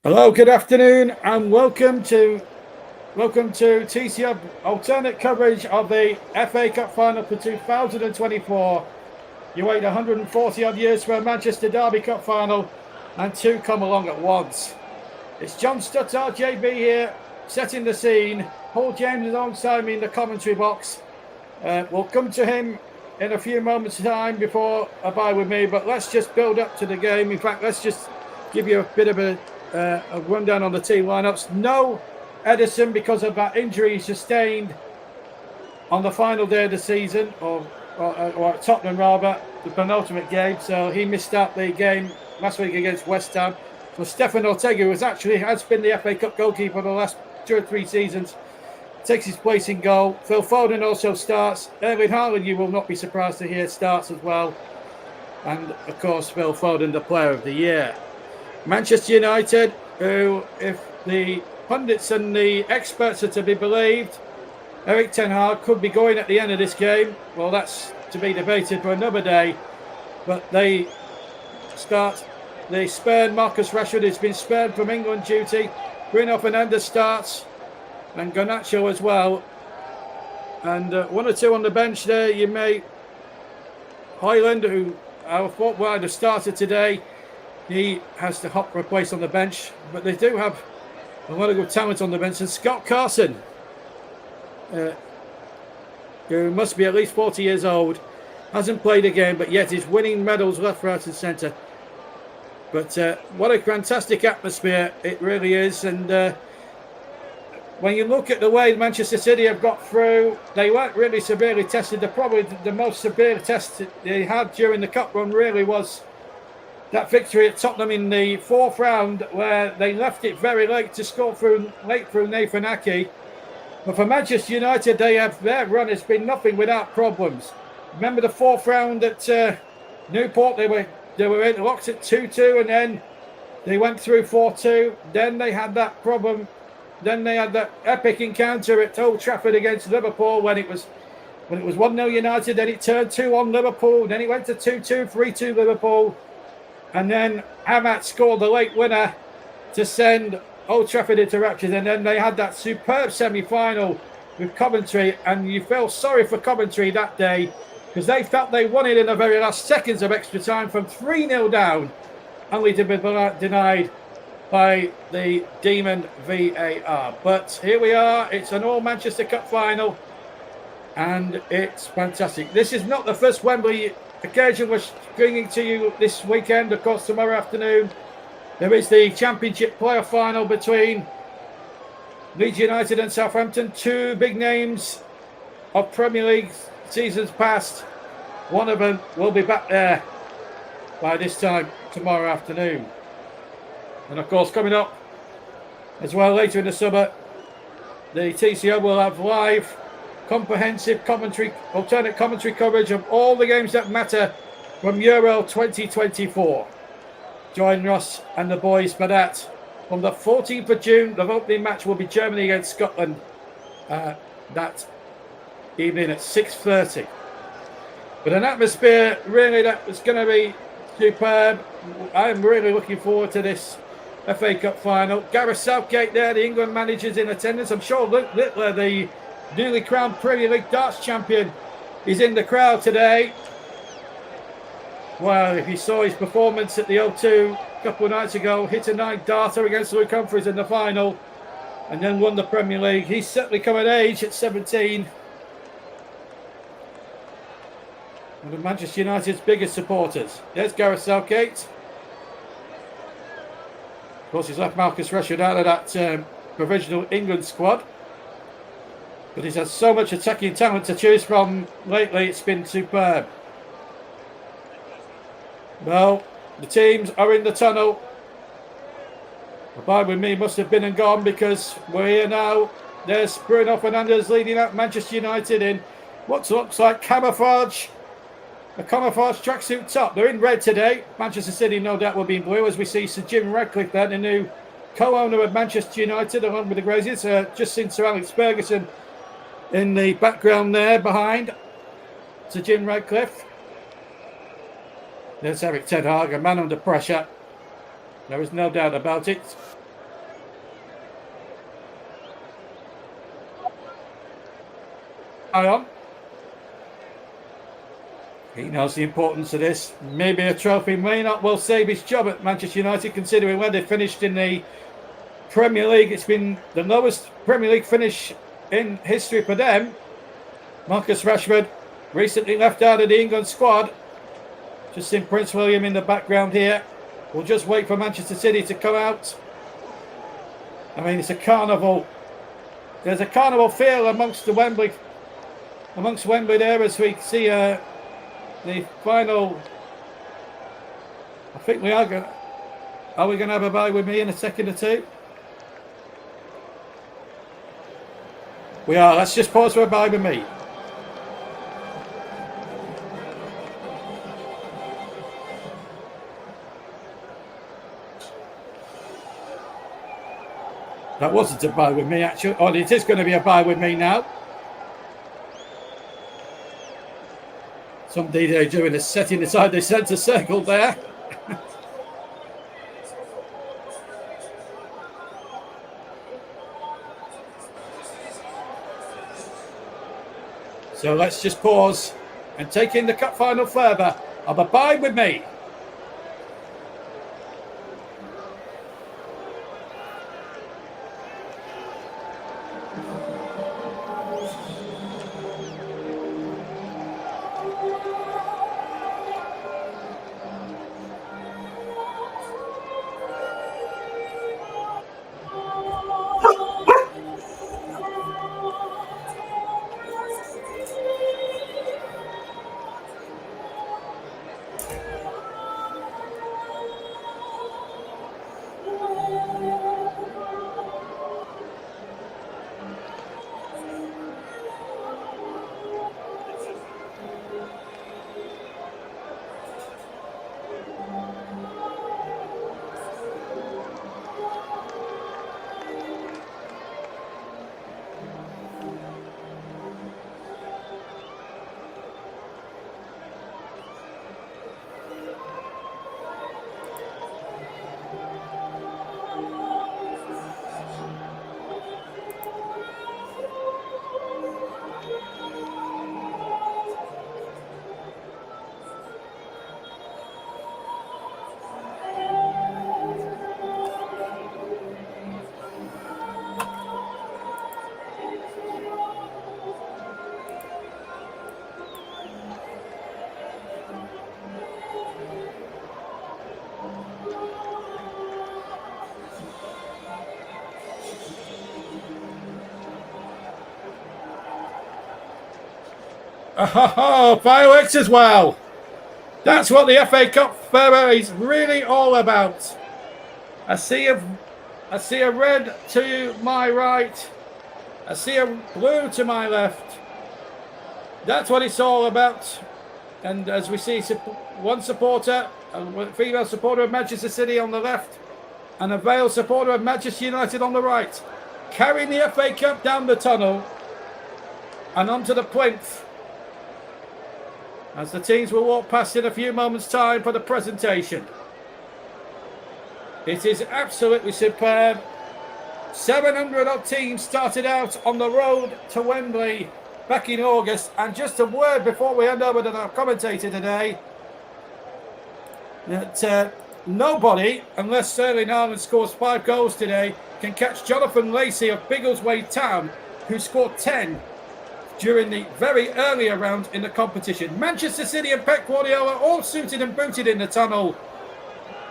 Hello, good afternoon, and welcome to TCF alternate coverage of the FA Cup final for 2024. You wait 140 odd years for a Manchester Derby Cup final, and two come along at once. It's John Stuttard, JB here, setting the scene. Paul James is alongside me in the commentary box. We'll come to him in a few moments' time before a bye with me, but let's just build up to the game. In fact, let's just give you a bit of a rundown on the team lineups. No Edison because of that injury sustained on the final day of the season, or at Tottenham rather, the penultimate game. So he missed out the game last week against West Ham. So Stefan Ortega, who has been the FA Cup goalkeeper the last 2 or 3 seasons, takes his place in goal. Phil Foden also starts. Erling Haaland, you will not be surprised to hear, starts as well. And of course, Phil Foden, the player of the year. Manchester United, who, if the pundits and the experts are to be believed, Erik ten Hag could be going at the end of this game. Well, that's to be debated for another day. But they spurn Marcus Rashford, who's been spurned from England duty. Bruno Fernandes starts, and Garnacho as well. And 1 or 2 on the bench there. You may Highland, who I thought would have started today. He has to hop for a place on the bench, but they do have a lot of good talent on the bench. And Scott Carson, who must be at least 40 years old, hasn't played a game, but yet is winning medals left, right and centre. But what a fantastic atmosphere it really is. And when you look at the way Manchester City have got through, they weren't really severely tested. Probably the most severe test they had during the cup run really was that victory at Tottenham in the 4th round, where they left it very late to score late through Nathan Ake. But for Manchester United, their run has been nothing without problems. Remember the 4th round at Newport? They were in locked at 2-2, and then they went through 4-2. Then they had that problem. Then they had that epic encounter at Old Trafford against Liverpool when it was 1-0 United. Then it turned 2-1 Liverpool. Then it went to 2-2, 3-2 Liverpool. And then Amat scored the late winner to send Old Trafford into raptures. And then they had that superb semi-final with Coventry. And you feel sorry for Coventry that day, because they felt they won it in the very last seconds of extra time from 3-0 down, only to be denied by the demon VAR. But here we are. It's an all-Manchester Cup final, and it's fantastic. This is not the first Wembley occasion we're bringing to you this weekend. Of course, tomorrow afternoon there is the Championship playoff final between Leeds United and Southampton, 2 big names of Premier League seasons past. One of them will be back there by this time tomorrow afternoon. And of course, coming up as well later in the summer, the TCO will have live comprehensive alternate commentary coverage of all the games that matter from Euro 2024. Join Ross and the boys for that. On the 14th of June, the opening match will be Germany against Scotland that evening at 6:30. But an atmosphere really that was going to be superb. I'm really looking forward to this FA Cup final. Gareth Southgate there, the England manager's in attendance. I'm sure Luke Littler, the newly crowned Premier League darts champion, is in the crowd today. Well, if you saw his performance at the O2 a couple of nights ago, hit a 9 darter against Luke Humphries in the final and then won the Premier League. He's certainly come of age at 17. One of Manchester United's biggest supporters. There's Gareth Southgate. Of course, he's left Marcus Rashford out of that provisional England squad. But he's had so much attacking talent to choose from lately, it's been superb. Well, the teams are in the tunnel. The bye with me must have been and gone, because we're here now. There's Bruno Fernandes leading up Manchester United in what looks like camouflage. A camouflage tracksuit top. They're in red today. Manchester City no doubt will be in blue, as we see Sir Jim Ratcliffe there, the new co-owner of Manchester United, along with the Graziers. Just seen Sir Alex Ferguson in the background there behind Sir Jim Ratcliffe. There's Erik ten Hag, a man under pressure. There is no doubt about it. eye on. He knows the importance of this. Maybe a trophy may not well save his job at Manchester United, considering where they finished in the Premier League. It's been the lowest Premier League finish in history for them. Marcus Rashford recently left out of the England squad. Just seen Prince William in the background here. We'll just wait for Manchester City to come out. I mean, it's a carnival. There's a carnival feel amongst Wembley there as we see the final. I think we are going. Are we going to have a bye with me in a second or two? We are. Let's just pause for a bye with me. That wasn't a bye with me, actually. Oh, it is going to be a bye with me now. Somebody they're doing is setting aside the centre circle there. So let's just pause and take in the cup final further of a bye with me. Oh, fireworks as well. That's what the FA Cup is really all about. I see a red to my right. I see a blue to my left. That's what it's all about. And as we see, one supporter, a female supporter of Manchester City on the left, and a male supporter of Manchester United on the right, carrying the FA Cup down the tunnel and onto the plinth, as the teams will walk past in a few moments' time for the presentation. It is absolutely superb. 700 odd teams started out on the road to Wembley back in August. And just a word before we hand over to our commentator today, that nobody, unless Sterling Haaland scores 5 goals today, can catch Jonathan Lacey of Biggleswade Town, who scored 10 during the very earlier round in the competition. Manchester City and Pep Guardiola all suited and booted in the tunnel.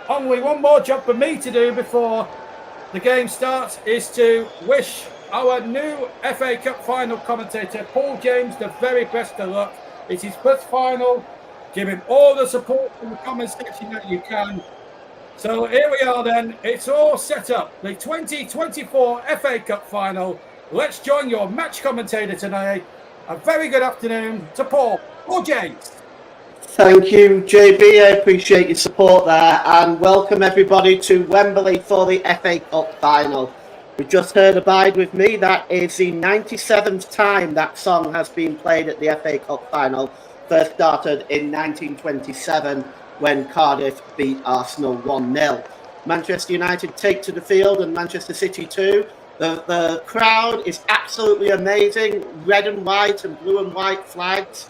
Only one more job for me to do before the game starts is to wish our new FA Cup final commentator, Paul James, the very best of luck. It's his first final. Give him all the support in the comment section that you can. So here we are then. It's all set up. The 2024 FA Cup final. Let's join your match commentator tonight. A very good afternoon to Paul James. Thank you, JB. I appreciate your support there, and welcome everybody to Wembley for the FA Cup final. We just heard Abide With Me. That is the 97th time that song has been played at the FA Cup final. First started in 1927 when Cardiff beat Arsenal 1-0. Manchester United take to the field, and Manchester City too, The crowd is absolutely amazing. Red and white and blue and white flags.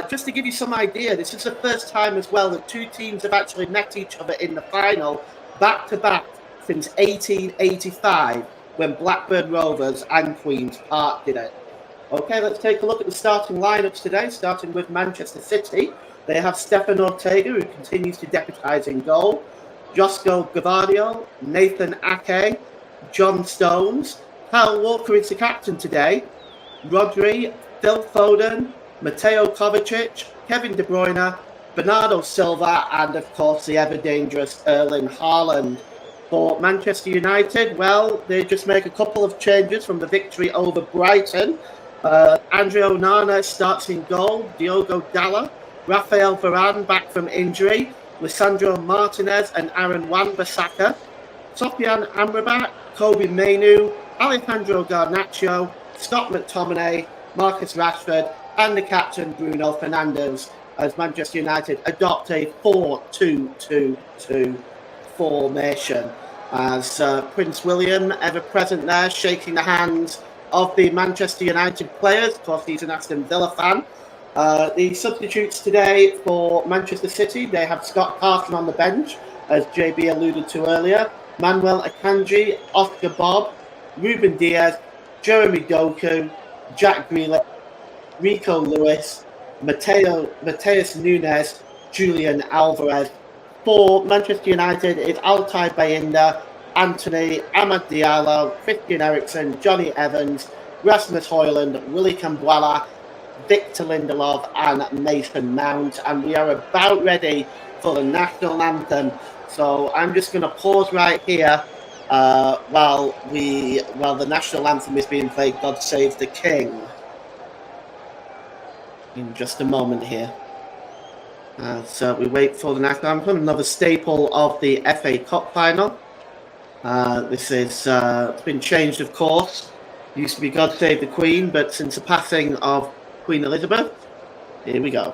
Just to give you some idea, this is the first time as well that two teams have actually met each other in the final back to back since 1885, when Blackburn Rovers and Queen's Park did it. Okay, let's take a look at the starting lineups today, starting with Manchester City. They have Stefan Ortega, who continues to deputise in goal, Josko Gavadio, Nathan Ake, John Stones. Kyle Walker is the captain today. Rodri, Phil Foden, Mateo Kovacic, Kevin De Bruyne, Bernardo Silva, and of course the ever-dangerous Erling Haaland. For Manchester United, well, they just make a couple of changes from the victory over Brighton. Andre Onana starts in goal, Diogo Dalot, Rafael Varane back from injury, Lisandro Martinez and Aaron Wan-Bissaka, Sofian Amrabat, Kobe Mainoo, Alejandro Garnacho, Scott McTominay, Marcus Rashford, and the captain Bruno Fernandes, as Manchester United adopt a 4-2-2-2 formation. As Prince William, ever present there, shaking the hands of the Manchester United players. Of course, he's an Aston Villa fan. The substitutes today for Manchester City, they have Scott Carson on the bench, as JB alluded to earlier, Manuel Akanji, Oscar Bob, Ruben Diaz, Jeremy Doku, Jack Grealish, Rico Lewis, Mateus Nunes, Julian Alvarez. For Manchester United, it's Altay Bayinda, Anthony, Amad Diallo, Christian Eriksen, Johnny Evans, Rasmus Højlund, Willy Kambwala, Victor Lindelof, and Mason Mount. And we are about ready for the national anthem. So I'm just going to pause right here while the national anthem is being played, God Save the King. In just a moment here. So we wait for the national anthem, another staple of the FA Cup final. This is it's been changed, of course. Used to be God Save the Queen, but since the passing of Queen Elizabeth, here we go.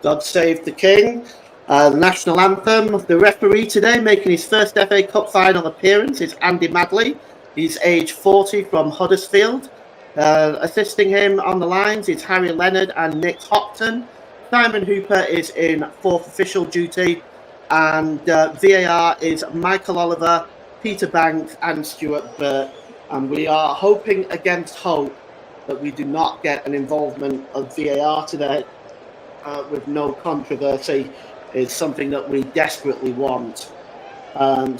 God Save the King, the national anthem. The referee today making his first FA Cup final appearance is Andy Madley. He's age 40 from Huddersfield. Assisting him on the lines is Harry Leonard and Nick Hopton. Simon Hooper is in fourth official duty. And VAR is Michael Oliver, Peter Banks and Stuart Burt. And we are hoping against hope that we do not get an involvement of VAR today. With no controversy is something that we desperately want.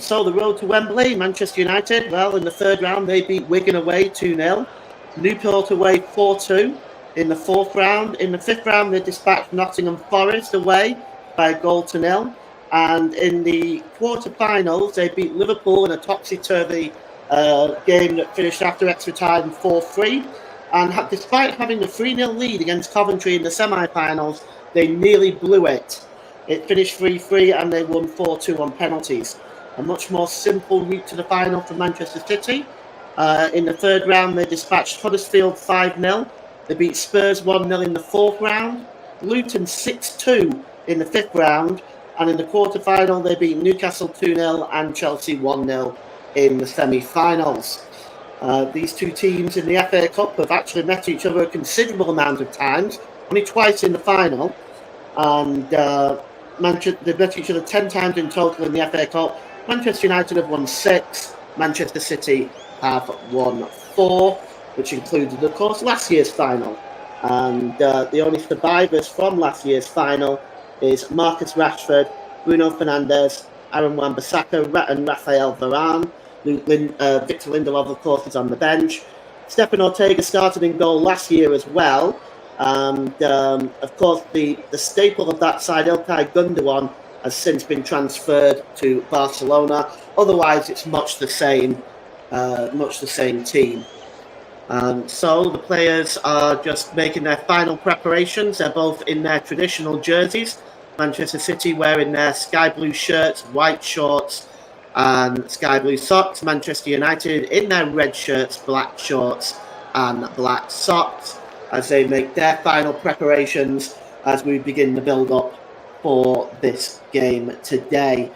So the road to Wembley, Manchester United, well, in the third round, they beat Wigan away 2-0. Newport away 4-2 in the fourth round. In the fifth round, they dispatched Nottingham Forest away by 1-0. And in the quarterfinals, they beat Liverpool in a topsy-turvy game that finished after extra time 4-3. And despite having the 3-0 lead against Coventry in the semi-finals, they nearly blew it. It finished 3-3 and they won 4-2 on penalties. A much more simple route to the final for Manchester City. In the third round, they dispatched Huddersfield 5-0. They beat Spurs 1-0 in the fourth round. Luton 6-2 in the fifth round. And in the quarter-final, they beat Newcastle 2-0 and Chelsea 1-0 in the semi-finals. These two teams in the FA Cup have actually met each other a considerable amount of times, only twice in the final. And they've met each other 10 times in total in the FA Cup. Manchester United have won 6. Manchester City have won 4, which included, of course, last year's final. And the only survivors from last year's final is Marcus Rashford, Bruno Fernandes, Aaron Wan-Bissaka and Rafael Varane. Victor Lindelof, of course, is on the bench. Stefan Ortega started in goal last year as well. And of course, the staple of that side, Ilkay Gundogan, has since been transferred to Barcelona. Otherwise, it's much the same team. So the players are just making their final preparations. They're both in their traditional jerseys. Manchester City wearing their sky blue shirts, white shorts, and sky blue socks. Manchester United in their red shirts, black shorts, and black socks as they make their final preparations as we begin the build-up for this game today.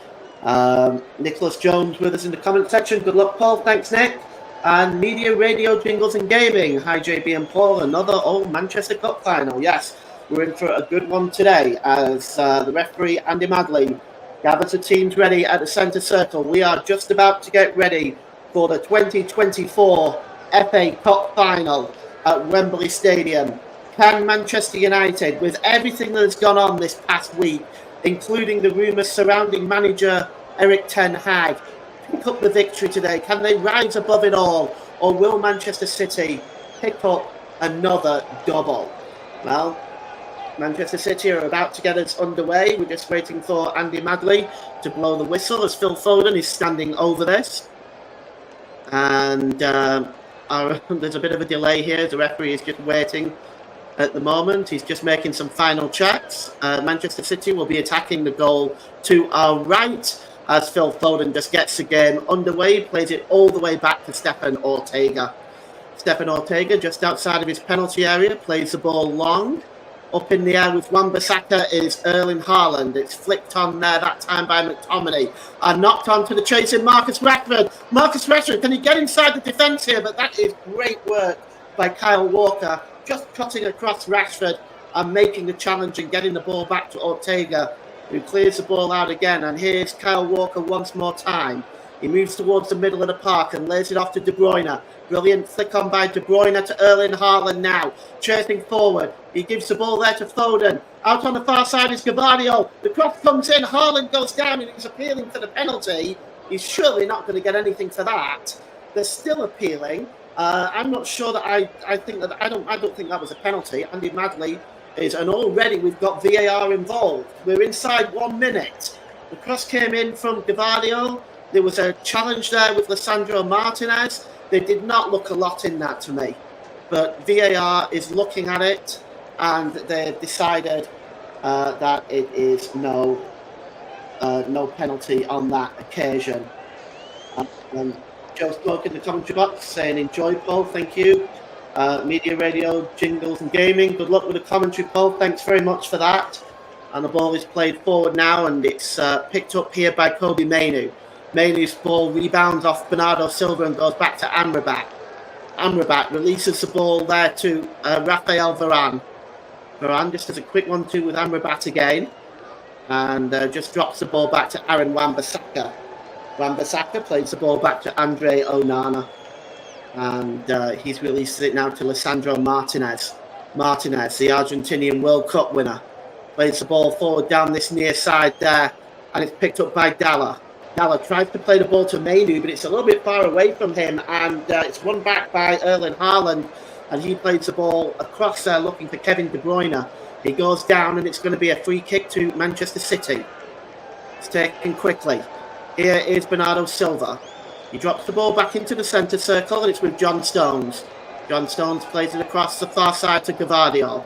Nicholas Jones with us in the comment section. Good luck, Paul. Thanks, Nick. And Media, Radio, Jingles and Gaming. Hi, JB and Paul. Another old Manchester Cup final. Yes, we're in for a good one today as the referee, Andy Madley, gathers the teams ready at the centre circle. We are just about to get ready for the 2024 FA Cup final at Wembley Stadium. Can Manchester United, with everything that has gone on this past week, including the rumours surrounding manager Erik ten Hag, pick up the victory today? Can they rise above it all? Or will Manchester City pick up another double? Well, Manchester City are about to get us underway. We're just waiting for Andy Madley to blow the whistle as Phil Foden is standing over this. And there's a bit of a delay here. The referee is just waiting at the moment. He's just making some final checks. Manchester City will be attacking the goal to our right as Phil Foden just gets the game underway, plays it all the way back to Stefan Ortega. Stefan Ortega, just outside of his penalty area, plays the ball long. Up in the air with Wan-Bissaka is Erling Haaland. It's flicked on there that time by McTominay. And knocked on to the chasing Marcus Rashford. Marcus Rashford, can he get inside the defence here? But that is great work by Kyle Walker. Just cutting across Rashford and making the challenge and getting the ball back to Ortega, who clears the ball out again. And here's Kyle Walker once more time. He moves towards the middle of the park and lays it off to De Bruyne. Brilliant flick on by De Bruyne to Erling Haaland now. Chasing forward. He gives the ball there to Foden. Out on the far side is Gavardio. The cross comes in. Haaland goes down and he's appealing for the penalty. He's surely not going to get anything for that. They're still appealing. I'm not sure that I don't think that was a penalty. Andy Madley is, and already we've got VAR involved. We're inside 1 minute. The cross came in from Gavardio. There was a challenge there with Lisandro Martinez. They did not look a lot in that to me. But VAR is looking at it and they've decided that it is no penalty on that occasion. Joe Smoke in the commentary box saying, enjoy, Paul, thank you. Media, Radio, Jingles and Gaming, good luck with the commentary, Paul, thanks very much for that. And the ball is played forward now and it's picked up here by Kobe Mainoo. Mainoo's ball rebounds off Bernardo Silva and goes back to Amrabat. Amrabat releases the ball there to Rafael Varane. Varane just does a quick 1-2 with Amrabat again. And just drops the ball back to Aaron Wan-Bissaka. Wan-Bissaka plays the ball back to Andre Onana. And he's released it now to Lisandro Martinez. Martinez, the Argentinian World Cup winner, plays the ball forward down this near side there. And it's picked up by Dalla. Dalla tries to play the ball to Mainoo, but it's a little bit far away from him, and it's won back by Erling Haaland, and he plays the ball across there looking for Kevin De Bruyne. He goes down, and it's going to be a free kick to Manchester City. It's taken quickly. Here is Bernardo Silva. He drops the ball back into the centre circle, and it's with John Stones. John Stones plays it across the far side to Gavardio.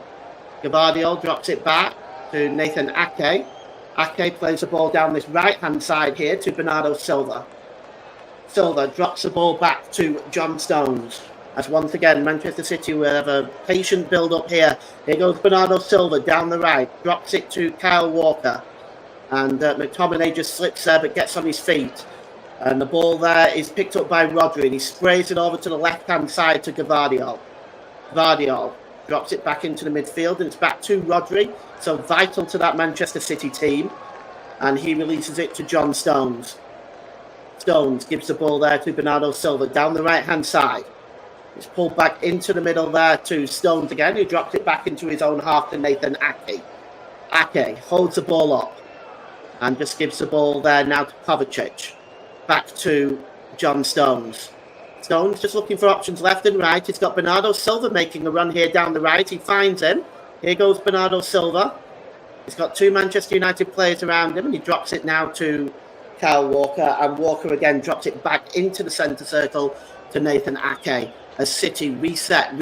Gavardio drops it back to Nathan Ake. Ake plays the ball down this right-hand side here to Bernardo Silva. Silva drops the ball back to John Stones. As once again, Manchester City will have a patient build-up here. Here goes Bernardo Silva down the right. Drops it to Kyle Walker. And McTominay just slips there but gets on his feet. And the ball there is picked up by Rodri. And he sprays it over to the left-hand side to Gavardio. Gavardio drops it back into the midfield, and it's back to Rodri, so vital to that Manchester City team. And he releases it to John Stones. Stones gives the ball there to Bernardo Silva down the right-hand side. It's pulled back into the middle there to Stones again, who drops it back into his own half to Nathan Ake. Ake holds the ball up and just gives the ball there now to Kovacic. Back to John Stones. Stones just looking for options left and right. He's got Bernardo Silva making a run here down the right. He finds him. Here goes Bernardo Silva. He's got 2 Manchester United players around him, and he drops it now to Kyle Walker, and Walker again drops it back into the centre circle to Nathan Ake as City reset,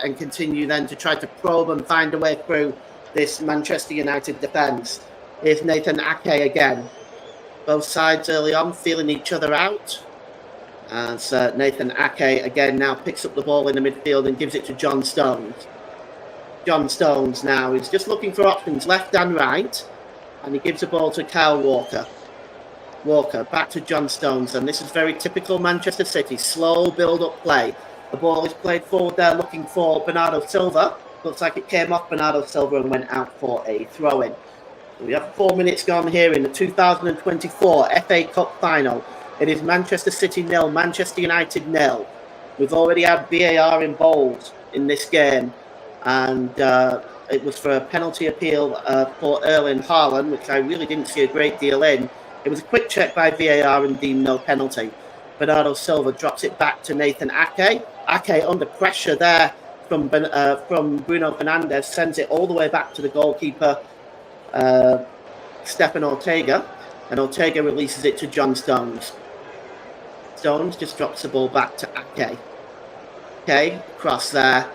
and continue then to try to probe and find a way through this Manchester United defence. Here's Nathan Ake again. Both sides early on feeling each other out. As Nathan Ake again now picks up the ball in the midfield and gives it to John Stones. John Stones now is just looking for options left and right, and he gives the ball to Kyle Walker. Walker back to John Stones, and this is very typical Manchester City. Slow build-up play. The ball is played forward there looking for Bernardo Silva. Looks like it came off Bernardo Silva and went out for a throw-in. We have 4 minutes gone here in the 2024 FA Cup final. It is Manchester City 0, Manchester United 0. We've already had VAR involved in this game, and it was for a penalty appeal for Erling Haaland, which I really didn't see a great deal in. It was a quick check by VAR and deemed no penalty. Bernardo Silva drops it back to Nathan Ake. Ake under pressure there from Bruno Fernandes, sends it all the way back to the goalkeeper, Stefan Ortega, and Ortega releases it to John Stones. Stones just drops the ball back to Ake. Okay, cross there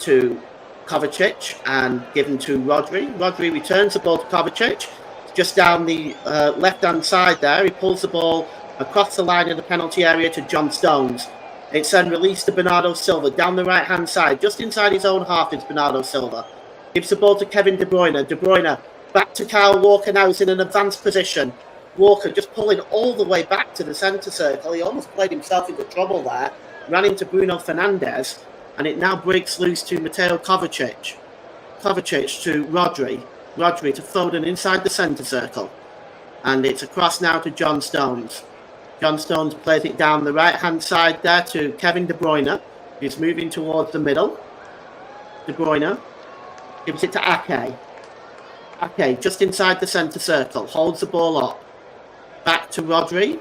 to Kovacic and given to Rodri. Rodri returns the ball to Kovacic. Just down the left-hand side there, he pulls the ball across the line of the penalty area to John Stones. It's then released to Bernardo Silva down the right-hand side. Just inside his own half is Bernardo Silva. Gives the ball to Kevin De Bruyne. De Bruyne back to Kyle Walker now. He's in an advanced position. Walker just pulling all the way back to the centre circle. He almost played himself into trouble there. Ran into Bruno Fernandes. And it now breaks loose to Mateo Kovacic. Kovacic to Rodri. Rodri to Foden inside the centre circle. And it's across now to John Stones. John Stones plays it down the right-hand side there to Kevin De Bruyne. He's moving towards the middle. De Bruyne gives it to Ake. Ake just inside the centre circle. Holds the ball up. Back to Rodri.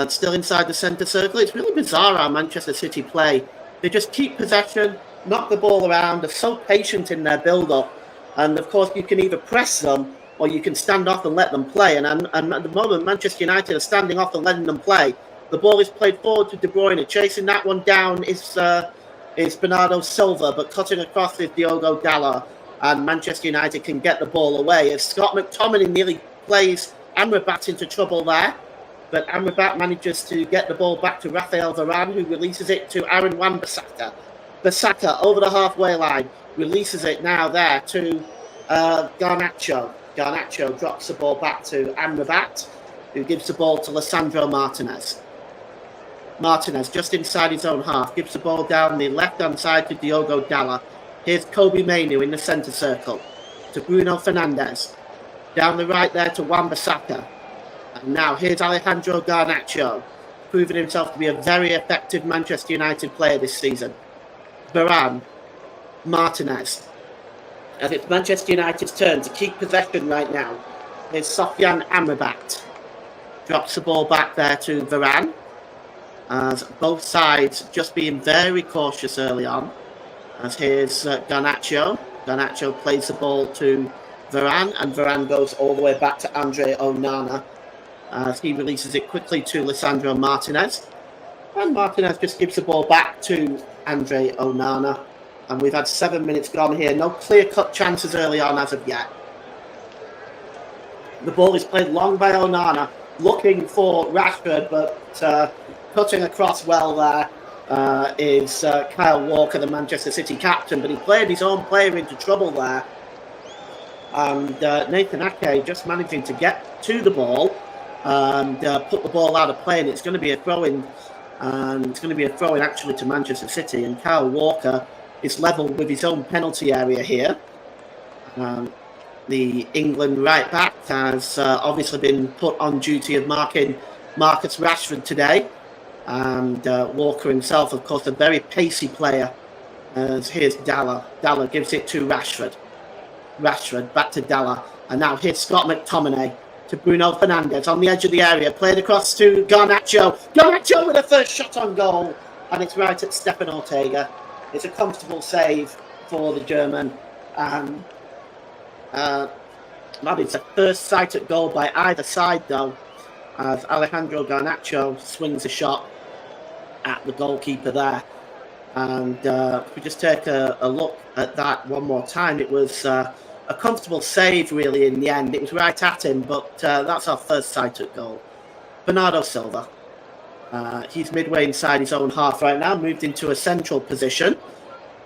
Still inside the centre circle. It's really bizarre how Manchester City play. They just keep possession, knock the ball around. They're so patient in their build-up. And, of course, you can either press them or you can stand off and let them play. And at the moment, Manchester United are standing off and letting them play. The ball is played forward to De Bruyne. Chasing that one down is Bernardo Silva, but cutting across is Diogo Dalot. And Manchester United can get the ball away. As Scott McTominay nearly plays Amrabat into trouble there. But Amrabat manages to get the ball back to Rafael Varane, who releases it to Aaron Wan-Bissaka. Bissaka over the halfway line. Releases it now there to Garnacho. Garnacho drops the ball back to Amrabat, who gives the ball to Lisandro Martinez. Martinez just inside his own half. Gives the ball down the left-hand side to Diogo Dalot. Here's Kobe Mainoo in the centre circle to Bruno Fernandes. Down the right there to Wan-Bissaka. And now here's Alejandro Garnacho, proving himself to be a very effective Manchester United player this season. Varane, Martinez. And it's Manchester United's turn to keep possession right now. Here's Sofyan Amrabat. Drops the ball back there to Varane. As both sides just being very cautious early on. As here's Garnacho. Garnacho plays the ball to Varane, and Varane goes all the way back to Andre Onana as he releases it quickly to Lisandro Martinez. And Martinez just gives the ball back to Andre Onana. And we've had 7 minutes gone here. No clear-cut chances early on as of yet. The ball is played long by Onana, looking for Rashford, but cutting across well there is Kyle Walker, the Manchester City captain, but he played his own player into trouble there. And Nathan Ake just managing to get to the ball and put the ball out of play, and it's going to be a throw-in, and it's going to be a throw-in actually to Manchester City, and Kyle Walker is level with his own penalty area here. The England right back has obviously been put on duty of marking Marcus Rashford today, and Walker himself, of course, a very pacey player. As here's Dalot. Dalot gives it to Rashford. Rashford back to Dalot, and now here's Scott McTominay to Bruno Fernandes on the edge of the area. Played across to Garnacho. Garnacho with a first shot on goal. And it's right at Stefan Ortega. It's a comfortable save for the German. And that is the first sight at goal by either side, though, as Alejandro Garnacho swings a shot at the goalkeeper there. And if we just take a look at that one more time, it was a comfortable save, really, in the end. It was right at him, but that's our first sight at goal. Bernardo Silva. He's midway inside his own half right now, moved into a central position.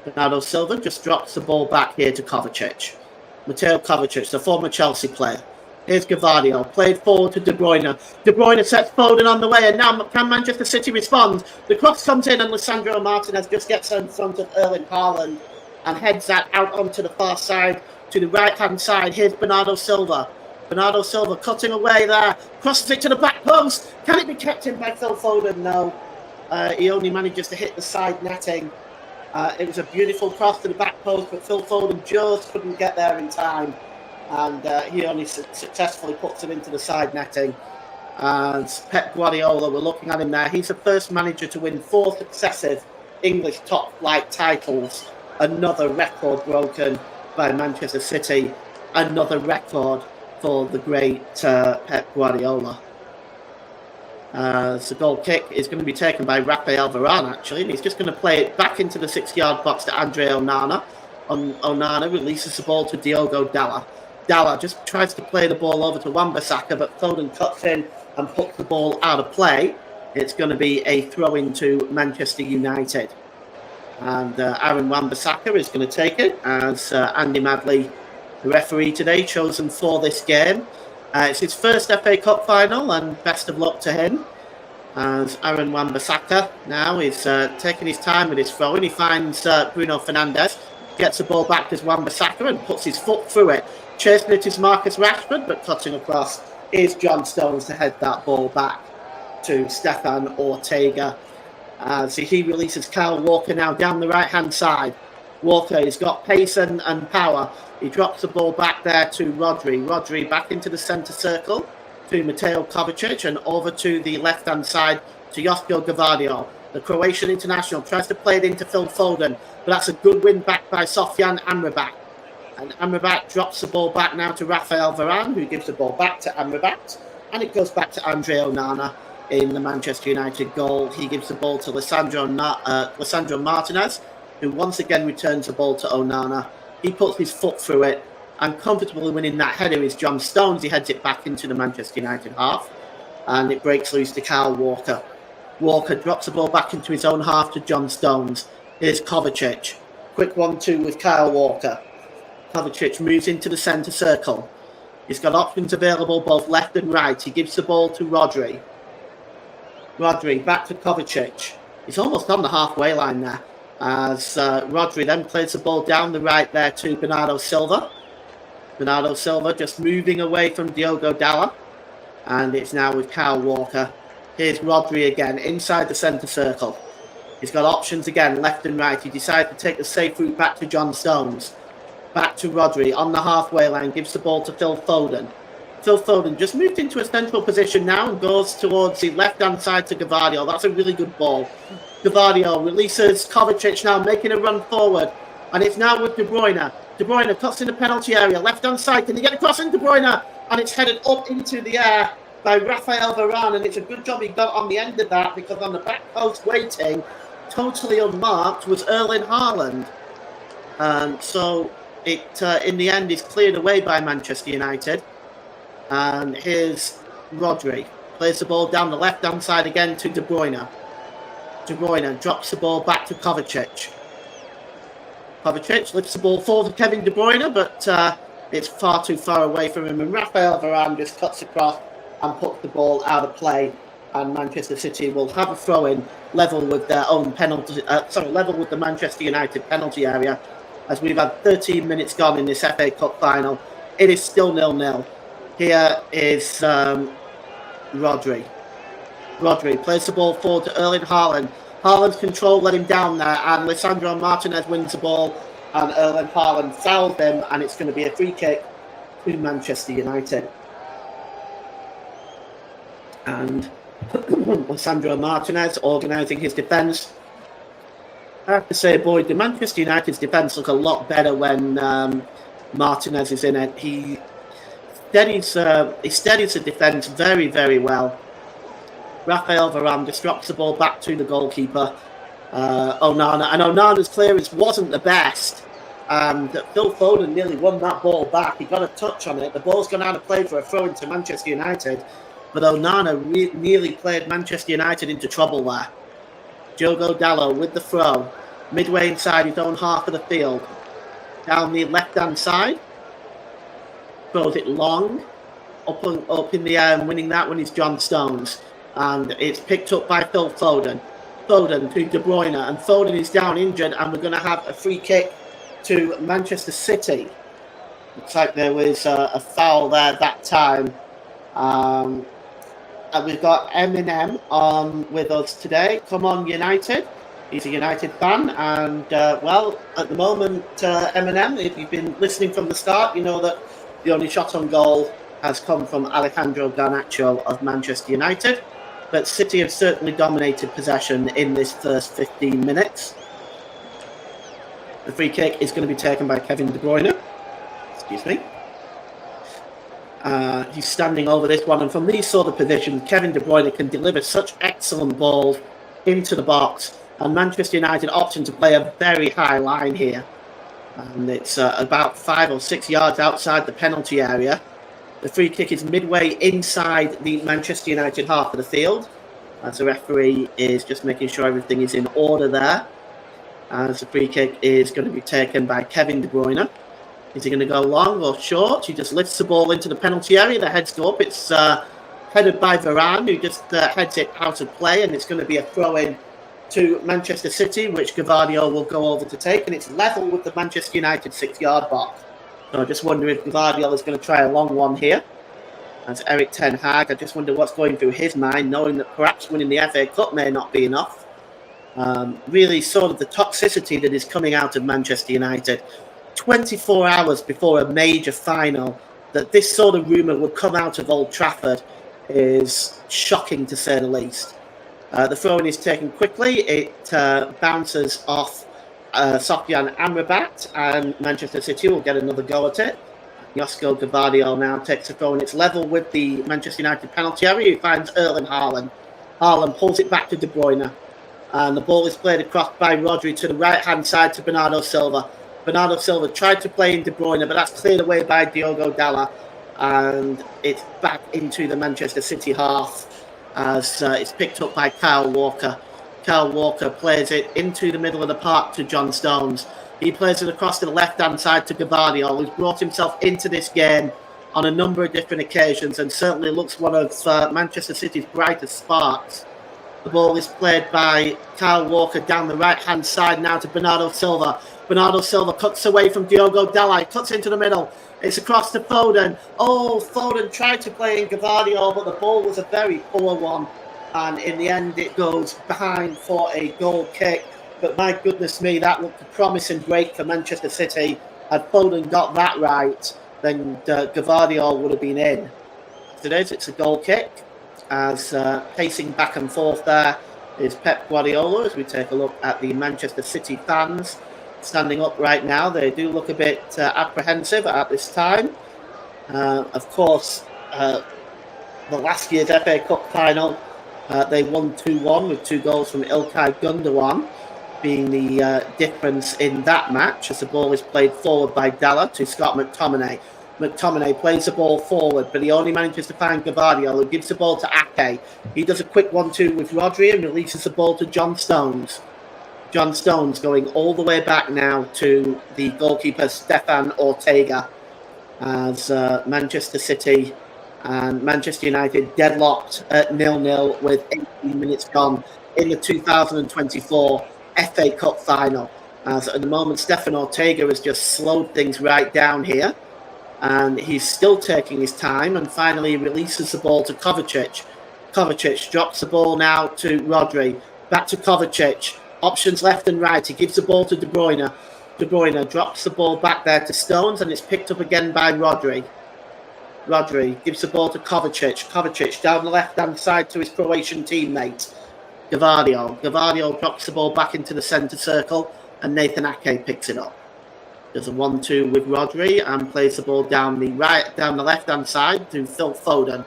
Bernardo Silva just drops the ball back here to Kovacic. Mateo Kovacic, the former Chelsea player. Here's Gavardio, played forward to De Bruyne. De Bruyne sets Foden on the way, and now can Manchester City respond? The cross comes in, and Lisandro Martinez just gets in front of Erling Haaland and heads that out onto the far side, to the right-hand side. Here's Bernardo Silva. Bernardo Silva cutting away there, crosses it to the back post. Can it be kept in by Phil Foden? No. He only manages to hit the side netting. It was a beautiful cross to the back post, but Phil Foden just couldn't get there in time. And he only successfully puts it into the side netting. And Pep Guardiola, we're looking at him there. He's the first manager to win 4 successive English top-flight titles. Another record broken by Manchester City. Another record for the great Pep Guardiola. The goal kick is going to be taken by Rafael Varane, actually, and he's just going to play it back into the 6-yard box to Andre Onana. Onana releases the ball to Diogo Dalot. Dalot just tries to play the ball over to Wan-Bissaka, but Foden cuts in and puts the ball out of play. It's going to be a throw-in to Manchester United. And Aaron Wan-Bissaka is going to take it as Andy Madley, the referee today, chosen for this game. It's his first FA Cup final, and best of luck to him. As Aaron Wan-Bissaka now is taking his time with his throw-in. He finds Bruno Fernandes, gets the ball back to Wan-Bissaka and puts his foot through it. Chasing it is Marcus Rashford, but cutting across is John Stones to head that ball back to Stefan Ortega. As he releases Kyle Walker now down the right-hand side. Walker has got pace and power. He drops the ball back there to Rodri. Rodri back into the centre circle to Mateo Kovacic and over to the left-hand side to Josko Gavardio. The Croatian international tries to play it into Phil Foden, but that's a good win back by Sofyan Amrabat. And Amrabat drops the ball back now to Rafael Varane, who gives the ball back to Amrabat. And it goes back to Andre Onana in the Manchester United goal. He gives the ball to Lisandro Martinez, who once again returns the ball to Onana. He puts his foot through it, and comfortably winning that header is John Stones. He heads it back into the Manchester United half, and it breaks loose to Kyle Walker. Walker drops the ball back into his own half to John Stones. Here's Kovacic. Quick 1-2 with Kyle Walker. Kovacic moves into the centre circle. He's got options available both left and right. He gives the ball to Rodri. Rodri back to Kovacic. He's almost on the halfway line there. As Rodri then plays the ball down the right there to Bernardo Silva. Bernardo Silva just moving away from Diogo Dalot. And it's now with Kyle Walker. Here's Rodri again inside the centre circle. He's got options again, left and right. He decides to take the safe route back to John Stones. Back to Rodri on the halfway line, gives the ball to Phil Foden. Phil Foden just moved into a central position now and goes towards the left-hand side to Gavardio. That's a really good ball. Gavardio releases Kovacic now, making a run forward. And it's now with De Bruyne. De Bruyne cuts in the penalty area, left-hand side. Can he get across in De Bruyne? And it's headed up into the air by Rafael Varane. And it's a good job he got on the end of that, because on the back post waiting, totally unmarked, was Erling Haaland. And so it, in the end, is cleared away by Manchester United. And here's Rodri. Plays the ball down the left-hand side again to De Bruyne. De Bruyne drops the ball back to Kovacic. Kovacic lifts the ball forward to Kevin De Bruyne, but it's far too far away from him. And Rafael Varane just cuts across and puts the ball out of play. And Manchester City will have a throw-in level with their own penalty. Level with the Manchester United penalty area. As we've had 13 minutes gone in this FA Cup final, it is still 0-0. Here is Rodri. Rodri plays the ball forward to Erling Haaland. Haaland's control let him down there, and Lisandro Martinez wins the ball, and Erling Haaland fouls him, and it's going to be a free kick to Manchester United. And Lisandro Martinez organising his defence. I have to say, boy, the Manchester United's defence look a lot better when Martinez is in it. He steadies the defence very, very well. Rafael Varane disrupts the ball back to the goalkeeper, Onana. And Onana's clearance wasn't the best. And Phil Foden nearly won that ball back. He got a touch on it. The ball's gone out of play for a throw into Manchester United. But Onana nearly played Manchester United into trouble there. Diogo Dalot with the throw. Midway inside his own half of the field. Down the left-hand side. Throws it long. Up in the air, and winning that one is John Stones. And it's picked up by Phil Foden. Foden to De Bruyne. And Foden is down injured. And we're going to have a free kick to Manchester City. Looks like there was a foul there that time. And we've got Eminem on with us today. Come on, United. He's a United fan. And, well, at the moment, Eminem, if you've been listening from the start, you know that the only shot on goal has come from Alejandro Garnacho of Manchester United. But City have certainly dominated possession in this first 15 minutes. The free kick is going to be taken by Kevin De Bruyne. Excuse me. He's standing over this one, and from these sort of positions, Kevin De Bruyne can deliver such excellent balls into the box, and Manchester United opting to play a very high line here. And it's about 5 or 6 yards outside the penalty area. The free kick is midway inside the Manchester United half of the field, as the referee is just making sure everything is in order there. As the free kick is going to be taken by Kevin De Bruyne. Is he going to go long or short? He just lifts the ball into the penalty area. The heads go up. It's headed by Varane, who just heads it out of play, and it's going to be a throw-in to Manchester City, which Gavardio will go over to take, and it's level with the Manchester United 6-yard box. So I just wonder if Gavardio is going to try a long one here. As Eric Ten Hag, I just wonder what's going through his mind, knowing that perhaps winning the FA Cup may not be enough. Really sort of the toxicity that is coming out of Manchester United. 24 hours before a major final, that this sort of rumour would come out of Old Trafford is shocking, to say the least. The throw-in is taken quickly. It bounces off Sofyan Amrabat, and Manchester City will get another go at it. Josko Gavardio now takes the throw-in. It's level with the Manchester United penalty area. He finds Erling Haaland. Haaland pulls it back to De Bruyne. And the ball is played across by Rodri to the right-hand side to Bernardo Silva. Bernardo Silva tried to play in De Bruyne, but that's cleared away by Diogo Dalot. And it's back into the Manchester City half as it's picked up by Kyle Walker. Kyle Walker plays it into the middle of the park to John Stones. He plays it across to the left-hand side to Gavardio, who's brought himself into this game on a number of different occasions and certainly looks one of Manchester City's brightest sparks. The ball is played by Kyle Walker down the right-hand side now to Bernardo Silva. Bernardo Silva cuts away from Diogo Dalot, cuts into the middle. It's across to Foden. Oh, Foden tried to play in Gavardio, but the ball was a very poor one. And in the end, it goes behind for a goal kick. But my goodness me, that looked a promising break for Manchester City. Had Foden got that right, then Gavardio would have been in. Today, it's a goal kick. As pacing back and forth there is Pep Guardiola. As we take a look at the Manchester City fans standing up right now, they do look a bit apprehensive at this time. Of course, the last year's FA Cup final, they won 2-1 with 2 goals from Ilkay Gundogan, being the difference in that match, as the ball is played forward by Dalot to Scott McTominay. McTominay plays the ball forward, but he only manages to find Gavardio, who gives the ball to Ake. He does a quick 1-2 with Rodri and releases the ball to John Stones. John Stones going all the way back now to the goalkeeper Stefan Ortega, as Manchester City and Manchester United deadlocked at 0-0 with 18 minutes gone in the 2024 FA Cup final. As at the moment, Stefan Ortega has just slowed things right down here. And he's still taking his time, and finally releases the ball to Kovacic. Kovacic drops the ball now to Rodri. Back to Kovacic. Options left and right. He gives the ball to De Bruyne. De Bruyne drops the ball back there to Stones, and it's picked up again by Rodri. Rodri gives the ball to Kovacic. Kovacic down the left-hand side to his Croatian teammate, Gavardio. Gavardio drops the ball back into the centre circle, and Nathan Ake picks it up. Does a 1-2 with Rodri and plays the ball down the left-hand side to Phil Foden.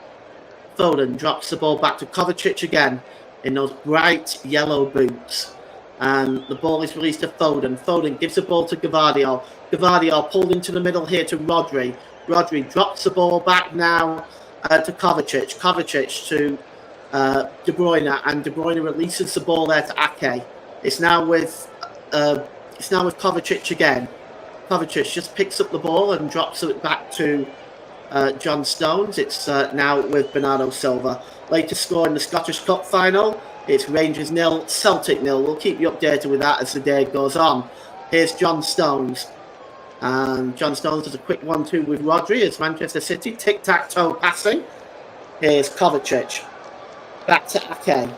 Foden drops the ball back to Kovacic again in those bright yellow boots. And the ball is released to Foden. Foden gives the ball to Gavardio. Gavardio pulled into the middle here to Rodri. Rodri drops the ball back now to Kovacic. Kovacic to De Bruyne, and De Bruyne releases the ball there to Ake. It's now with Kovacic again. Kovacic just picks up the ball and drops it back to John Stones. It's now with Bernardo Silva. Latest score in the Scottish Cup final. It's Rangers 0, Celtic 0. We'll keep you updated with that as the day goes on. Here's John Stones. And John Stones does a quick 1-2 with Rodri as Manchester City. Tic-tac-toe passing. Here's Kovacic. Back to Ake.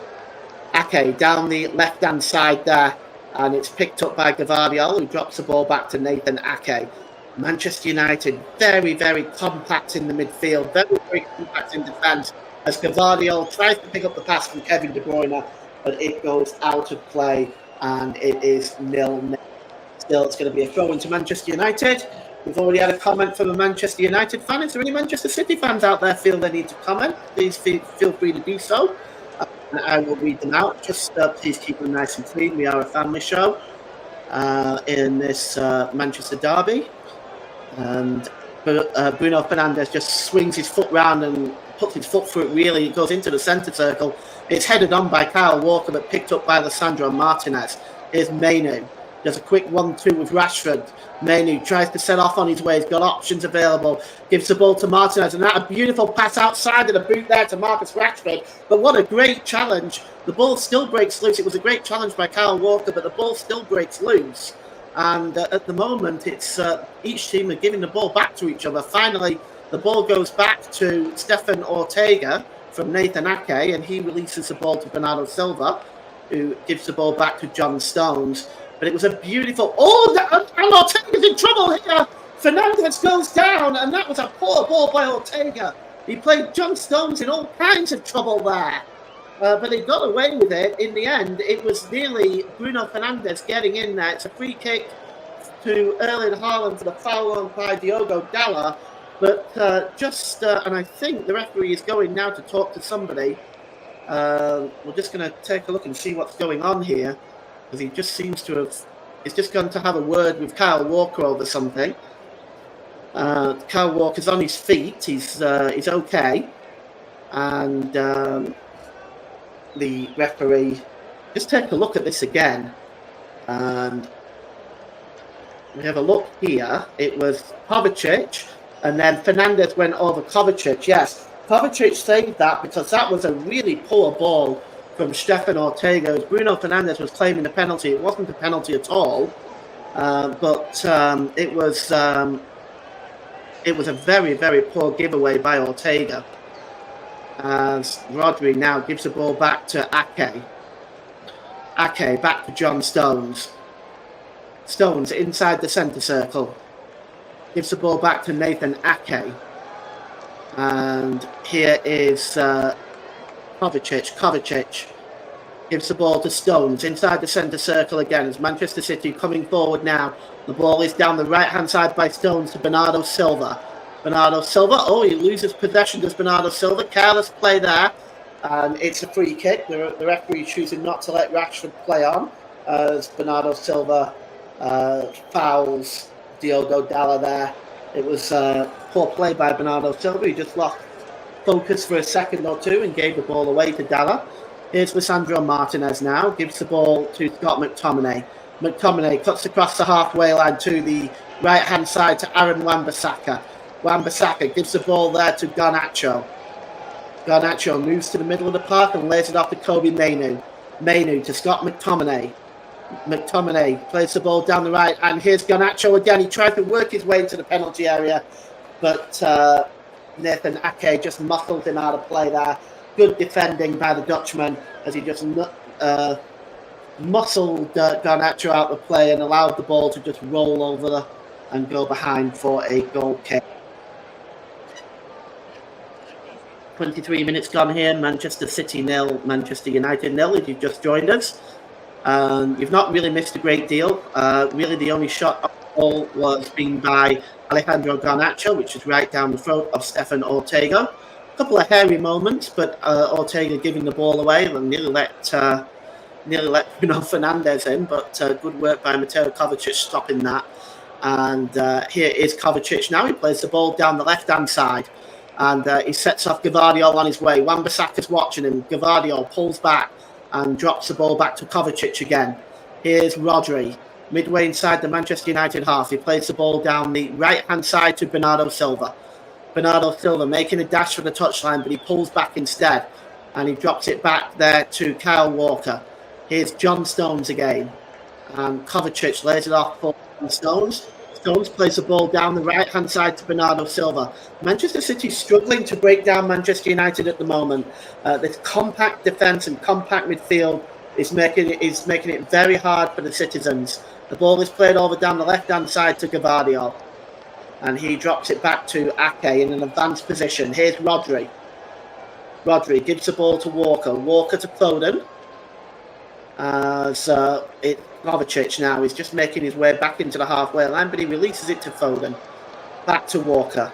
Ake down the left-hand side there. And it's picked up by Gavardio, who drops the ball back to Nathan Ake. Manchester United, very, very compact in the midfield, very, very compact in defence, as Gavardio tries to pick up the pass from Kevin De Bruyne, but it goes out of play, and it is 0-0. Still, it's going to be a throw into Manchester United. We've already had a comment from a Manchester United fan. Is there any Manchester City fans out there feel they need to comment? Please feel free to do so. I will read them out. Just please keep them nice and clean. We are a family show in this Manchester derby. And Bruno Fernandes just swings his foot round and puts his foot through it really. It goes into the centre circle. It's headed on by Kyle Walker, but picked up by Alessandro Martinez. Here's Mainu. Does a quick 1-2 with Rashford. Mainu tries to set off on his way. He's got options available. Gives the ball to Martinez. And that a beautiful pass outside of the boot there to Marcus Rashford. But what a great challenge. The ball still breaks loose. It was a great challenge by Kyle Walker, but the ball still breaks loose. And at the moment, it's each team are giving the ball back to each other. Finally, the ball goes back to Stefan Ortega from Nathan Ake, and he releases the ball to Bernardo Silva, who gives the ball back to John Stones. But it was a beautiful... and Ortega's in trouble here. Fernandes goes down, and that was a poor ball by Ortega. He played John Stones in all kinds of trouble there. But he got away with it. In the end, it was nearly Bruno Fernandes getting in there. It's a free kick to Erling Haaland for the foul on by Diogo Dalla. But and I think the referee is going now to talk to somebody. We're just going to take a look and see what's going on here. Because he just seems to have... He's just going to have a word with Kyle Walker over something. Kyle Walker's on his feet. He's okay. And the referee... Just take a look at this again. And we have a look here. It was Kovacic. And then Fernandes went over Kovacic. Yes, Kovacic saved that because that was a really poor ball from Stefan Ortega. Bruno Fernandes was claiming the penalty. It wasn't a penalty at all, but it was a very, very poor giveaway by Ortega. As Rodri now gives the ball back to Ake. Ake back to John Stones. Stones inside the centre circle. Gives the ball back to Nathan Ake. And here is... Kovacic gives the ball to Stones inside the centre circle again as Manchester City coming forward now. The ball is down the right-hand side by Stones to Bernardo Silva. Bernardo Silva, he loses possession, does Bernardo Silva. Careless play there, and it's a free kick. The referee choosing not to let Rashford play on as Bernardo Silva fouls Diogo Dalla there. It was poor play by Bernardo Silva. He just lost focus for a second or two and gave the ball away to Dalla. Here's Lisandro Martinez now. Gives the ball to Scott McTominay. McTominay cuts across the halfway line to the right-hand side to Aaron Wan-Bissaka. Wan-Bissaka gives the ball there to Garnacho. Garnacho moves to the middle of the park and lays it off to Kobe Mainu. Mainu to Scott McTominay. McTominay plays the ball down the right, and here's Garnacho again. He tried to work his way into the penalty area, but... Nathan Ake just muscled him out of play there. Good defending by the Dutchman as he just muscled Garnacho out of play and allowed the ball to just roll over and go behind for a goal kick. 23 minutes gone here. Manchester City 0, Manchester United 0, if you've just joined us. You've not really missed a great deal. Really, the only shot on goal was being by Alejandro Garnacho, which is right down the throat of Stefan Ortega. A couple of hairy moments, but Ortega giving the ball away and nearly let Bruno Fernandes in, but good work by Mateo Kovacic stopping that. And here is Kovacic now. He plays the ball down the left-hand side, and he sets off Gvardiol on his way. Wan-Bissaka's watching him. Gvardiol pulls back and drops the ball back to Kovacic again. Here's Rodri, midway inside the Manchester United half. He plays the ball down the right-hand side to Bernardo Silva. Bernardo Silva making a dash for the touchline, but he pulls back instead, and he drops it back there to Kyle Walker. Here's John Stones again, and Kovacic lays it off for Stones. Stones plays the ball down the right-hand side to Bernardo Silva. Manchester City struggling to break down Manchester United at the moment. This compact defence and compact midfield is making it very hard for the citizens. The ball is played over down the left-hand side to Gvardiol, and he drops it back to Ake in an advanced position. Here's Rodri. Rodri gives the ball to Walker. Walker to Foden. It's Kovacic now. He's just making his way back into the halfway line, but he releases it to Foden. Back to Walker.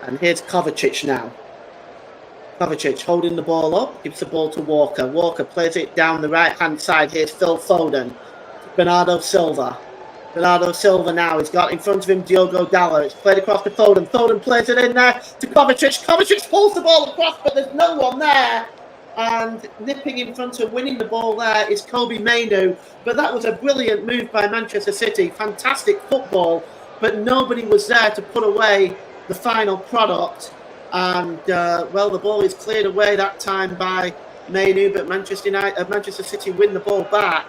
And here's Kovacic now. Kovacic holding the ball up, gives the ball to Walker. Walker plays it down the right-hand side. Here's Phil Foden. Bernardo Silva. Bernardo Silva now. He's got in front of him Diogo Dalot. It's played across to Foden. Foden plays it in there to Kovacic. Kovacic pulls the ball across, but there's no one there. And nipping in front of winning the ball there is Kobbie Mainoo. But that was a brilliant move by Manchester City. Fantastic football. But nobody was there to put away the final product. And, the ball is cleared away that time by Mainoo. But Manchester City win the ball back.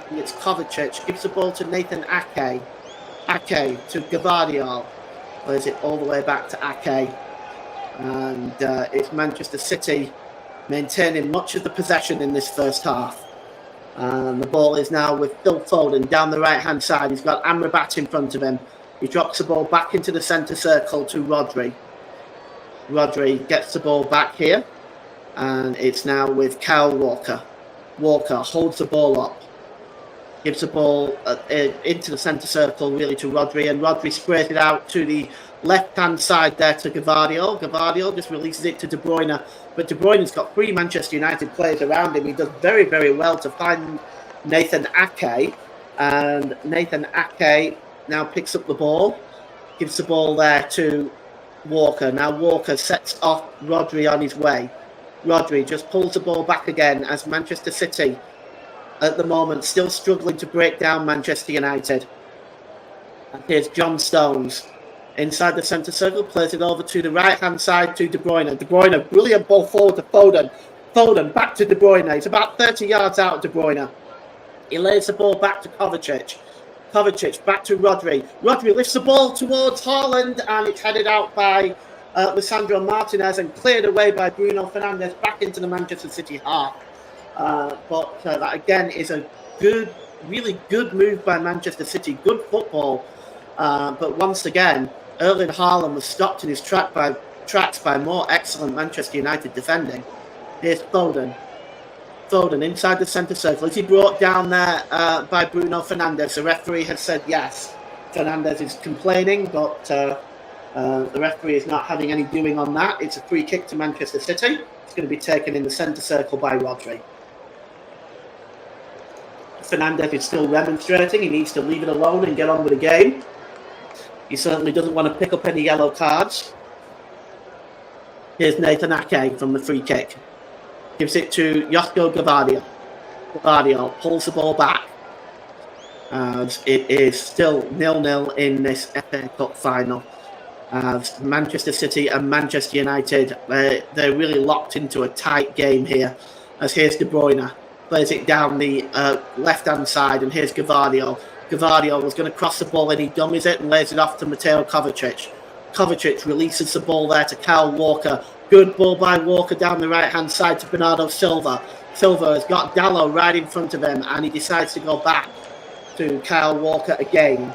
And it's Kovacic. Gives the ball to Nathan Ake. Ake to Gvardiol. Plays it all the way back to Ake. And it's Manchester City maintaining much of the possession in this first half. And the ball is now with Phil Foden down the right-hand side. He's got Amrabat in front of him. He drops the ball back into the centre circle to Rodri. Rodri gets the ball back here. And it's now with Kyle Walker. Walker holds the ball up. Gives the ball into the centre circle, really, to Rodri. And Rodri sprays it out to the left-hand side there to Gvardiol. Gvardiol just releases it to De Bruyne. But De Bruyne's got 3 Manchester United players around him. He does very, very well to find Nathan Ake. And Nathan Ake now picks up the ball. Gives the ball there to Walker. Now Walker sets off Rodri on his way. Rodri just pulls the ball back again as Manchester City, at the moment, still struggling to break down Manchester United. And here's John Stones. Inside the centre circle, plays it over to the right-hand side to De Bruyne. De Bruyne, brilliant ball forward to Foden. Foden, back to De Bruyne. He's about 30 yards out of De Bruyne. He lays the ball back to Kovacic. Kovacic, back to Rodri. Rodri lifts the ball towards Haaland, and it's headed out by Lisandro Martinez and cleared away by Bruno Fernandes back into the Manchester City half. But that, again, is a really good move by Manchester City. Good football. But once again, Erling Haaland was stopped in his tracks by more excellent Manchester United defending. Here's Foden. Foden inside the centre circle. Is he brought down there by Bruno Fernandes? The referee has said yes. Fernandes is complaining, but the referee is not having any doing on that. It's a free kick to Manchester City. It's going to be taken in the centre circle by Rodri. Fernandes is still remonstrating. He needs to leave it alone and get on with the game. He certainly doesn't want to pick up any yellow cards. Here's Nathan Ake from the free kick. Gives it to Josko Gvardiol. Gvardiol pulls the ball back. As it is still 0-0 in this FA Cup final. As Manchester City and Manchester United, they're really locked into a tight game here. As here's De Bruyne. Plays it down the left-hand side, and here's Gvardiol. Gvardiol was going to cross the ball, and he dummies it and lays it off to Mateo Kovacic. Kovacic releases the ball there to Kyle Walker. Good ball by Walker down the right-hand side to Bernardo Silva. Silva has got Dalot right in front of him, and he decides to go back to Kyle Walker again.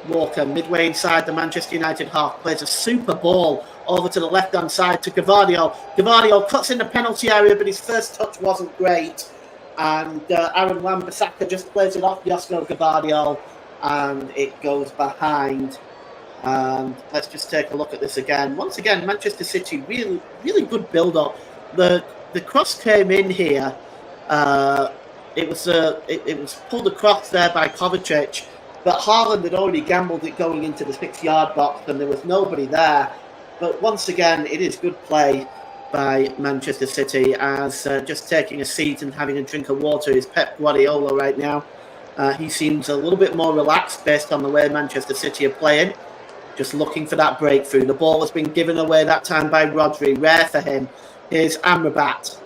Walker, midway inside the Manchester United half, plays a super ball over to the left-hand side to Gavardio. Gavardio cuts in the penalty area, but his first touch wasn't great. And Aaron Wan-Bissaka just plays it off Josko Gavardio, and it goes behind. And let's just take a look at this again. Once again, Manchester City, really, really good build-up. The cross came in here. It was pulled across there by Kovacic, but Haaland had already gambled it going into the 6-yard box, and there was nobody there. But once again, it is good play by Manchester City, as just taking a seat and having a drink of water is Pep Guardiola right now. He seems a little bit more relaxed based on the way Manchester City are playing, just looking for that breakthrough. The ball has been given away that time by Rodri, rare for him. Here's Amrabat.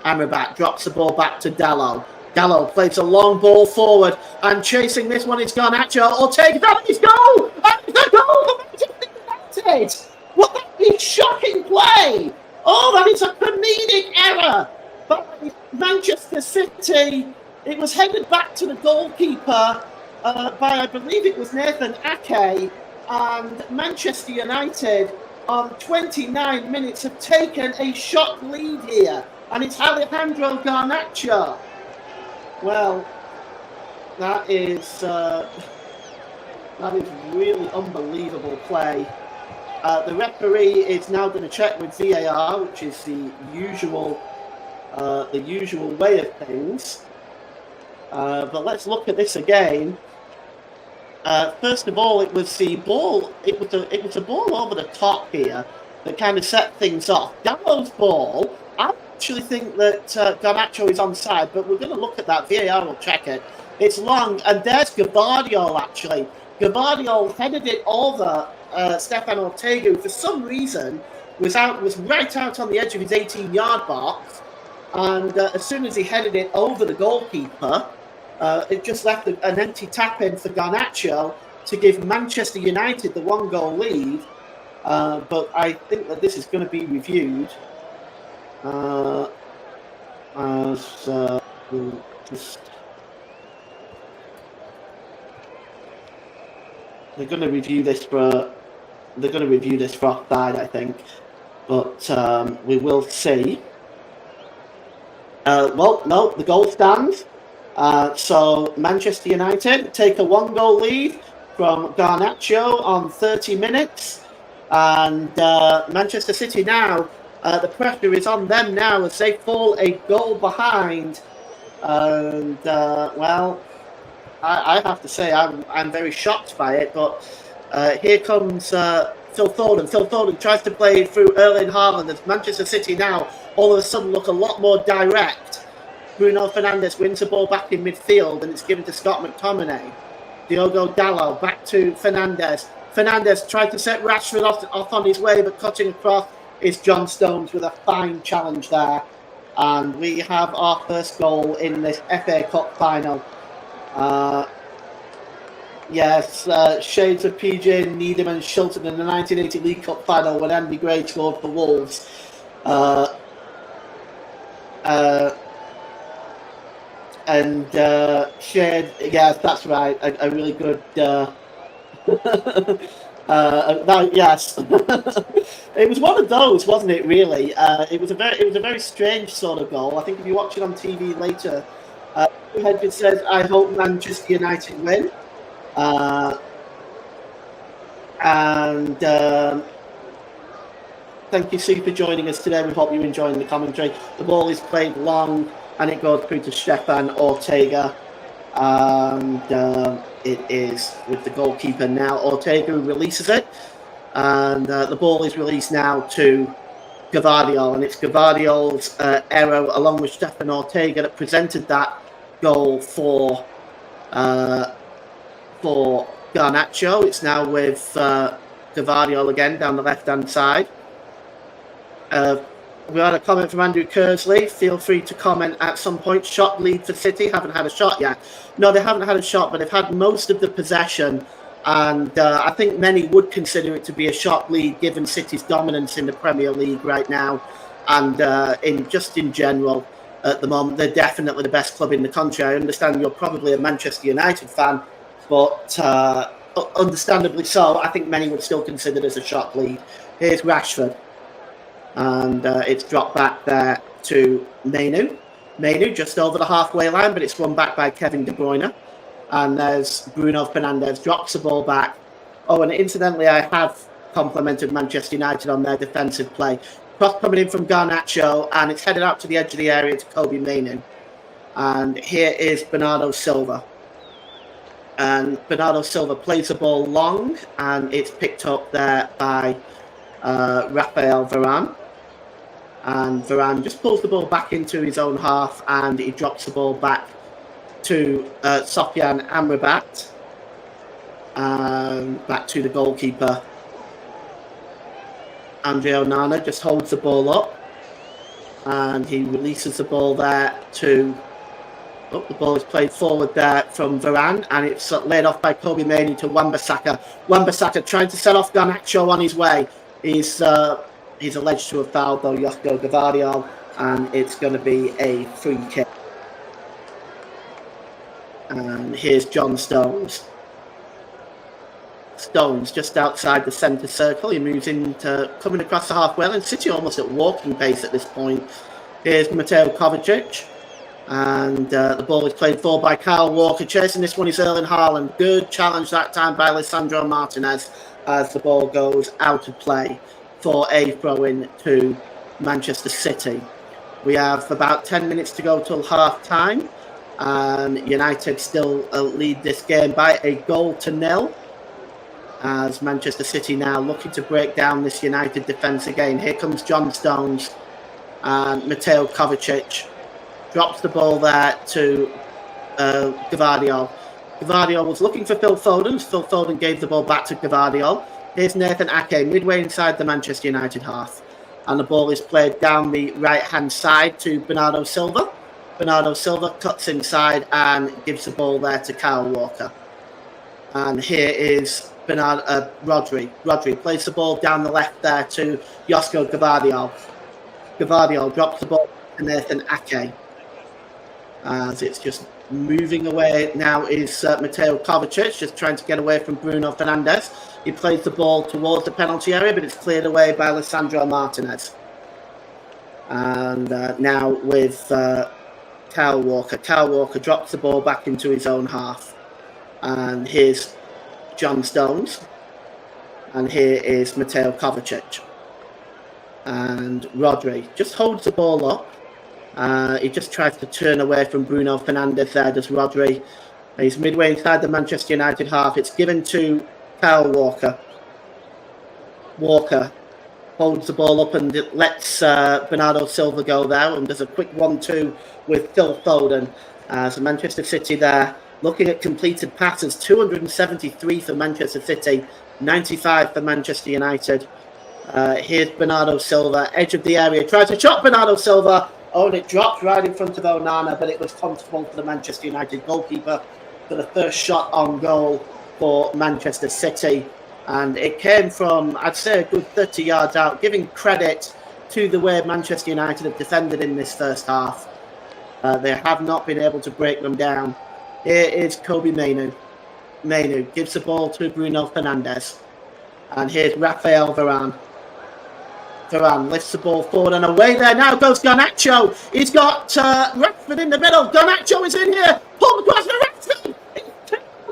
Amrabat drops the ball back to Dalot. Dalot plays a long ball forward, and chasing this one is Garnacho. Ortega, that is goal! That is the goal for Manchester United! What a shocking play! Oh, that is a comedic error by Manchester City. It was headed back to the goalkeeper by, I believe it was Nathan Ake, and Manchester United on 29 minutes have taken a shot lead here, and it's Alejandro Garnacho. Well, that is really unbelievable play. The referee is now going to check with VAR, which is the usual way of things. But let's look at this again. First of all, it was the ball. It was a ball over the top here that kind of set things off. Dalot's ball. I actually think that Garnacho is onside, but we're going to look at that. VAR will check it. It's long, and there's Gavardio actually. Gavardio headed it over Stefan Ortega, who for some reason was right out on the edge of his 18-yard box, and as soon as he headed it over the goalkeeper, it just left an empty tap-in for Garnacho to give Manchester United the 1-goal lead. But I think that this is going to be reviewed as they're going to review this for offside, I think, but we will see. Well, no, the goal stands. So Manchester United take a 1-goal lead from Garnacho on 30 minutes, and Manchester City now, the pressure is on them now as they fall a goal behind. And well, I have to say I'm very shocked by it, but here comes Phil Foden. Phil Foden tries to play through Erling Haaland as Manchester City now all of a sudden look a lot more direct. Bruno Fernandes wins the ball back in midfield, and it's given to Scott McTominay. Diogo Dalot back to Fernandes. Fernandes tried to set Rashford off on his way, but cutting across is John Stones with a fine challenge there. And we have our first goal in this FA Cup final. Yes, shades of PJ Needham and Shilton in the 1980 League Cup final when Andy Gray scored for Wolves. And shared, yes, that's right, a really good. Yes, it was one of those, wasn't it? Really, it was a very strange sort of goal. I think if you watch it on TV later, Hedges says, "I hope Manchester United win," and thank you, Sue, for joining us today. We hope you're enjoying the commentary. The ball is played long, and it goes through to Stefan Ortega. And it is with the goalkeeper now, Ortega, who releases it. And the ball is released now to Gavardio. And it's Gavardio's error, along with Stefan Ortega, that presented that goal for Garnacho. It's now with Gavardio again down the left-hand side. We had a comment from Andrew Kersley. Feel free to comment at some point. Shot lead for City. Haven't had a shot yet. No, they haven't had a shot, but they've had most of the possession. And I think many would consider it to be a shot lead, given City's dominance in the Premier League right now. And in general, at the moment, they're definitely the best club in the country. I understand you're probably a Manchester United fan, but understandably so. I think many would still consider this a shot lead. Here's Rashford. And it's dropped back there to Mainu. Mainu just over the halfway line, but it's run back by Kevin De Bruyne. And there's Bruno Fernandes, drops the ball back. Oh, and incidentally, I have complimented Manchester United on their defensive play. Cross coming in from Garnacho, and it's headed out to the edge of the area to Kobe Mainu. And here is Bernardo Silva. And Bernardo Silva plays the ball long, and it's picked up there by Rafael Varane. And Varane just pulls the ball back into his own half, and he drops the ball back to Sofyan Amrabat. Back to the goalkeeper. Andre Onana just holds the ball up, and he releases the ball there to... Oh, the ball is played forward there from Varane, and it's laid off by Kobe Mainoo to Wan-Bissaka. Wan-Bissaka trying to set off Garnacho on his way. He's alleged to have fouled, though, Josko Gvardiol, and it's going to be a free kick. And here's John Stones. Stones just outside the centre circle. He moves into coming across the halfway line. City almost at walking pace at this point. Here's Mateo Kovacic. And the ball is played forward by Kyle Walker. Chasing this one is Erling Haaland. Good challenge that time by Lisandro Martinez as the ball goes out of play for a throw-in to Manchester City. We have about 10 minutes to go till half-time. And United still lead this game by a 1-0. As Manchester City now looking to break down this United defence again. Here comes John Stones and Mateo Kovacic. Drops the ball there to Gvardiol. Gvardiol was looking for Phil Foden. Phil Foden gave the ball back to Gvardiol. Here's Nathan Ake, midway inside the Manchester United half. And the ball is played down the right-hand side to Bernardo Silva. Bernardo Silva cuts inside and gives the ball there to Kyle Walker. And here is Rodri. Rodri plays the ball down the left there to Josko Gvardiol. Gvardiol drops the ball to Nathan Ake. As it's just moving away now is Mateo Kovacic, just trying to get away from Bruno Fernandes. He plays the ball towards the penalty area, but it's cleared away by Lisandro Martinez. And now with Kyle Walker. Kyle Walker drops the ball back into his own half. And here's John Stones. And here is Mateo Kovacic. And Rodri just holds the ball up. He just tries to turn away from Bruno Fernandes there, does Rodri. He's midway inside the Manchester United half. It's given to Kyle Walker. Walker holds the ball up and it lets Bernardo Silva go there and does a quick 1-2 with Phil Foden. So Manchester City there looking at completed passes, 273 for Manchester City, 95 for Manchester United. Here's Bernardo Silva, edge of the area, tries to shot Bernardo Silva. Oh, and it dropped right in front of Onana, but it was comfortable for the Manchester United goalkeeper for the first shot on goal for Manchester City. And it came from, I'd say, a good 30 yards out, giving credit to the way Manchester United have defended in this first half. They have not been able to break them down. Here is Kobe Mainoo. Mainoo gives the ball to Bruno Fernandes. And here's Rafael Varane. Varane lifts the ball forward and away there. Now goes Garnacho. He's got Rashford in the middle. Garnacho is in here. Pulled across for Rashford.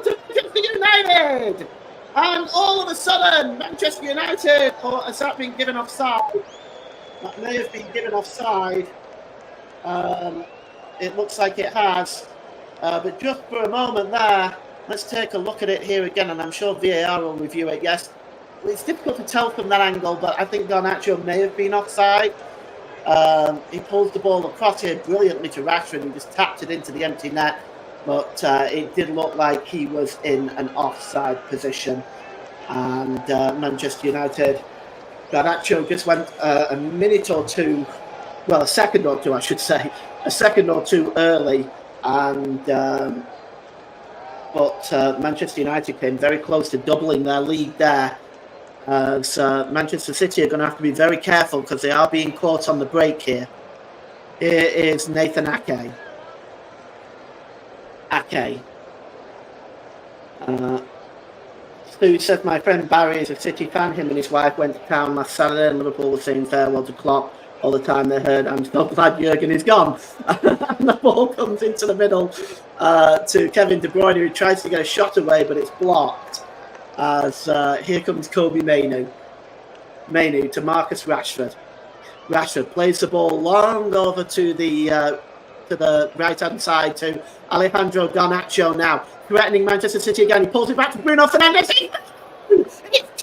Manchester United. And all of a sudden, Manchester United, or has that been given offside? That may have been given offside. It looks like it has. But just for a moment there, let's take a look at it here again, and I'm sure VAR will review it, yes. It's difficult to tell from that angle, but I think Garnacho may have been offside. He pulls the ball across here brilliantly to Rashford, who just tapped it into the empty net. But it did look like he was in an offside position. And Manchester United, Garnacho just went a minute or two, well, a second or two, I should say, a second or two early. And but Manchester United came very close to doubling their lead there. So Manchester City are going to have to be very careful because they are being caught on the break here. Here is Nathan Ake. Stu said, my friend Barry is a City fan. Him and his wife went to town last Saturday and Liverpool was saying farewell to Klopp all the time they heard, I'm so glad Jurgen is gone. And the ball comes into the middle to Kevin De Bruyne, who tries to get a shot away, but it's blocked. As here comes Kobe Mainu. Mainu to Marcus Rashford. Rashford plays the ball long over to the right-hand side to Alejandro Garnacho now, threatening Manchester City again. He pulls it back to Bruno Fernandes. It's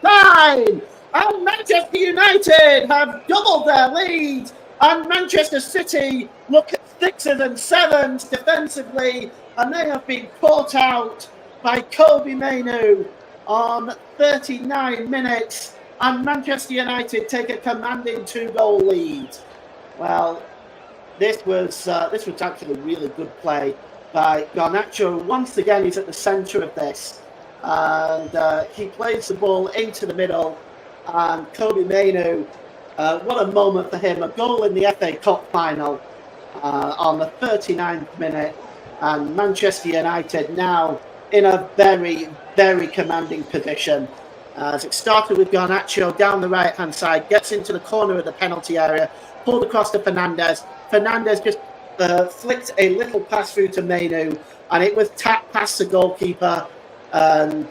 time! And Manchester United have doubled their lead. And Manchester City look at 6s and 7s defensively. And they have been caught out by Kobe Mainu on 39 minutes. And Manchester United take a commanding 2-goal lead. Well, this was actually really good play by Garnacho. Once again, he's at the centre of this. And he plays the ball into the middle. And Kobe Mainu, what a moment for him. A goal in the FA Cup final on the 39th minute. And Manchester United now in a very, very commanding position. As it started with Garnacho down the right-hand side, gets into the corner of the penalty area, pulled across to Fernandes. Fernandes just flicked a little pass through to Mainu, and it was tapped past the goalkeeper and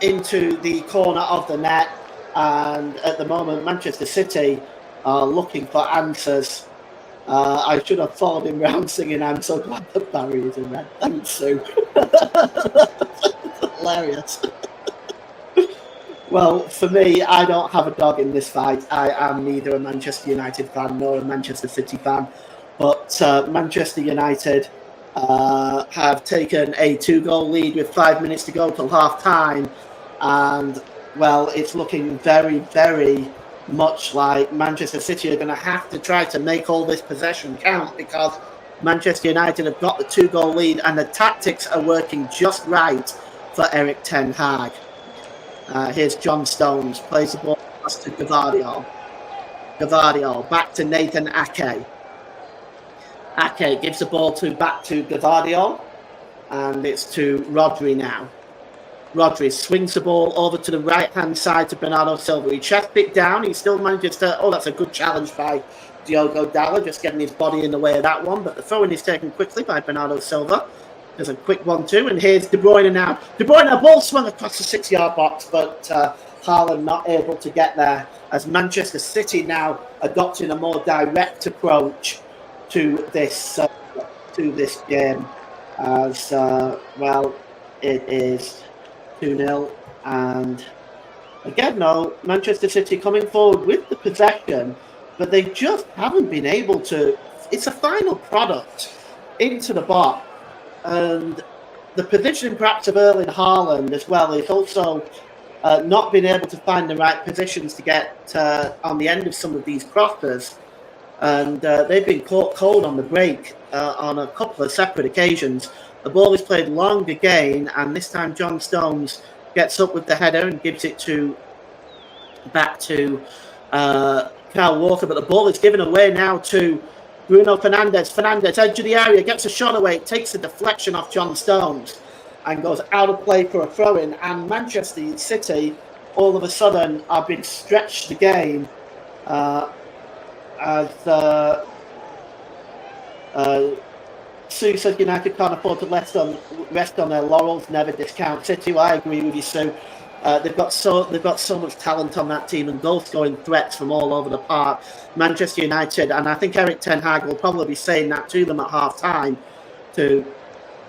into the corner of the net. And at the moment, Manchester City are looking for answers. I should have followed him round singing, I'm so glad that Barry is in red. Thanks, Sue. Hilarious. Well, for me, I don't have a dog in this fight. I am neither a Manchester United fan nor a Manchester City fan. But Manchester United have taken a 2-goal lead with 5 minutes to go till half-time. And, well, it's looking very, very much like Manchester City are going to have to try to make all this possession count, because Manchester United have got the 2-goal lead and the tactics are working just right for Erik ten Hag. Here's John Stones, plays the ball across to Gvardiol. Gvardiol, back to Nathan Ake. Ake gives the ball back to Gvardiol, and it's to Rodri now. Rodri swings the ball over to the right-hand side to Bernardo Silva. He chests it down. He still manages to... Oh, that's a good challenge by Diogo Dalot, just getting his body in the way of that one. But the throw-in is taken quickly by Bernardo Silva. There's a quick 1-2, and here's De Bruyne now. De Bruyne, a ball swung across the 6-yard box, but Haaland not able to get there, as Manchester City now adopting a more direct approach to this game. As, well, it is 2-0, and again, no, Manchester City coming forward with the possession, but they just haven't been able to... It's a final product into the box. And the positioning perhaps of Erling Haaland as well is also not being able to find the right positions to get on the end of some of these crosses. And they've been caught cold on the break on a couple of separate occasions. The ball is played long again, and this time John Stones gets up with the header and gives it back to Kyle Walker. But the ball is given away now to Bruno Fernandes. Fernandes, edge of the area, gets a shot away, takes a deflection off John Stones and goes out of play for a throw-in. And Manchester City, all of a sudden, are being stretched the game as Sue says United can't afford to rest on their laurels, never discount City. Well, I agree with you, Sue. They've got so much talent on that team and goal-scoring threats from all over the park. Manchester United, and I think Erik ten Hag will probably be saying that to them at half-time, to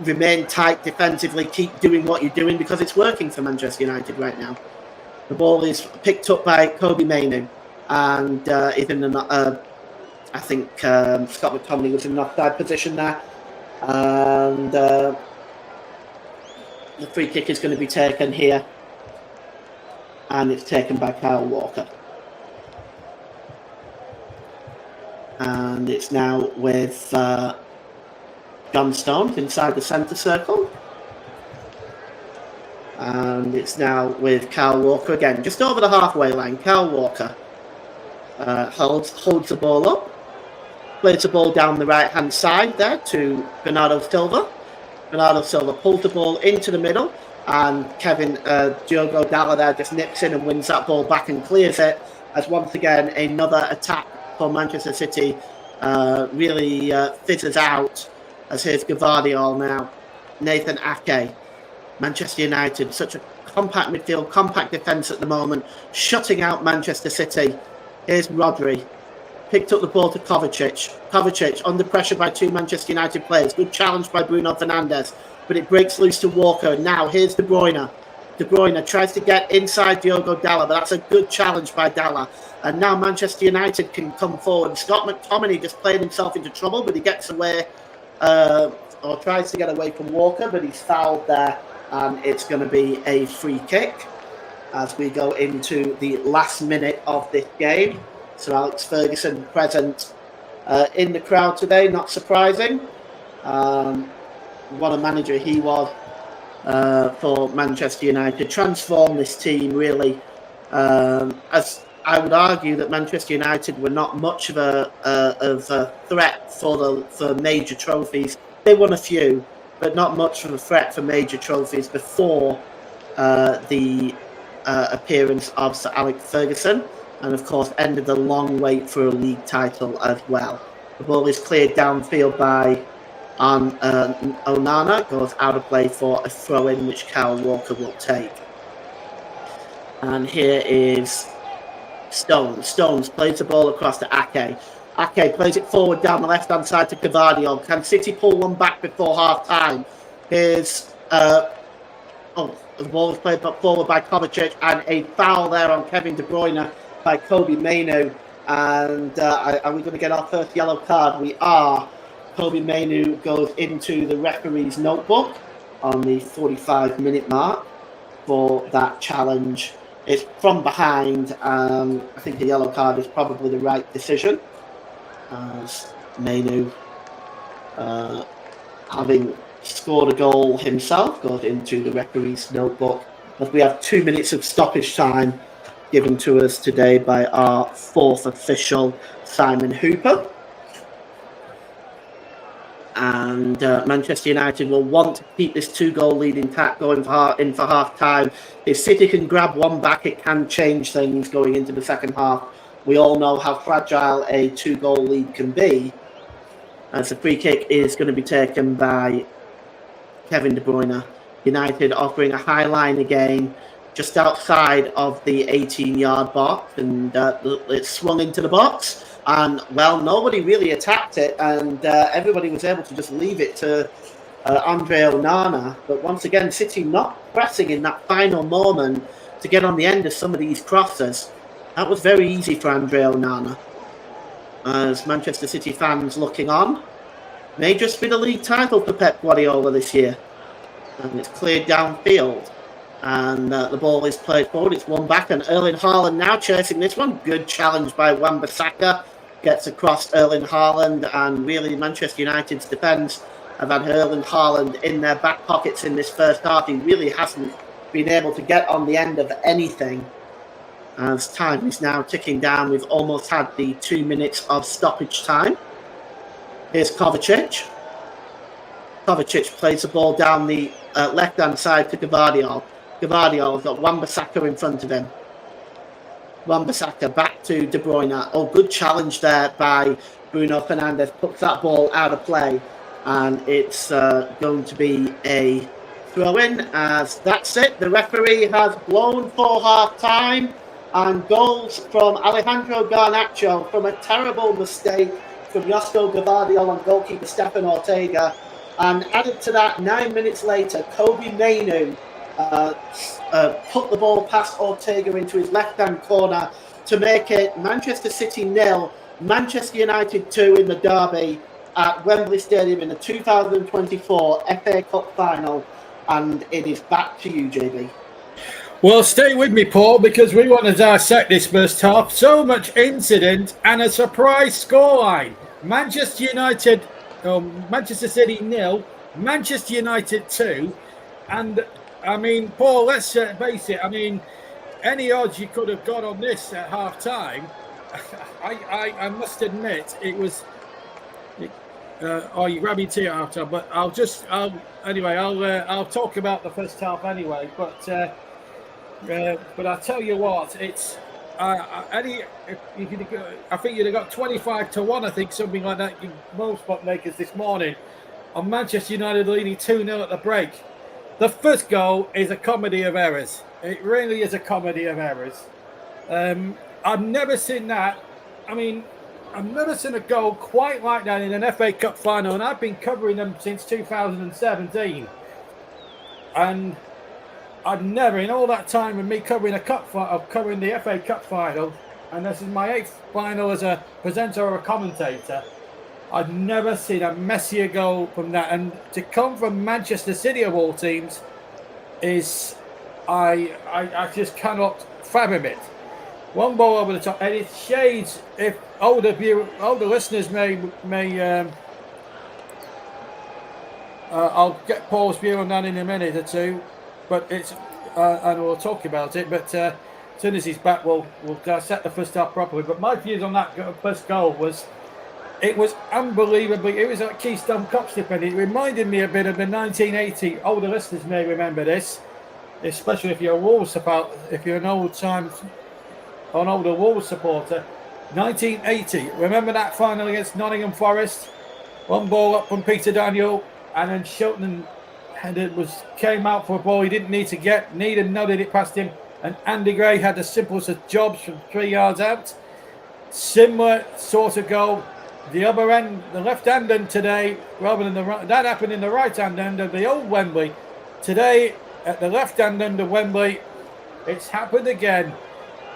remain tight defensively, keep doing what you're doing, because it's working for Manchester United right now. The ball is picked up by Kobe Mainu, and even I think Scott McTominay was in an offside position there, and the free kick is going to be taken here. And it's taken by Kyle Walker. And it's now with John Stones inside the centre circle. And it's now with Kyle Walker again, just over the halfway line. Kyle Walker holds the ball up, plays the ball down the right-hand side there to Bernardo Silva. Bernardo Silva pulls the ball into the middle, and Diogo Dalla there just nips in and wins that ball back and clears it, as once again another attack for Manchester City really fizzes out, as here's Gvardiol now. Nathan Ake, Manchester United, such a compact midfield, compact defence at the moment, shutting out Manchester City. Here's Rodri, picked up the ball to Kovacic. Kovacic under pressure by two Manchester United players. Good challenge by Bruno Fernandes, but it breaks loose to Walker. Now here's De Bruyne. De Bruyne tries to get inside Diogo Dalla, but that's a good challenge by Dalla. And now Manchester United can come forward. Scott McTominay just played himself into trouble, but he gets away, or tries to get away from Walker, but he's fouled there, and it's going to be a free kick as we go into the last minute of this game. So Alex Ferguson present in the crowd today, not surprising. What a manager he was for Manchester United. Transformed this team really. As I would argue that Manchester United were not much of a threat for major trophies. They won a few, but not much of a threat for major trophies before the appearance of Sir Alex Ferguson. And of course ended the long wait for a league title as well. The ball is cleared downfield by Onana, goes out of play for a throw-in which Kyle Walker will take. And here is Stones. Stones plays the ball across to Ake. Ake plays it forward down the left-hand side to Gvardiol. Can City pull one back before half-time? Here's the ball is played forward by Kovacic, and a foul there on Kevin De Bruyne by Kobbie Mainoo. And are we going to get our first yellow card? We are. Kobbie Mainoo goes into the referee's notebook on the 45-minute mark for that challenge. It's from behind. I think the yellow card is probably the right decision, as Mainoo, having scored a goal himself, goes into the referee's notebook. As we have 2 minutes of stoppage time given to us today by our fourth official, Simon Hooper. And Manchester United will want to keep this 2-goal lead intact going in for half-time. If City can grab one back, it can change things going into the second half. We all know how fragile a 2-goal lead can be. As the free kick is going to be taken by Kevin De Bruyne. United offering a high line again, just outside of the 18-yard box, and it swung into the box. And, well, nobody really attacked it, and everybody was able to just leave it to Andre Onana. But once again, City not pressing in that final moment to get on the end of some of these crosses. That was very easy for Andre Onana. As Manchester City fans looking on, may just be the league title for Pep Guardiola this year. And it's cleared downfield. And the ball is played forward. It's won back, and Erling Haaland now chasing this one. Good challenge by Wan-Bissaka. Gets across Erling Haaland, and really Manchester United's defence have had Erling Haaland in their back pockets in this first half. He really hasn't been able to get on the end of anything. As time is now ticking down, we've almost had the 2 minutes of stoppage time. Here's Kovacic. Kovacic plays the ball down the left-hand side to Gvardiol. Gvardiol's got Wan-Bissaka in front of him. Wan-Bissaka back to De Bruyne. Oh, good challenge there by Bruno Fernandes. Puts that ball out of play. And it's going to be a throw-in, as that's it. The referee has blown for half-time. And goals from Alejandro Garnacho from a terrible mistake from Josko Gvardiol and goalkeeper Stefan Ortega. And added to that, 9 minutes later, Kobbie Mainoo put the ball past Ortega into his left-hand corner to make it Manchester City 0, Manchester United 2 in the derby at Wembley Stadium in the 2024 FA Cup final. And it is back to you, JB. Well, stay with me, Paul, because we want to dissect this first half. So much incident and a surprise scoreline. Manchester City 0, Manchester United 2. And, I mean, Paul, let's face it. I mean, any odds you could have got on this at half-time, I must admit, or you grab your tea after, but I'll talk about the first half anyway. But I tell you what, it's I think you'd have got 25-1. I think something like that. Most bookmakers this morning on Manchester United leading 2-0 at the break. The first goal is a comedy of errors. It really is a comedy of errors. I've never seen that. I mean, I've never seen a goal quite like that in an FA Cup final, and I've been covering them since 2017. And I've never, in all that time with me covering covering the FA Cup final, and this is my 8th final as a presenter or a commentator, I've never seen a messier goal from that. And to come from Manchester City of all teams is, I just cannot fathom it. One ball over the top, and it shades. If older listeners may, I'll get Paul's view on that in a minute or two, but it's and we'll talk about it. But as soon as he's back, we'll dissect the first half properly. But my views on that first goal was, it was unbelievably. It was like Keystone Cup slip, and it reminded me a bit of the 1980. Older listeners may remember this, especially if you're a Wolves supporter, if you're an older Wolves supporter. 1980. Remember that final against Nottingham Forest? One ball up from Peter Daniel, and then Shilton came out for a ball he didn't need to get. Needham nodded it past him, and Andy Gray had the simplest of jobs from 3 yards out. Similar sort of goal. The other end, the left hand end today, rather than the right. That happened in the right hand end of the old Wembley. Today, at the left hand end of Wembley, it's happened again.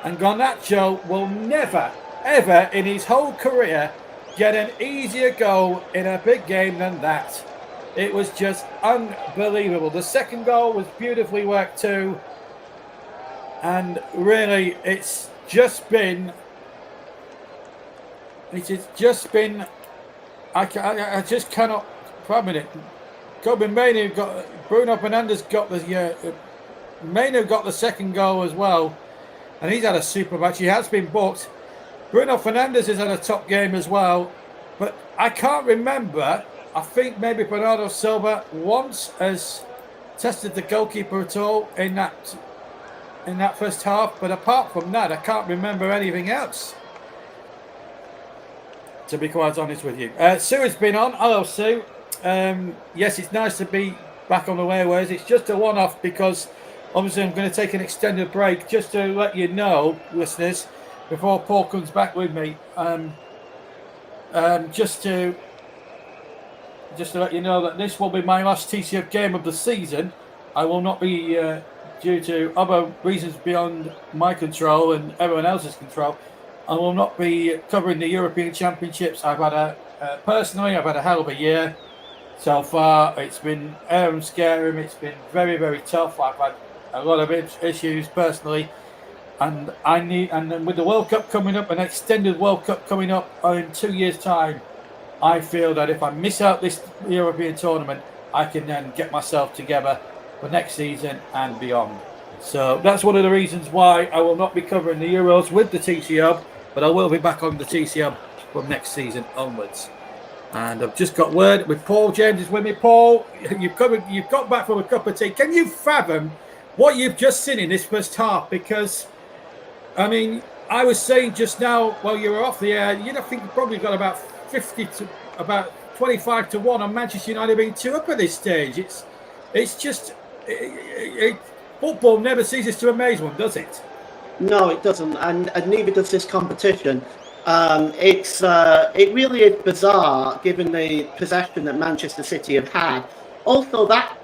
And Garnacho will never, ever in his whole career get an easier goal in a big game than that. It was just unbelievable. The second goal was beautifully worked too. And really, it's just been, I just cannot fathom it. Bruno Fernandes got Mainu got the second goal as well. And he's had a super match. He has been booked. Bruno Fernandes has had a top game as well. But I can't remember. I think maybe Bernardo Silva once has tested the goalkeeper at all in that first half. But apart from that, I can't remember anything else, to be quite honest with you. Sue has been on. Hello, Sue. Yes, it's nice to be back on the airways. It's just a one-off because obviously I'm going to take an extended break, just to let you know, listeners, before Paul comes back with me. Just to let you know that this will be my last TCF game of the season. I will not be, due to other reasons beyond my control and everyone else's control, I will not be covering the European Championships. Personally, I've had a hell of a year so far. It's been scary. It's been very, very tough. I've had a lot of issues personally, and then with the World Cup coming up, an extended World Cup coming up in 2 years' time, I feel that if I miss out this European tournament, I can then get myself together for next season and beyond. So that's one of the reasons why I will not be covering the Euros with the TC Hub, but I will be back on the TC Hub from next season onwards. And I've just got word with Paul James is with me. Paul, you've got back from a cup of tea. Can you fathom what you've just seen in this first half? Because, I mean, I was saying just now while you were off the air, I think you probably got about 25-1 on Manchester United being 2 up at this stage. It's just football never ceases to amaze one, does it? No, it doesn't, and neither does this competition. It really is bizarre given the possession that Manchester City have had. Also, that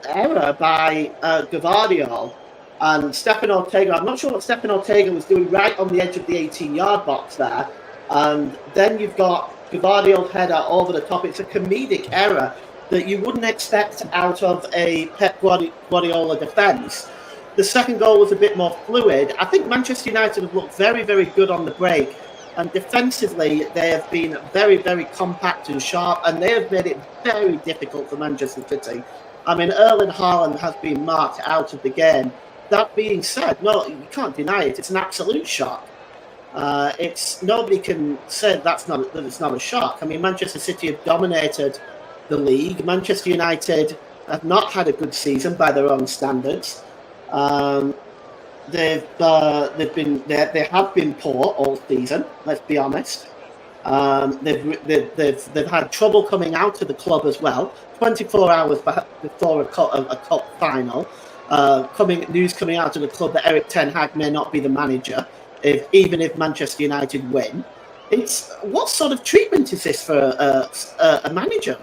error by Gvardiol and Stefan Ortega. I'm not sure what Stefan Ortega was doing right on the edge of the 18-yard box there. And then you've got Gvardiol's header over the top. It's a comedic error that you wouldn't expect out of a Pep Guardiola defence. The second goal was a bit more fluid. I think Manchester United have looked very, very good on the break. And defensively, they have been very, very compact and sharp. And they have made it very difficult for Manchester City. I mean, Erling Haaland has been marked out of the game. That being said, no, you can't deny it. It's an absolute shock. It's nobody can say that it's not a shock. I mean, Manchester City have dominated the league. Manchester United have not had a good season by their own standards. They have been poor all season. Let's be honest. They've had trouble coming out of the club as well. 24 hours before a cup final, news coming out of the club that Eric Ten Hag may not be the manager, even if Manchester United win. What sort of treatment is this for a manager?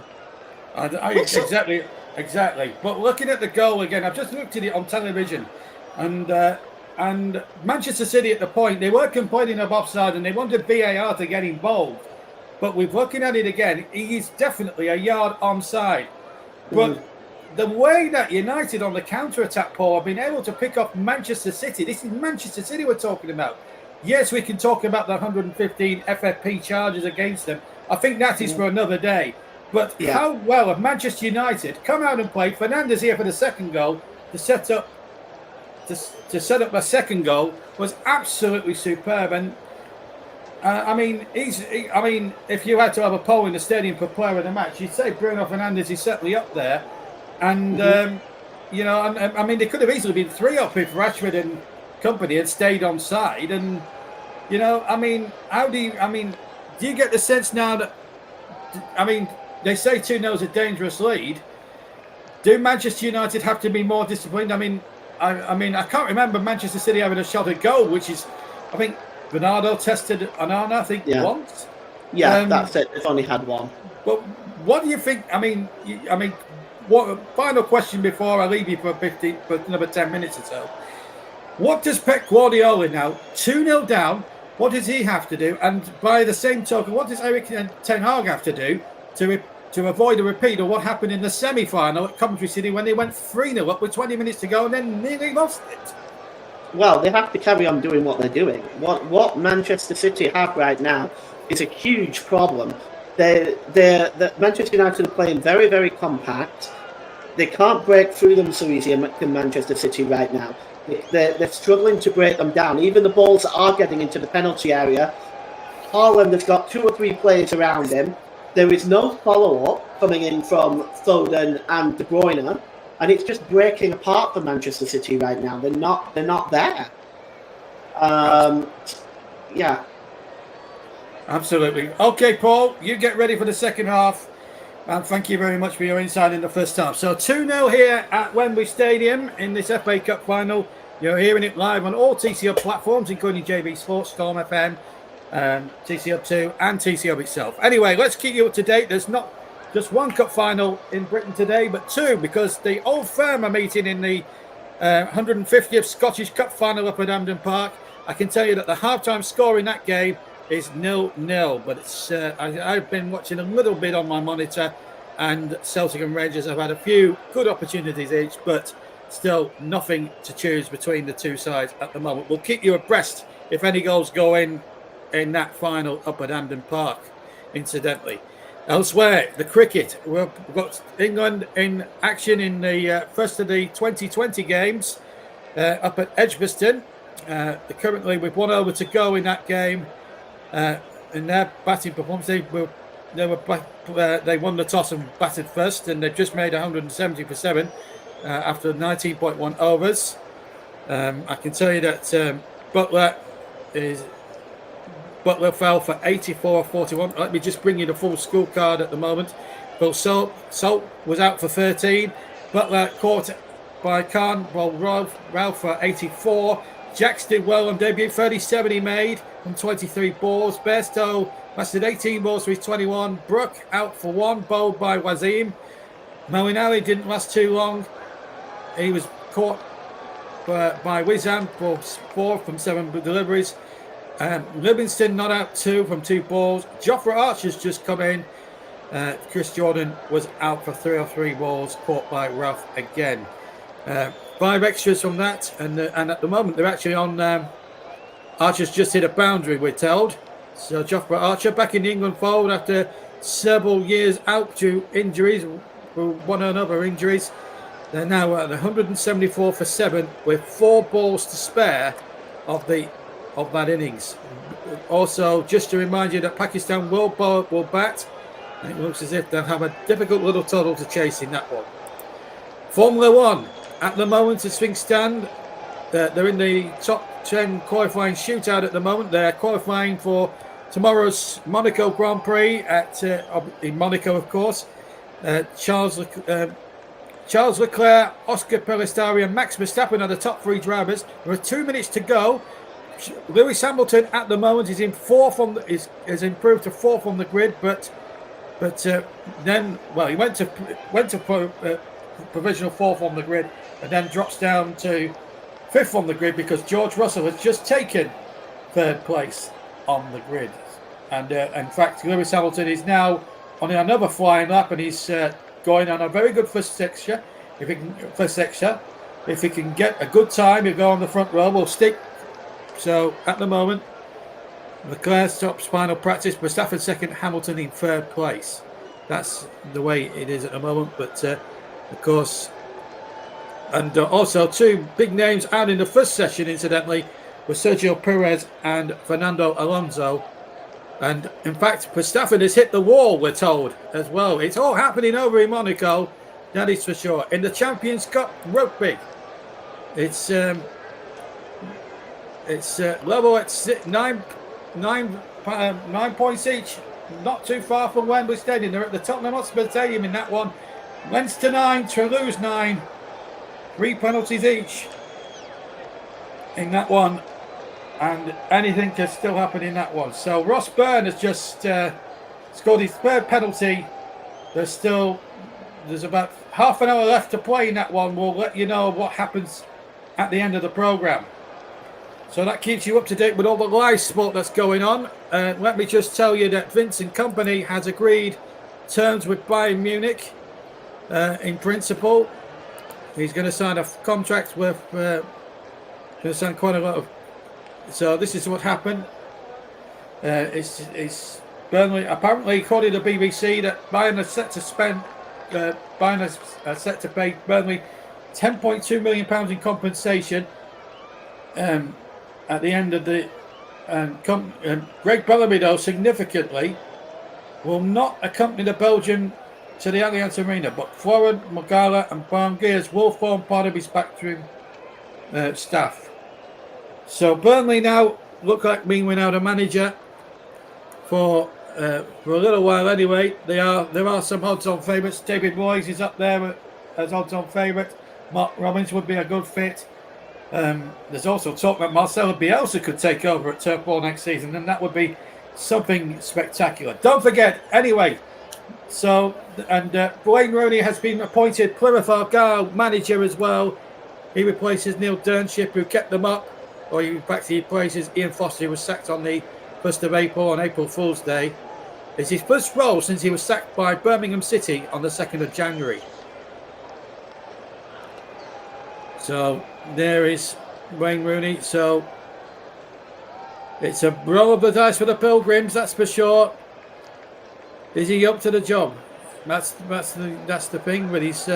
Exactly. But looking at the goal again, I've just looked at it on television, and Manchester City at the point, they were complaining of offside and they wanted VAR to get involved. But we're looking at it again, he is definitely a yard onside. But the way that United on the counter-attack, Paul, have been able to pick up Manchester City, this is Manchester City we're talking about. Yes, we can talk about the 115 FFP charges against them. I think that is for another day. But how well have Manchester United come out and played? Fernandes here for the second goal to set up a second goal was absolutely superb. And if you had to have a poll in the stadium for player of the match, you'd say Bruno Fernandes is certainly up there. And they could have easily been 3 up if Rashford and company had stayed on side. And do you get the sense now that they say 2-0 is a dangerous lead? Do Manchester United have to be more disciplined? I can't remember Manchester City having a shot at goal, which is, I think Bernardo tested Onana, once. Yeah, that's it. They've only had one. But what do you think? What final question before I leave you for another 10 minutes or so? What does Pep Guardiola now, 2-0 down, what does he have to do? And by the same token, what does Eric Ten Hag have to do to avoid a repeat of what happened in the semi-final at Coventry City when they went 3-0 up with 20 minutes to go and then nearly lost it? Well, they have to carry on doing what they're doing. What Manchester City have right now is a huge problem. Manchester United are playing very, very compact. They can't break through them so easy in Manchester City right now. They're struggling to break them down. Even the balls that are getting into the penalty area, Haaland has got 2 or 3 players around him. There is no follow-up coming in from Foden and De Bruyne, and it's just breaking apart for Manchester City right now. They're not there. Yeah. Absolutely. Okay, Paul, you get ready for the second half. And thank you very much for your insight in the first half. So 2-0 here at Wembley Stadium in this FA Cup final. You're hearing it live on all TC Hub platforms, including JB Sports, Storm FM, TC Hub 2 and TC Hub itself. Anyway, let's keep you up to date. There's not just one cup final in Britain today, but 2, because the Old Firm are meeting in the 150th Scottish Cup final up at Hampden Park. I can tell you that the halftime score in that game is 0-0, but it's I've been watching a little bit on my monitor, and Celtic and Rangers have had a few good opportunities each, but still nothing to choose between the two sides at the moment. We'll keep you abreast if any goals go in that final up at Hampden Park, incidentally. Elsewhere, the cricket, we've got England in action in the first of the 2020 games up at Edgbaston. Currently with 1 over to go in that game. In their batting performance, they won the toss and batted first, and they've just made 170 for 7 after 19.1 overs. I can tell you that Butler fell for 84 of 41. Let me just bring you the full scorecard at the moment. Well, Salt was out for 13. Butler caught by Khan. Well, Ralph for 84. Jacks did well on debut. 37 he made from 23 balls. Bairstow lasted 18 balls for his 21. Brook out for 1, bowled by Wazim. Moeen didn't last too long. He was caught by Wizam for 4 from 7 deliveries. Livingston not out 2 from 2 balls. Jofra Archer's just come in. Chris Jordan was out for 3 or 3 balls, caught by Ralph again. 5 extras from that, and at the moment they're actually on. Archer's just hit a boundary, we're told. So Jofra Archer back in the England fold after several years out due injuries, one or another injuries. They're now at 174 for 7 with 4 balls to spare of that innings. Also, just to remind you that Pakistan will bat. And it looks as if they'll have a difficult little total to chase in that one. Formula One, at the moment, as things stand, they're in the top 10 qualifying shootout at the moment. They're qualifying for tomorrow's Monaco Grand Prix in Monaco, of course. Charles Leclerc, Oscar Piastri, and Max Verstappen are the top three drivers. There are 2 minutes to go. Lewis Hamilton at the moment is in fourth is improved to fourth on the grid, but then he went to provisional fourth on the grid, and then drops down to fifth on the grid because George Russell has just taken third place on the grid, and in fact Lewis Hamilton is now on another flying lap, and he's going on a very good first sector. If he can get a good time, he'll go on the front row. We'll stick. So at the moment, Leclerc stops final practice, Verstappen second, Hamilton in third place. That's the way it is at the moment. But of course, and also 2 big names out in the first session, incidentally, were Sergio Perez and Fernando Alonso. And in fact, Verstappen has hit the wall, we're told, as well. It's all happening over in Monaco, that is for sure. In the Champions Cup rugby, it's level at 9 points each, not too far from Wembley Stadium. They're at the Tottenham Hotspur Stadium in that one. Leinster 9, Toulouse 9, 3 penalties each in that one, and anything can still happen in that one. So Ross Byrne has just scored his third penalty. There's about half an hour left to play in that one. We'll let you know what happens at the end of the programme. So that keeps you up to date with all the live sport that's going on. Let me just tell you that Vincent Kompany has agreed terms with Bayern Munich in principle. He's going to sign a contract with, going to sign quite a lot of. So this is what happened. It's Burnley, apparently according to BBC, that Bayern is set to spend, Bayern is set to pay Burnley £10.2 million in compensation. At the end of the Greg Bellamy, though, significantly will not accompany the Belgian to the Allianz Arena, but Florent Magala and Barnes will form part of his backroom staff. So Burnley now look like being without a manager for a little while anyway. There are some odds-on favourites. David Moyes is up there as odds-on favourite. Mark Robbins would be a good fit. There's also talk that Marcelo Bielsa could take over at Turf Moor next season, and that would be something spectacular. Don't forget, anyway. So, and Wayne Rooney has been appointed Plymouth Argyle manager as well. He replaces Neil Durnship, who kept them up. Or in fact, he replaces Ian Foster, who was sacked on the 1st of April, on April Fool's Day. It's his first role since he was sacked by Birmingham City on the 2nd of January. So there is Wayne Rooney. So it's a roll of the dice for the Pilgrims, that's for sure. Is he up to the job? That's the thing. But he's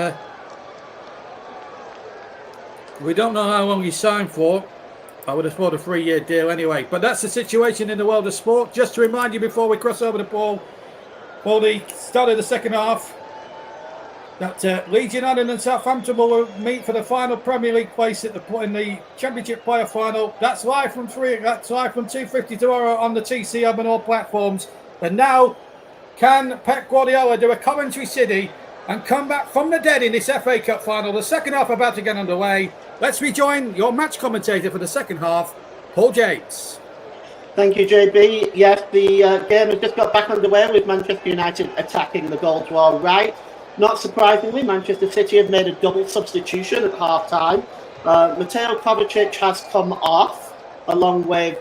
we don't know how long he signed for. I would have thought a 3-year deal anyway. But that's the situation in the world of sport. Just to remind you before we cross over the ball for the start of the second half, that Leeds United and Southampton will meet for the final Premier League place in the Championship Player Final. That's live from 2:50 tomorrow on the TC Hub and all platforms. And now, can Pep Guardiola do a Coventry City and come back from the dead in this FA Cup final? The second half about to get underway. Let's rejoin your match commentator for the second half, Paul James. Thank you, JB. Yes, the game has just got back underway with Manchester United attacking the goal to our right. Not surprisingly, Manchester City have made a double substitution at half-time. Mateo Kovacic has come off, along with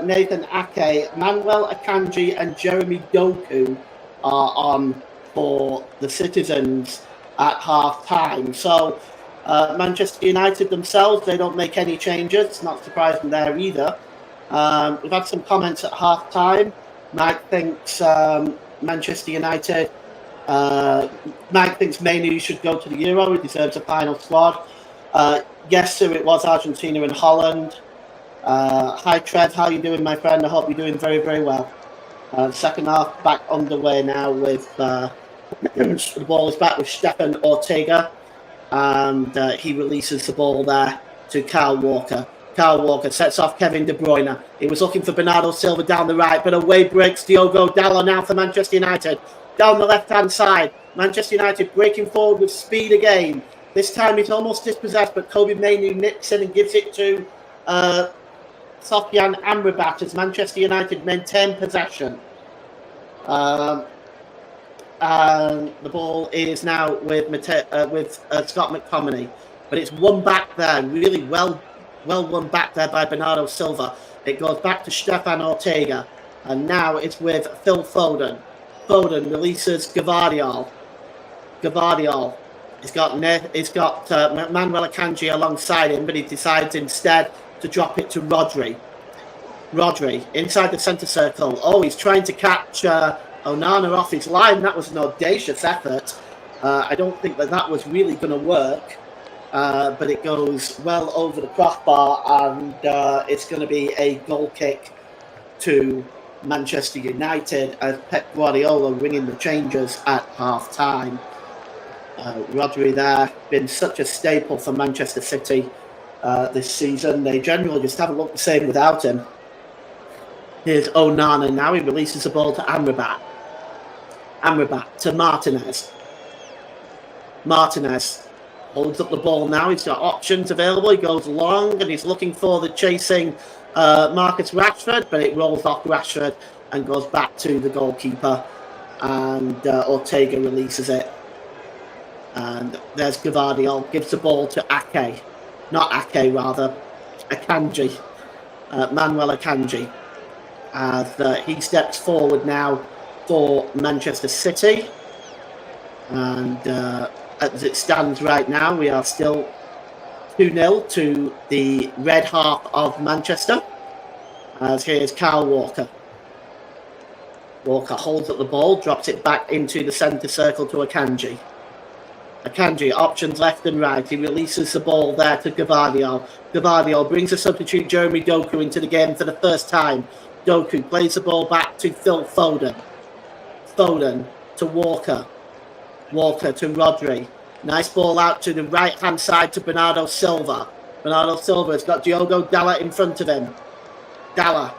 Nathan Ake, Manuel Akanji and Jeremy Doku are on for the Citizens at half-time. So Manchester United themselves, they don't make any changes. Not surprising there either. We've had some comments at half-time. Mike thinks Manchester United... Mike thinks Manu should go to the Euro. He deserves a final squad. Yes, sir, it was Argentina and Holland. Hi Trev, how you doing, my friend? I hope you're doing very, very well. Second half back underway now with the ball is back with Stefan Ortega, and he releases the ball there to Kyle Walker. Kyle Walker sets off Kevin De Bruyne. He was looking for Bernardo Silva down the right, but away breaks Diogo Dalot now for Manchester United. Down the left-hand side, Manchester United breaking forward with speed again. This time he's almost dispossessed, but Kobe Mainoo nips in and gives it to Sofian Amrabat as Manchester United maintain possession. And the ball is now with Scott McTominay, but it's won back there, really well won back there by Bernardo Silva. It goes back to Stefan Ortega, and now it's with Phil Foden. Foden releases Gvardiol. He's got Manuel Akanji alongside him, but he decides instead to drop it to Rodri. Rodri inside the centre circle. Oh, he's trying to catch Onana off his line. That was an audacious effort. I don't think that was really going to work, but it goes well over the crossbar, and it's going to be a goal kick to Manchester United as Pep Guardiola ringing the changes at half time. Rodri there, been such a staple for Manchester City this season. They generally just haven't looked the same without him. Here's Onana now. He releases the ball to Amrabat. Amrabat to Martinez. Martinez holds up the ball now. He's got options available. He goes long and he's looking for the chasing Marcus Rashford, but it rolls off Rashford and goes back to the goalkeeper. And Ortega releases it. And there's Gvardiol, gives the ball to Ake. Not Ake, rather. Akanji. Manuel Akanji. As he steps forward now for Manchester City. And as it stands right now, we are still 2-0 to the red half of Manchester. As here's Kyle Walker. Walker holds up the ball, drops it back into the centre circle to Akanji. Akanji, options left and right. He releases the ball there to Gvardiol. Gvardiol brings a substitute Jeremy Doku into the game for the first time. Doku plays the ball back to Phil Foden. Foden to Walker. Walker to Rodri. Nice ball out to the right-hand side to Bernardo Silva. Bernardo Silva has got Diogo Dalot in front of him. Dalot.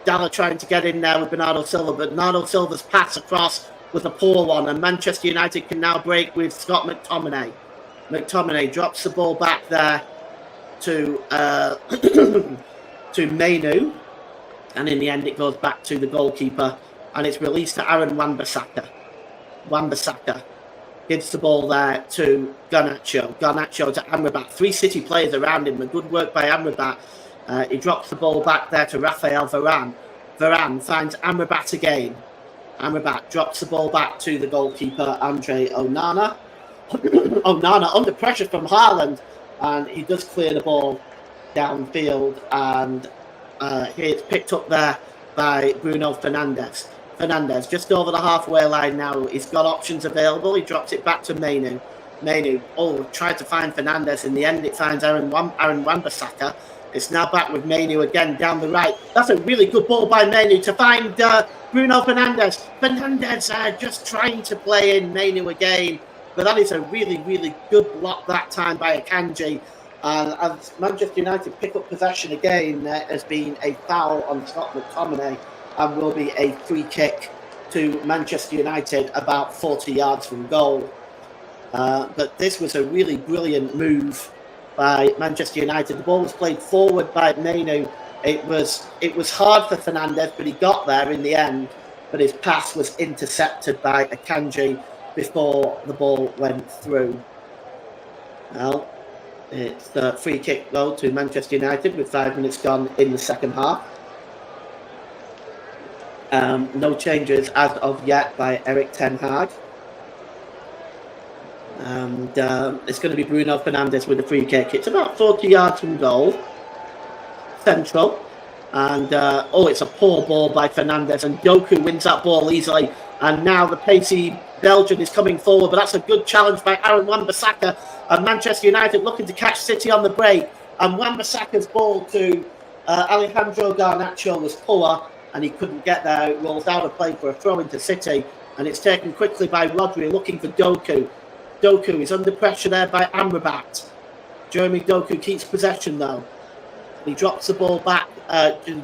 Dalot trying to get in there with Bernardo Silva, but Bernardo Silva's pass across was a poor one, and Manchester United can now break with Scott McTominay. McTominay drops the ball back there to to Mainoo, and in the end it goes back to the goalkeeper, and it's released to Aaron Wan-Bissaka. Wan-Bissaka gives the ball there to Garnacho. Garnacho to Amrabat. 3 City players around him. A good work by Amrabat. He drops the ball back there to Rafael Varane. Varane finds Amrabat again. Amrabat drops the ball back to the goalkeeper, Andre Onana. Onana under pressure from Haaland, and he does clear the ball downfield, and it's picked up there by Bruno Fernandes. Fernandes just over the halfway line now. He's got options available. He drops it back to Mainoo. Mainoo, tried to find Fernandes. In the end, it finds Aaron Wan-Bissaka. It's now back with Mainoo again down the right. That's a really good ball by Mainoo to find Bruno Fernandes. Fernandes just trying to play in Mainoo again. But that is a really, really good block that time by Akanji. As Manchester United pick up possession again, there has been a foul on Scott McTominay and will be a free kick to Manchester United about 40 yards from goal. But this was a really brilliant move by Manchester United. The ball was played forward by Mainoo. It was hard for Fernandes, but he got there in the end. But his pass was intercepted by Akanji before the ball went through. Well, it's a free kick though to Manchester United with 5 minutes gone in the second half. No changes as of yet by Erik ten Hag. And it's going to be Bruno Fernandes with a free kick. It's about 40 yards from goal. Central. And, it's a poor ball by Fernandes. And Doku wins that ball easily. And now the pacey Belgian is coming forward. But that's a good challenge by Aaron Wan-Bissaka. And Manchester United looking to catch City on the break. And Wan-Bissaka's ball to Alejandro Garnacho was poor, and he couldn't get there. It rolls out of play for a throw into City, and it's taken quickly by Rodri looking for Doku. Doku is under pressure there by Amrabat. Jeremy Doku keeps possession though. He drops the ball back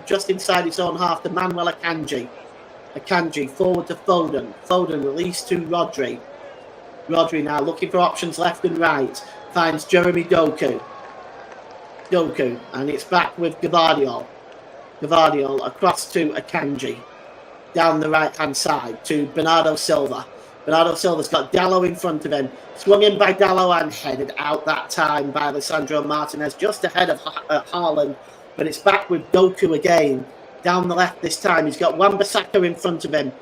just inside his own half to Manuel Akanji. Akanji forward to Foden. Foden released to Rodri. Rodri now looking for options left and right. Finds Jeremy Doku. Doku, and it's back with Gvardiol. Gvardiol across to Akanji. Down the right-hand side to Bernardo Silva. Bernardo Silva's got Dallo in front of him. Swung in by Dallo and headed out that time by Alessandro Martinez, just ahead of Haaland. But it's back with Doku again. Down the left this time. He's got Wan-Bissaka in front of him.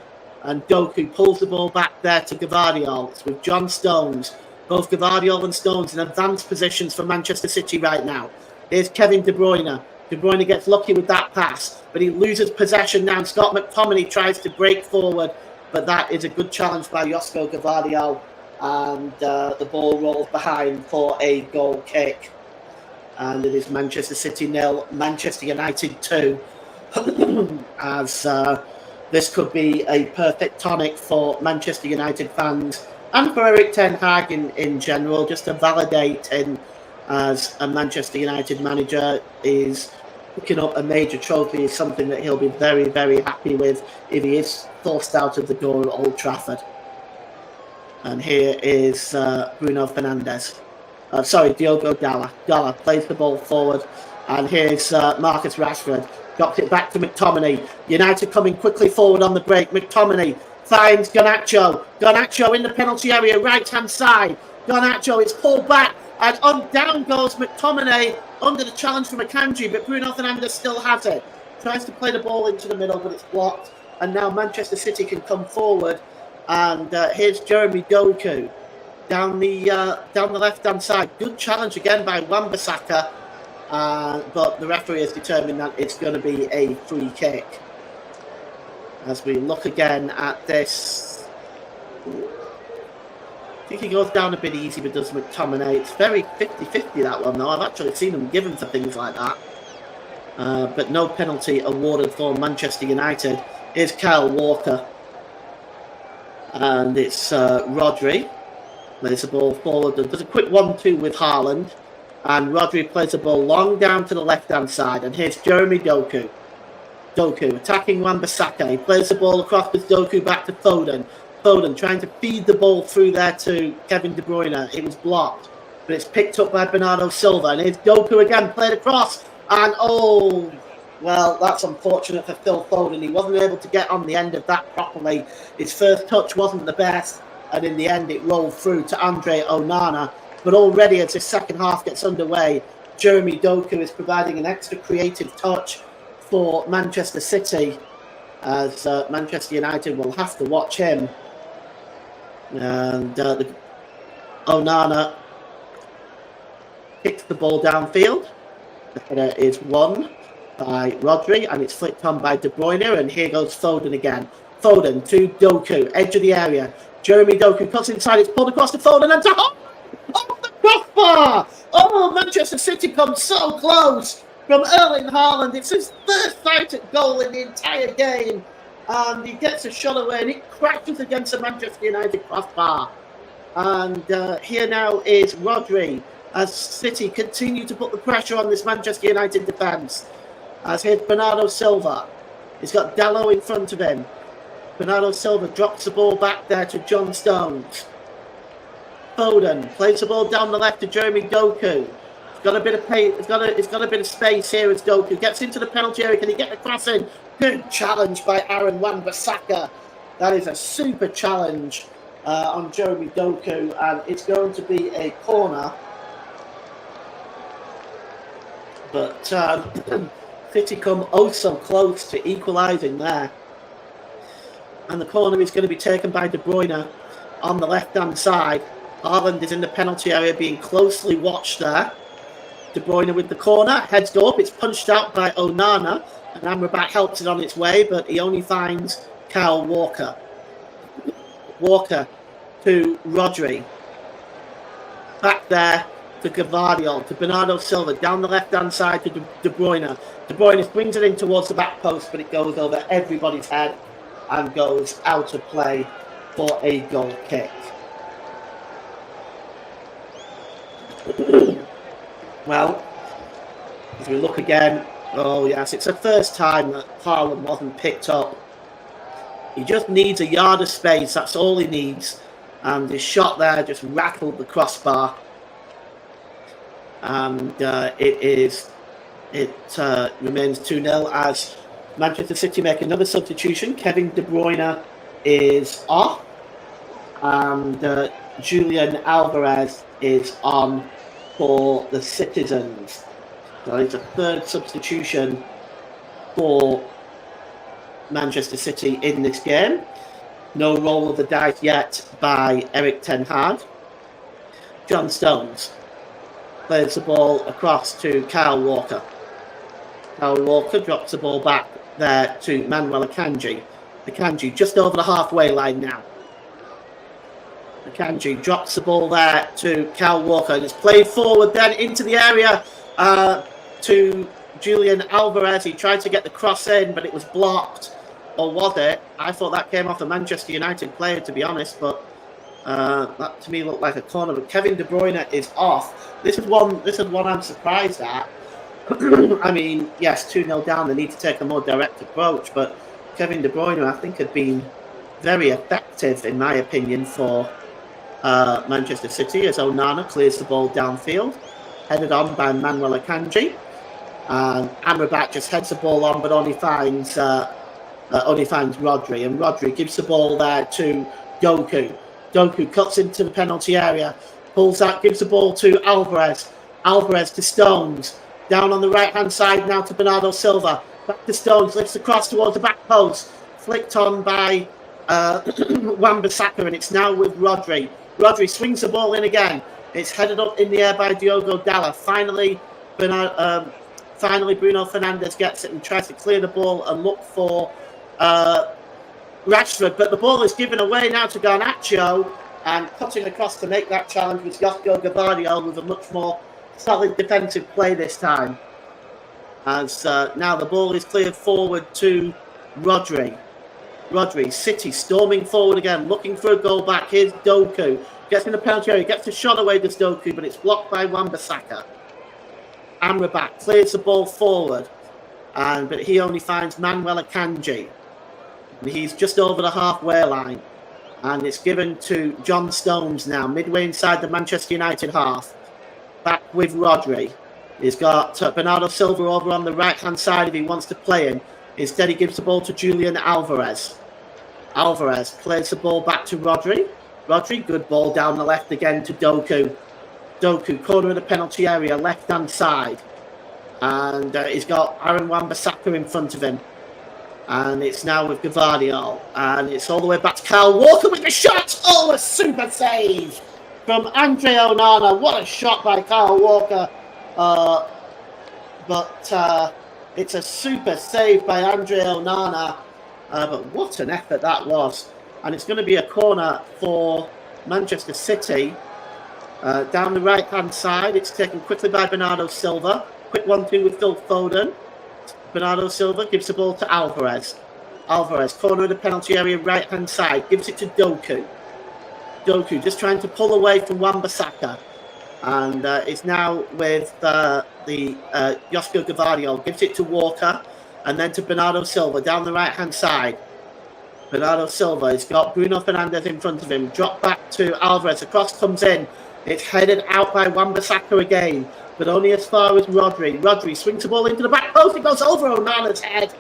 And Doku pulls the ball back there to Gvardiol. It's with John Stones. Both Gvardiol and Stones in advanced positions for Manchester City right now. Here's Kevin De Bruyne. De Bruyne gets lucky with that pass, but he loses possession now. Scott McTominay tries to break forward, but that is a good challenge by Josko Gvardiol, and the ball rolls behind for a goal kick. And it is Manchester City 0, Manchester United 2. As this could be a perfect tonic for Manchester United fans and for Erik ten Hag in general, just to validate him as a Manchester United manager. Is picking up a major trophy is something that he'll be very, very happy with if he is forced out of the door at Old Trafford. And here is Bruno Fernandes. Diogo Dalla. Dalla plays the ball forward. And here's Marcus Rashford. Drops it back to McTominay. United coming quickly forward on the break. McTominay finds Garnacho. Garnacho in the penalty area, right-hand side. Garnacho is pulled back. And on down goes McTominay under the challenge from Akanji, but Bruno Fernandes still has it. Tries to play the ball into the middle, but it's blocked. And now Manchester City can come forward. And here's Jeremy Doku down the left-hand side. Good challenge again by Wan-Bissaka. But the referee has determined that it's going to be a free kick. As we look again at this, I think he goes down a bit easy, but does McTominay. It's very 50-50 that one, though. I've actually seen him given for things like that. But no penalty awarded for Manchester United. Here's Kyle Walker. And it's Rodri. Plays the ball forward. Does a quick 1-2 with Haaland. And Rodri plays the ball long down to the left-hand side. And here's Jeremy Doku. Doku attacking Wan-Bissaka. He plays the ball across with Doku back to Foden. Foden trying to feed the ball through there to Kevin De Bruyne. It was blocked, but it's picked up by Bernardo Silva. And here's Doku again, played across. And well, that's unfortunate for Phil Foden. He wasn't able to get on the end of that properly. His first touch wasn't the best, and in the end it rolled through to Andre Onana. But already as the second half gets underway, Jeremy Doku is providing an extra creative touch for Manchester City, as Manchester United will have to watch him. And Onana kicks the ball downfield. The header is won by Rodri, and it's flicked on by De Bruyne, and here goes Foden again. Foden to Doku, edge of the area. Jeremy Doku cuts inside, it's pulled across to Foden, and to the crossbar! Oh, Manchester City come so close from Erling Haaland. It's his first sighted goal in the entire game, and he gets a shot away, and it crashes against the Manchester United crossbar. And here now is Rodri, as City continue to put the pressure on this Manchester United defence. As here's Bernardo Silva. He's got Dallo in front of him. Bernardo Silva drops the ball back there to John Stones. Foden plays the ball down the left to Jeremy Doku. He's got a bit of pace. He's got a bit of space here as Doku gets into the penalty area. Can he get the cross in? Good challenge by Aaron Wan-Bissaka. That is a super challenge on Jeremy Doku, and it's going to be a corner. But City come oh so close to equalising there. And the corner is going to be taken by De Bruyne on the left-hand side. Haaland is in the penalty area being closely watched there. De Bruyne with the corner, heads go up, it's punched out by Onana, and Amrabat helps it on its way, but he only finds Kyle Walker. Walker to Rodri. Back there to Gavardio, to Bernardo Silva, down the left-hand side to De Bruyne. De Bruyne brings it in towards the back post, but it goes over everybody's head and goes out of play for a goal kick. Well, as we look again, oh yes, it's the first time that Haaland wasn't picked up. He just needs a yard of space, that's all he needs. And his shot there just rattled the crossbar. And it remains 2-0 as Manchester City make another substitution. Kevin De Bruyne is off. And Julian Alvarez is on for the Citizens. So it's a third substitution for Manchester City in this game. No roll of the dice yet by Erik ten Hag. John Stones plays the ball across to Kyle Walker. Kyle Walker drops the ball back there to Manuel Akanji. Akanji just over the halfway line now. Akanji drops the ball there to Kyle Walker. And it's played forward then into the area to Julian Alvarez. He tried to get the cross in, but it was blocked. Or was it? I thought that came off a Manchester United player, to be honest, but that to me looked like a corner. But Kevin De Bruyne is off. This is one I'm surprised at. I mean, yes, 2-0 down, they need to take a more direct approach, but Kevin De Bruyne, I think, had been very effective, in my opinion, for Manchester City, as Onana clears the ball downfield, headed on by Manuel Akanji. And Amrabat just heads the ball on, but only finds Rodri, and Rodri gives the ball there to Doku. Doku cuts into the penalty area, pulls out, gives the ball to Alvarez. Alvarez to Stones, down on the right-hand side now to Bernardo Silva. Back to Stones, lifts across towards the back post, flicked on by Wan-Bissaka, and it's now with Rodri. Rodri swings the ball in again. It's headed up in the air by Diogo Dalot. Finally, Bruno Fernandes gets it and tries to clear the ball and look for Rashford, but the ball is given away now to Garnacho, and cutting across to make that challenge was Josko Gavardio with a much more solid defensive play this time. As now the ball is cleared forward to Rodri. Rodri, City storming forward again, looking for a goal back. Here's Doku. Gets in the penalty area, gets the shot away to Doku, but it's blocked by Wan-Bissaka. Amrabat clears the ball forward, but he only finds Manuel Akanji. He's just over the halfway line, and it's given to John Stones now, midway inside the Manchester United half. Back with Rodri. He's got Bernardo Silva over on the right-hand side if he wants to play him. Instead, he gives the ball to Julian Alvarez. Alvarez plays the ball back to Rodri. Rodri, good ball down the left again to Doku. Doku, corner of the penalty area, left-hand side. And he's got Aaron Wan-Bissaka in front of him. And it's now with Gavardio. And it's all the way back to Kyle Walker with the shot. Oh, a super save from Andre Onana. What a shot by Kyle Walker. But it's a super save by Andre Onana. But what an effort that was. And it's going to be a corner for Manchester City. Down the right-hand side, it's taken quickly by Bernardo Silva. Quick 1-2 with Phil Foden. Bernardo Silva gives the ball to Alvarez. Alvarez, corner of the penalty area, right-hand side, gives it to Doku. Doku just trying to pull away from Wan-Bissaka. And it's now with Josko Gavardio, gives it to Walker, and then to Bernardo Silva down the right-hand side. Bernardo Silva has got Bruno Fernandes in front of him. Drop back to Alvarez. The cross comes in. It's headed out by Wan-Bissaka again, but only as far as Rodri. Rodri swings the ball into the back post. It goes over Onana's head.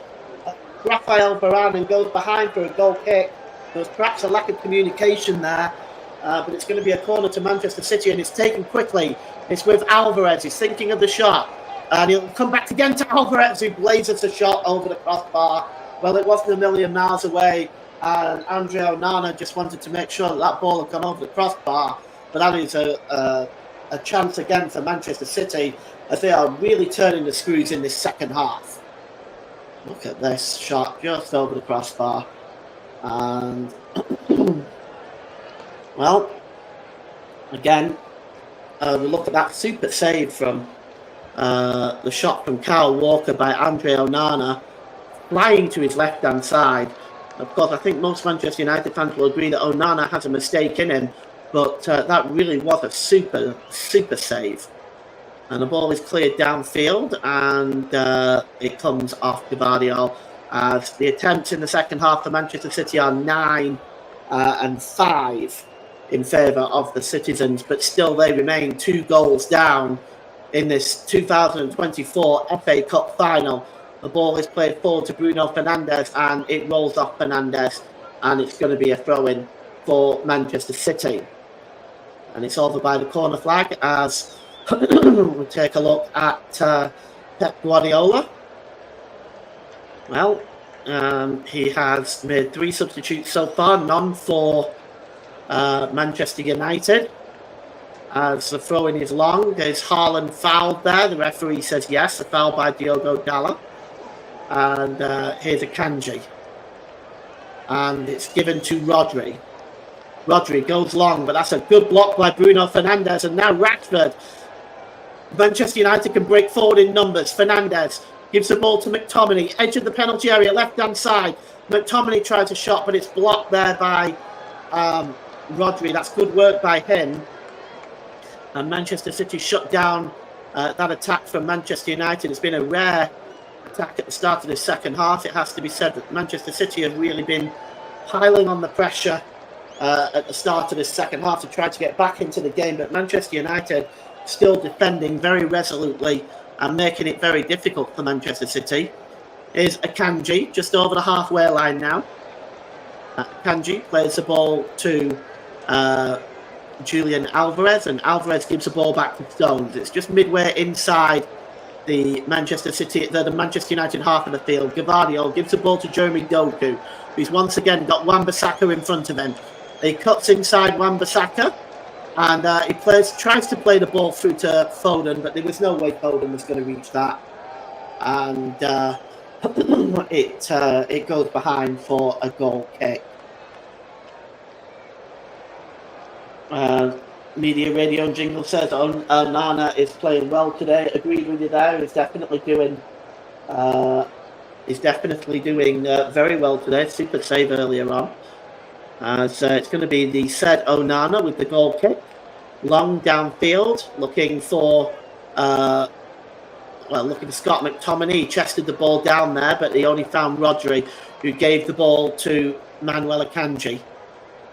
Rafael Varane and goes behind for a goal kick. There was perhaps a lack of communication there, but it's going to be a corner to Manchester City, and it's taken quickly. It's with Alvarez. He's thinking of the shot, and he'll come back again to Alvarez, who blazes the shot over the crossbar. Well, it wasn't a million miles away, and Andre Onana just wanted to make sure that ball had gone over the crossbar. But that is a chance again for Manchester City, as they are really turning the screws in this second half. Look at this shot just over the crossbar. And, well, again, we look at that super save from the shot from Kyle Walker by Andre Onana, flying to his left-hand side. Of course, I think most Manchester United fans will agree that Onana has a mistake in him, but that really was a super save. And the ball is cleared downfield, and it comes off Gvardiol, as the attempts in the second half for Manchester City are 9 and 5 in favour of the Citizens, but still they remain 2 goals down in this 2024 FA Cup final. The ball is played forward to Bruno Fernandes, and it rolls off Fernandes, and it's going to be a throw-in for Manchester City. And it's over by the corner flag as we take a look at Pep Guardiola. Well, he has made 3 substitutes so far, none for Manchester United. As the throw-in is long, is Haaland fouled there? The referee says yes, a foul by Diogo Dalot. And here's a Kanji. And it's given to Rodri. Rodri goes long, but that's a good block by Bruno Fernandes. And now Rashford. Manchester United can break forward in numbers. Fernandes gives the ball to McTominay, edge of the penalty area, left-hand side. McTominay tries a shot, but it's blocked there by Rodri. That's good work by him. And Manchester City shut down that attack from Manchester United. It's been a rare attack at the start of the second half. It has to be said that Manchester City have really been piling on the pressure at the start of this second half to try to get back into the game. But Manchester United still defending very resolutely and making it very difficult for Manchester City. Is Akanji, just over the halfway line now. Akanji plays the ball to Julian Alvarez, and Alvarez gives the ball back to Stones. It's just midway inside the Manchester United half of the field. Gvardiol gives the ball to Jeremy Doku, who's once again got Wan-Bissaka in front of him. He cuts inside Wan-Bissaka, and he tries to play the ball through to Foden, but there was no way Foden was going to reach that. And it goes behind for a goal kick. Media Radio and Jingle says Onana is playing well today. Agreed with you there. He's definitely doing very well today. Super save earlier on. So it's going to be the said Onana with the goal kick. Long downfield, looking for Scott McTominay. He chested the ball down there, but he only found Rodri, who gave the ball to Manuel Akanji,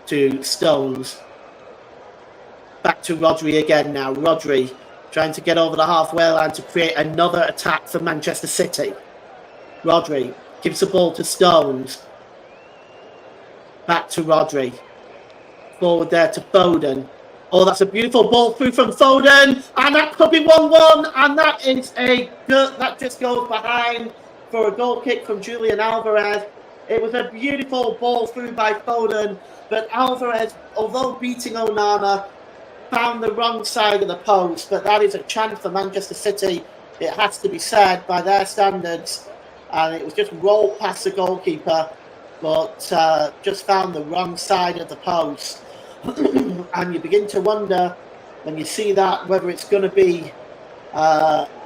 to Stones. Back to Rodri again now. Rodri trying to get over the halfway line to create another attack for Manchester City. Rodri gives the ball to Stones. Back to Rodri. Forward there to Foden. Oh, that's a beautiful ball through from Foden. And that could be 1-1. And that is that just goes behind for a goal kick from Julian Alvarez. It was a beautiful ball through by Foden. But Alvarez, although beating Onana, found the wrong side of the post. But that is a chance for Manchester City, it has to be said, by their standards. And it was just rolled past the goalkeeper, but just found the wrong side of the post. And you begin to wonder, when you see that, whether it's going to be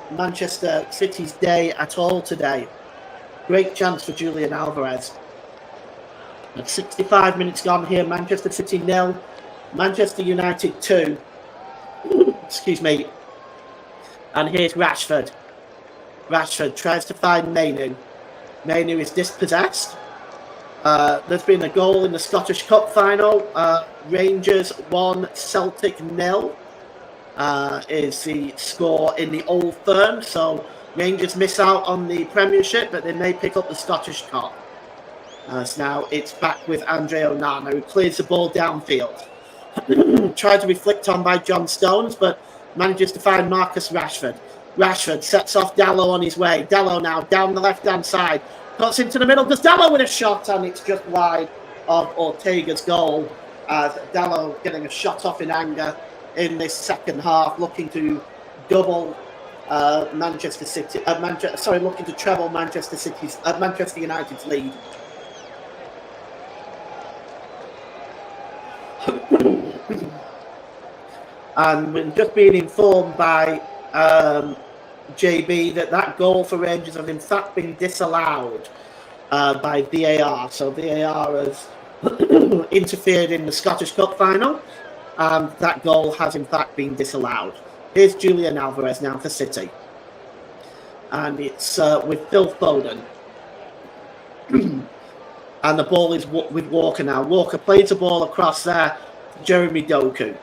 Manchester City's day at all today. Great chance for Julian Alvarez. At 65 minutes gone here, Manchester City 0, Manchester United 2. Excuse me. And here's Rashford. Rashford tries to find Mainu. Mainu is dispossessed. There's been a goal in the Scottish Cup final. Rangers 1, Celtic 0 is the score in the Old Firm. So Rangers miss out on the Premiership, but they may pick up the Scottish Cup. So now it's back with Andre Onana, who clears the ball downfield. Tried to be flicked on by John Stones, but manages to find Marcus Rashford. Rashford sets off Dalot on his way. Dalot now down the left-hand side. Cuts into the middle. Does Dalot with a shot, and it's just wide of Ortega's goal. As Dalot getting a shot off in anger in this second half, looking to double Manchester City. Looking to treble Manchester United's lead. And we're just being informed by JB that goal for Rangers has in fact been disallowed by VAR. So VAR has interfered in the Scottish Cup final, and that goal has in fact been disallowed. Here's Julian Alvarez now for City. And it's with Phil Foden. And the ball is with Walker now. Walker plays the ball across there to Jeremy Doku.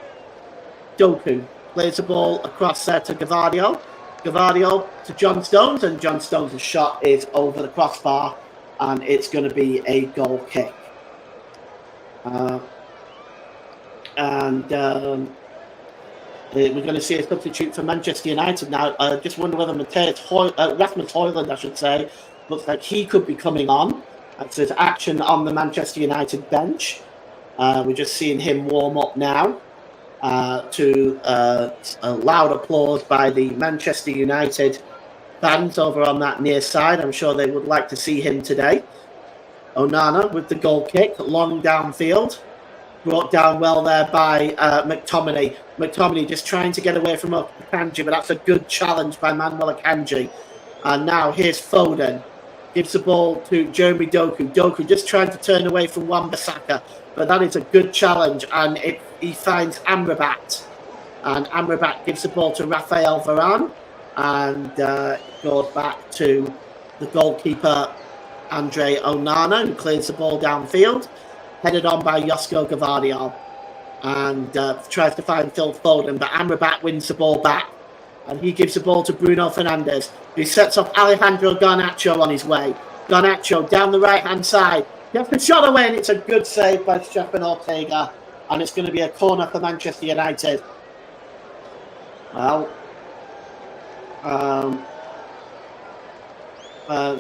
Doku plays the ball across there to Gavardio. Gavardio to John Stones, and John Stones' shot is over the crossbar, and it's going to be a goal kick. We're going to see a substitute for Manchester United now. I just wonder whether Rasmus Højlund, I should say, looks like he could be coming on. So there's action on the Manchester United bench. We're just seeing him warm up now to a loud applause by the Manchester United fans over on that near side. I'm sure they would like to see him today. Onana with the goal kick, long downfield. Brought down well there by McTominay. McTominay just trying to get away from Akanji, but that's a good challenge by Manuel Akanji. And now here's Foden. Gives the ball to Jeremy Doku. Doku just trying to turn away from Wan-Bissaka, but that is a good challenge, and he finds Amrabat. And Amrabat gives the ball to Rafael Varane, and goes back to the goalkeeper, Andre Onana, who clears the ball downfield. Headed on by Josko Gavardio, and tries to find Phil Foden, but Amrabat wins the ball back, and he gives the ball to Bruno Fernandes, who sets off Alejandro Garnacho on his way. Garnacho down the right-hand side, gets the shot away, and it's a good save by Stefan Ortega, and it's going to be a corner for Manchester United. Well,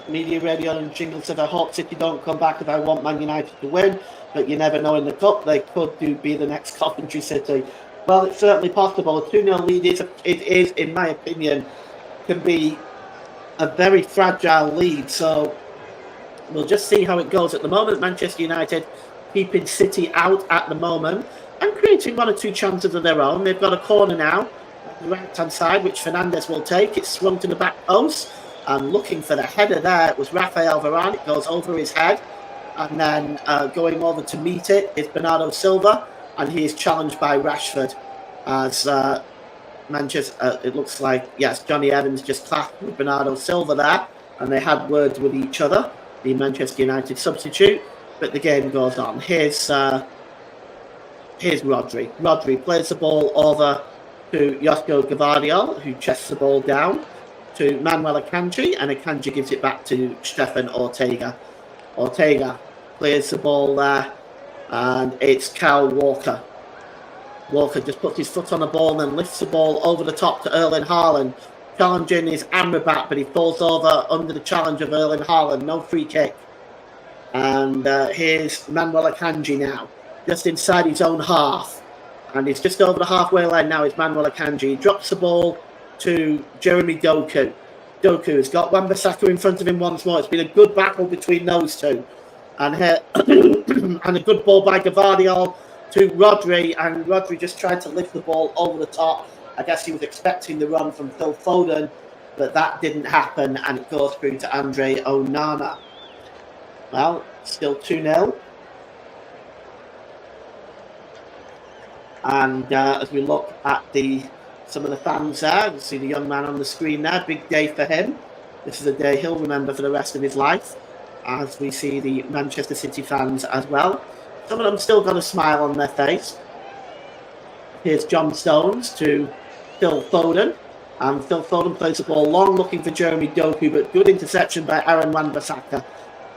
media radio and jingle said, I hope City don't come back if I want Man United to win, but you never know in the cup, they could be the next Coventry City. Well, it's certainly possible. A 2-0 lead is, in my opinion, can be a very fragile lead, so we'll just see how it goes. At the moment, Manchester United keeping City out at the moment and creating one or two chances of their own. They've got a corner now on the right-hand side, which Fernandes will take. It's swung to the back post. And looking for the header there, it was Rafael Varane. It goes over his head. And then going over to meet it is Bernardo Silva. And he is challenged by Rashford. As Manchester, it looks like, yes, Johnny Evans just clashed with Bernardo Silva there. And they had words with each other, the Manchester United substitute. But the game goes on. Here's Rodri. Rodri plays the ball over to Josko Gavardio, who chests the ball down to Manuel Akanji, and Akanji gives it back to Stefan Ortega. Ortega plays the ball there, and it's Kyle Walker. Walker just puts his foot on the ball and then lifts the ball over the top to Erling Haaland. Challenging is Amrabat, but he falls over under the challenge of Erling Haaland. No free kick. And here's Manuel Akanji now, just inside his own half. And he's just over the halfway line now, is Manuel Akanji. He drops the ball to Jeremy Doku. Doku has got Wan-Bissaka in front of him once more. It's been a good battle between those two. And here, and a good ball by Gavardio to Rodri, and Rodri just tried to lift the ball over the top. I guess he was expecting the run from Phil Foden, but that didn't happen, and it goes through to Andre Onana. Well, still 2-0. And as we look at some of the fans there, you see the young man on the screen there, big day for him. This is a day he'll remember for the rest of his life, as we see the Manchester City fans as well. Some of them still got a smile on their face. Here's John Stones to Phil Foden, and Phil Foden plays the ball long, looking for Jeremy Doku, but good interception by Aaron Wan-Bissaka.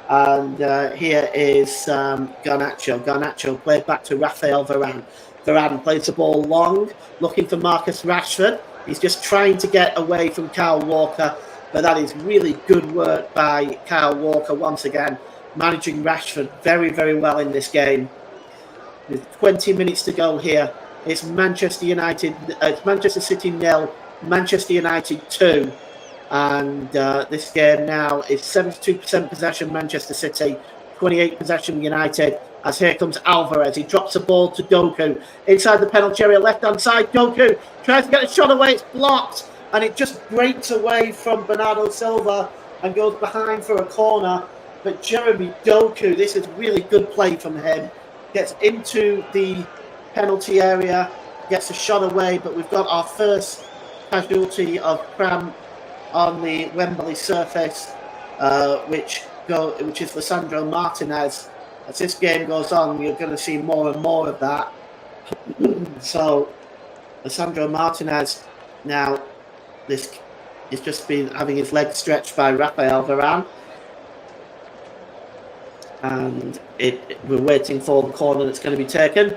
And here is Garnacho. Garnacho played back to Rafael Varane. Varane plays the ball long, looking for Marcus Rashford. He's just trying to get away from Kyle Walker, but that is really good work by Kyle Walker once again, managing Rashford very, very well in this game. With 20 minutes to go here, it's Manchester City 0, Manchester United 2. And this game now is 72% possession Manchester City, 28% possession United. as here comes Alvarez. He drops the ball to Doku. Inside the penalty area, left-hand side, Doku tries to get a shot away. It's blocked, and it just breaks away from Bernardo Silva and goes behind for a corner. But Jeremy Doku, this is really good play from him. Gets into the penalty area, gets a shot away, but we've got our first casualty of cramp on the Wembley surface, which is Lisandro Martinez. As this game goes on, you're going to see more and more of that. So, Lisandro Martinez now, this has just been having his leg stretched by Rafael Varane. And we're waiting for the corner that's going to be taken.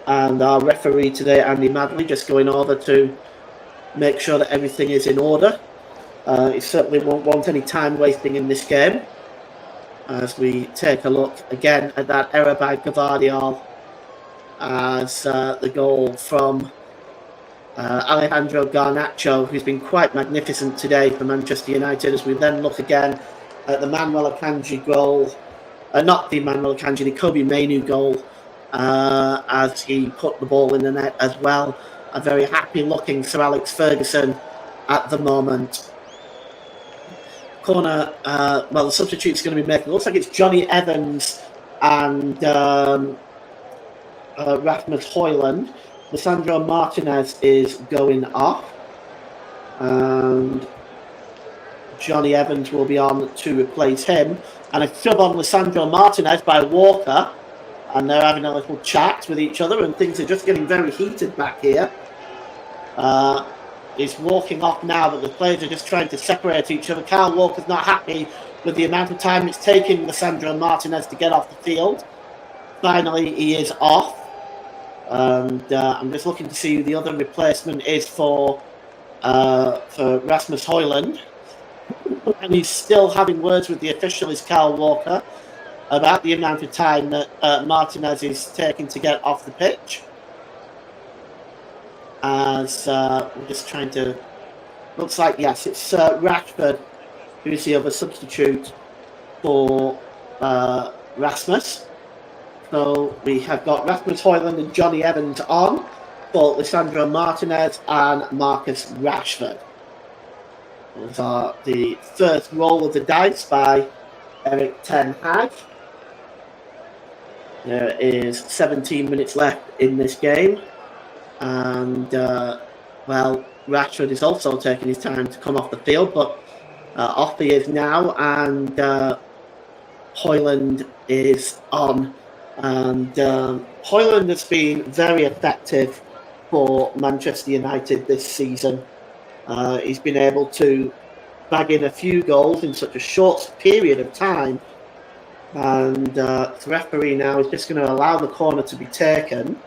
And our referee today, Andy Madley, just going over to make sure that everything is in order. He certainly won't want any time wasting in this game. As we take a look again at that error by Gvardiol, as the goal from Alejandro Garnacho, who's been quite magnificent today for Manchester United. As we then look again at the Manuel Akanji goal, not the Manuel Akanji, the Kobe Mainu goal, as he put the ball in the net as well. A very happy looking Sir Alex Ferguson at the moment. Corner, the substitute's going to be making. It looks like it's Johnny Evans and Rasmus Højlund. Lisandro Martinez is going off, and Johnny Evans will be on to replace him. And a sub on Lisandro Martinez by Walker, and they're having a little chat with each other, and things are just getting very heated back here. He's walking off now, but the players are just trying to separate each other. Kyle Walker's not happy with the amount of time it's taking Lisandro Martinez to get off the field. Finally, he is off. And I'm just looking to see who the other replacement is for Rasmus Højlund. And he's still having words with the official, is Kyle Walker, about the amount of time that Martinez is taking to get off the pitch. As we're just trying to... Looks like, yes, it's Rashford who's the other substitute for Rasmus. So we have got Rasmus Højlund and Johnny Evans on for Lisandro Martinez and Marcus Rashford. Those are the first roll of the dice by Erik ten Hag. There is 17 minutes left in this game. And, Rashford is also taking his time to come off the field, but off he is now, and Højlund is on. And Højlund has been very effective for Manchester United this season. He's been able to bag in a few goals in such a short period of time. And the referee now is just going to allow the corner to be taken.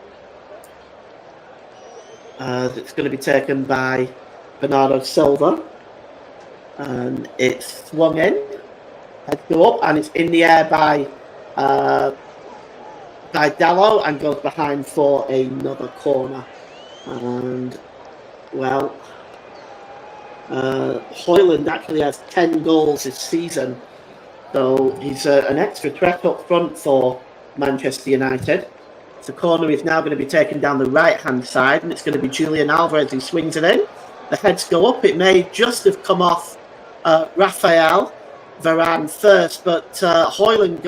It's going to be taken by Bernardo Silva, and it's swung in, heads go up, and it's in the air by Dalot, and goes behind for another corner. And Højlund actually has 10 goals this season, so he's an extra threat up front for Manchester United. The corner is now going to be taken down the right-hand side, and it's going to be Julian Alvarez who swings it in. The heads go up. It may just have come off Rafael Varane first, but Haaland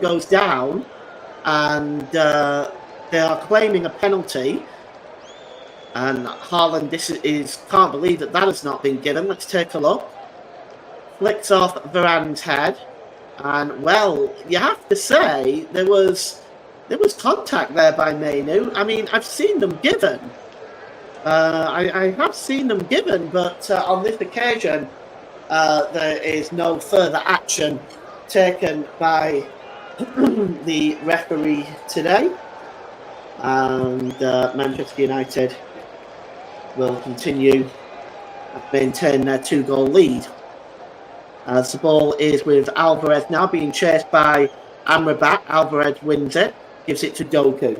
goes down, and they are claiming a penalty. And Haaland can't believe that has not been given. Let's take a look. Flicks off Varane's head. And, you have to say there was contact there by Mainu. I mean, I've seen them given. I have seen them given, but on this occasion, there is no further action taken by the referee today. And Manchester United will continue to maintain their 2-goal lead. As the ball is with Alvarez now, being chased by Amrabat. Alvarez wins it, gives it to Doku.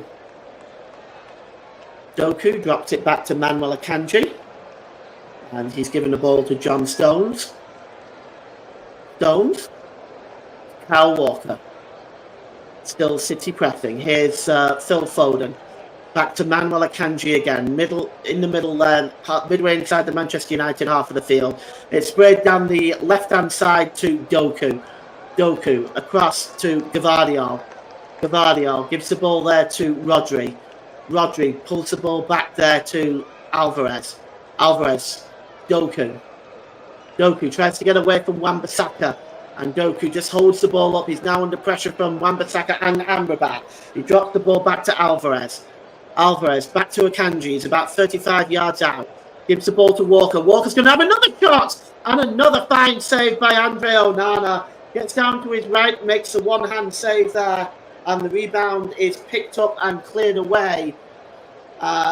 Doku drops it back to Manuel Akanji, and he's given the ball to John Stones. Kyle Walker. Still City pressing. Here's Phil Foden. Back to Manuel Akanji again. In the middle there, midway inside the Manchester United half of the field. It's sprayed down the left-hand side to Doku. Doku across to Gvardiol. Gvardiol gives the ball there to Rodri. Rodri pulls the ball back there to Alvarez. Alvarez. Doku. Doku tries to get away from Wan-Bissaka. And Doku just holds the ball up. He's now under pressure from Wan-Bissaka and Amrabat. He drops the ball back to Alvarez. Alvarez back to Akanji. He's about 35 yards out. Gives the ball to Walker. Walker's going to have another shot. And another fine save by Andre Onana. Gets down to his right. Makes a one-hand save there. And the rebound is picked up and cleared away.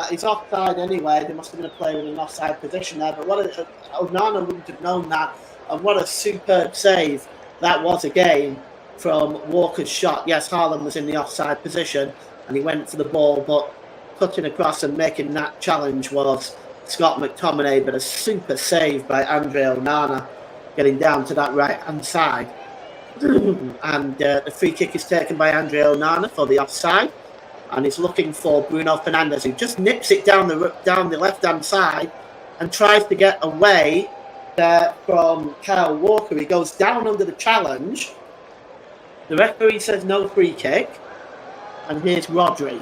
He's offside anyway. There must have been a player in an offside position there. But Onana wouldn't have known that. And what a superb save that was again from Walker's shot. Yes, Haaland was in the offside position and he went for the ball, but cutting across and making that challenge was Scott McTominay. But a super save by Andre Onana, getting down to that right-hand side. And the free kick is taken by Andre Onana for the offside. And he's looking for Bruno Fernandes, who just nips it down the left-hand side and tries to get away there from Kyle Walker. He goes down under the challenge. The referee says no free kick. And here's Rodri.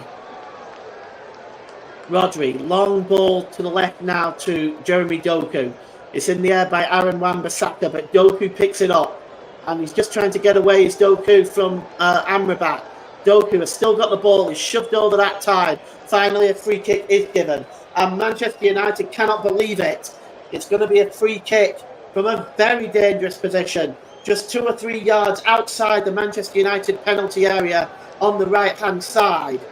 Rodri, long ball to the left now to Jeremy Doku. It's in the air by Aaron Wan-Bissaka, but Doku picks it up. And he's just trying to get away. Is Doku from Amrabat. Doku has still got the ball. He's shoved over that tide. Finally, a free kick is given. And Manchester United cannot believe it. It's going to be a free kick from a very dangerous position, just 2 or 3 yards outside the Manchester United penalty area on the right-hand side.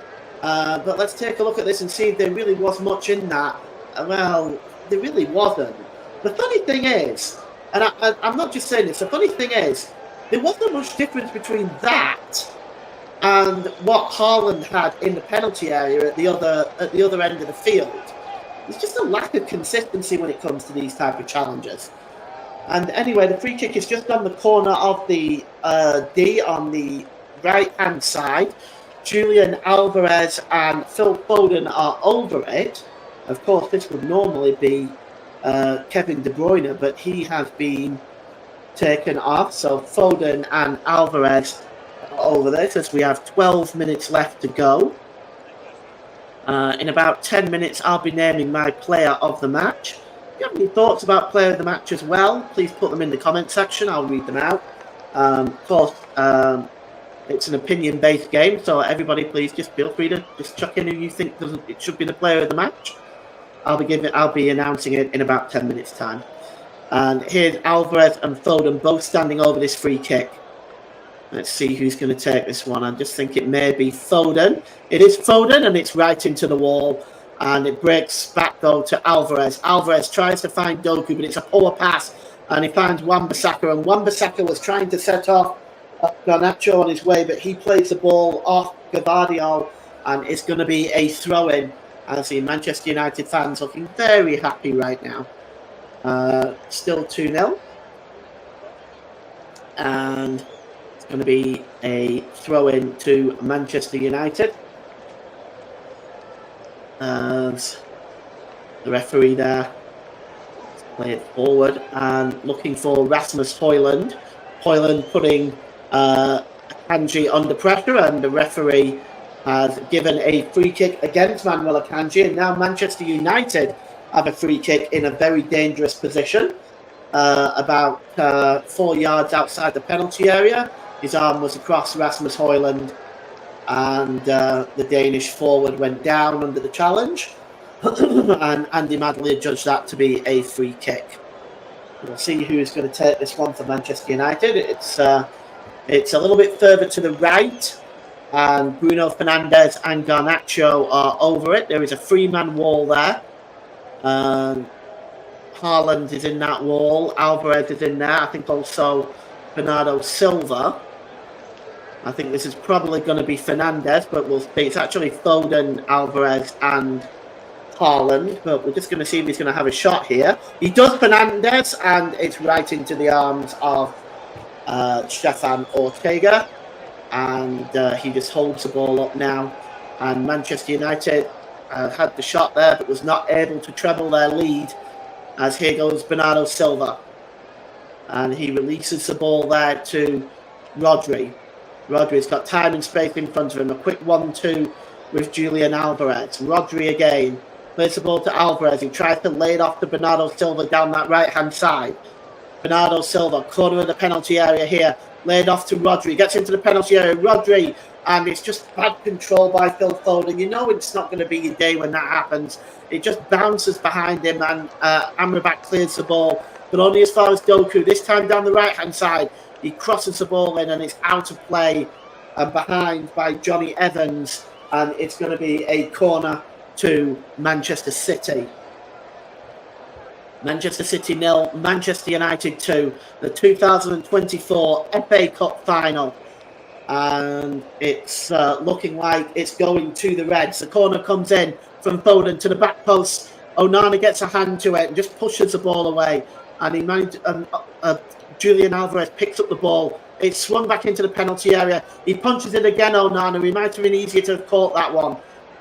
But let's take a look at this and see if there really was much in that. Well, there really wasn't. The funny thing is, and I'm not just saying this, the funny thing is, there wasn't much difference between that and what Haaland had in the penalty area at the other end of the field. There's just a lack of consistency when it comes to these type of challenges. And anyway, the free kick is just on the corner of the D on the right-hand side. Julian Alvarez and Phil Foden are over it. Of course, this would normally be Kevin De Bruyne, but he has been taken off. So Foden and Alvarez are over this as we have 12 minutes left to go. In about 10 minutes, I'll be naming my player of the match. If you have any thoughts about player of the match as well, please put them in the comment section. I'll read them out. Of course, it's an opinion-based game, so everybody please just feel free to just chuck in who you think it should be the player of the match. I'll be announcing it in about 10 minutes' time. And here's Alvarez and Foden both standing over this free kick. Let's see who's going to take this one. I just think it may be Foden. It is Foden, and it's right into the wall. And it breaks back, though, to Alvarez. Alvarez tries to find Doku, but it's a poor pass. And he finds Wan-Bissaka. And Wan-Bissaka was trying to set off Garnacho on his way, but he plays the ball off Gvardiol. And it's going to be a throw-in. I see Manchester United fans looking very happy right now. Still 2-0. And going to be a throw-in to Manchester United. And the referee there play it forward and looking for Rasmus Højlund. Højlund putting Akanji under pressure, and the referee has given a free kick against Manuel Akanji. And now Manchester United have a free kick in a very dangerous position, about 4 yards outside the penalty area. His arm was across Rasmus Højlund, and the Danish forward went down under the challenge. And Andy Madley judged that to be a free kick. We'll see who's going to take this one for Manchester United. It's a little bit further to the right, and Bruno Fernandes and Garnacho are over it. There is a three-man wall there. Haaland is in that wall. Alvarez is in there. I think also Bernardo Silva. I think this is probably going to be Fernandes, but we'll see. It's actually Foden, Alvarez, and Haaland. But we're just going to see if he's going to have a shot here. He does, Fernandes, and it's right into the arms of Stefan Ortega. and he just holds the ball up now. And Manchester United had the shot there, but was not able to treble their lead. As here goes Bernardo Silva, and he releases the ball there to Rodri. Rodri's got time and space in front of him. A quick 1-2 with Julian Alvarez. Rodri again plays the ball to Alvarez. He tries to lay it off to Bernardo Silva down that right-hand side. Bernardo Silva, corner of the penalty area here. Laid off to Rodri. Gets into the penalty area. Rodri, and it's just bad control by Phil Foden. You know it's not going to be your day when that happens. It just bounces behind him, and Amrabat clears the ball, but only as far as Doku. This time down the right-hand side. He crosses the ball in, and it's out of play and behind by Johnny Evans, and it's going to be a corner to Manchester City. Manchester City 0, Manchester United 2, the 2024 FA Cup final. And it's looking like it's going to the Reds. The corner comes in from Foden to the back post. Onana gets a hand to it and just pushes the ball away. And he managed, Julian Alvarez picks up the ball. It's swung back into the penalty area. He punches it again, Onana. He might have been easier to have caught that one.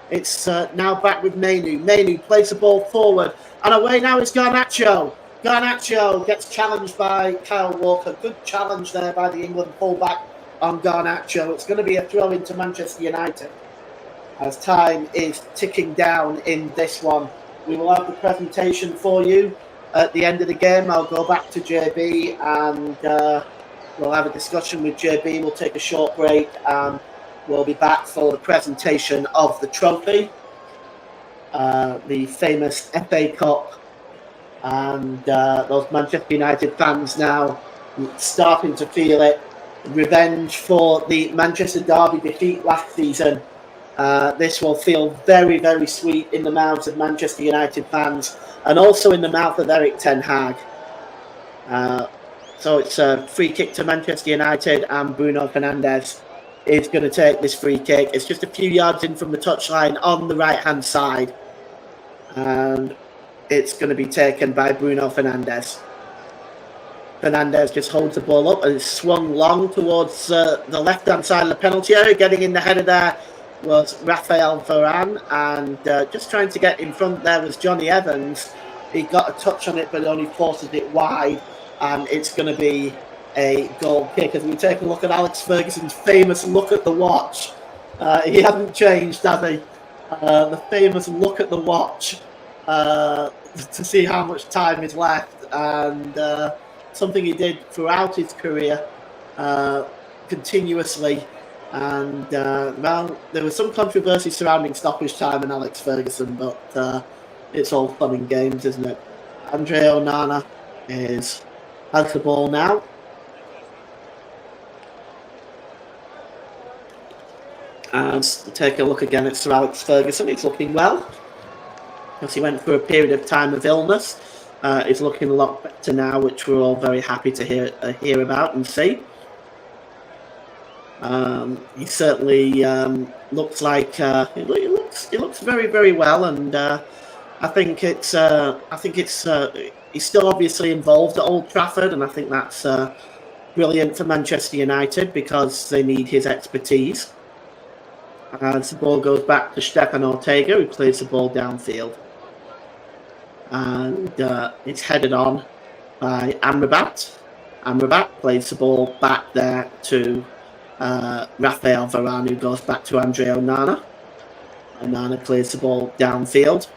It's now back with Mainu. Mainu plays the ball forward. And away now is Garnacho. Garnacho gets challenged by Kyle Walker. Good challenge there by the England fullback on Garnacho. It's going to be a throw into Manchester United as time is ticking down in this one. We will have the presentation for you at the end of the game. I'll go back to JB and we'll have a discussion with JB. We'll take a short break and we'll be back for the presentation of the trophy. The famous FA Cup, and those Manchester United fans now starting to feel it. Revenge for the Manchester Derby defeat last season. This will feel very, very sweet in the mouths of Manchester United fans, and also in the mouth of Eric Ten Hag. So it's a free kick to Manchester United, and Bruno Fernandes is going to take this free kick. It's just a few yards in from the touchline on the right-hand side. And it's going to be taken by Bruno Fernandes. Fernandes just holds the ball up and it's swung long towards the left-hand side of the penalty area. Getting in the header there was Rafael Varane, and just trying to get in front there was Johnny Evans. He got a touch on it, but only forces it wide, and it's going to be a goal kick. As we take a look at Alex Ferguson's famous look at the watch, he hasn't changed, has he? The famous look at the watch to see how much time is left, and something he did throughout his career continuously. And well, there was some controversy surrounding stoppage time and Alex Ferguson, but it's all fun and games, isn't it? Andre Onana has the ball now. And take a look again at Sir Alex Ferguson. He's looking well, because he went through a period of time of illness. He's looking a lot better now, which we're all very happy to hear about and see. He certainly looks like he looks very, very well, and I think it's he's still obviously involved at Old Trafford, and I think that's brilliant for Manchester United because they need his expertise. As the ball goes back to Stefan Ortega, who plays the ball downfield. And it's headed on by Amrabat. Amrabat plays the ball back there to Rafael Varane, who goes back to Andre Onana. Onana clears the ball downfield.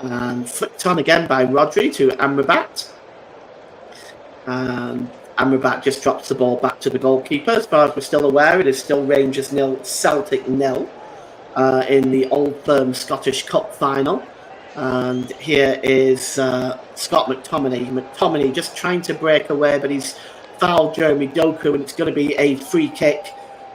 And flicked on again by Rodri to Amrabat. And Amrabat just drops the ball back to the goalkeeper. As far as we're still aware, it is still Rangers 0, Celtic 0 in the Old Firm Scottish Cup final. And here is Scott McTominay. McTominay just trying to break away, but he's fouled Jeremy Doku, and it's going to be a free kick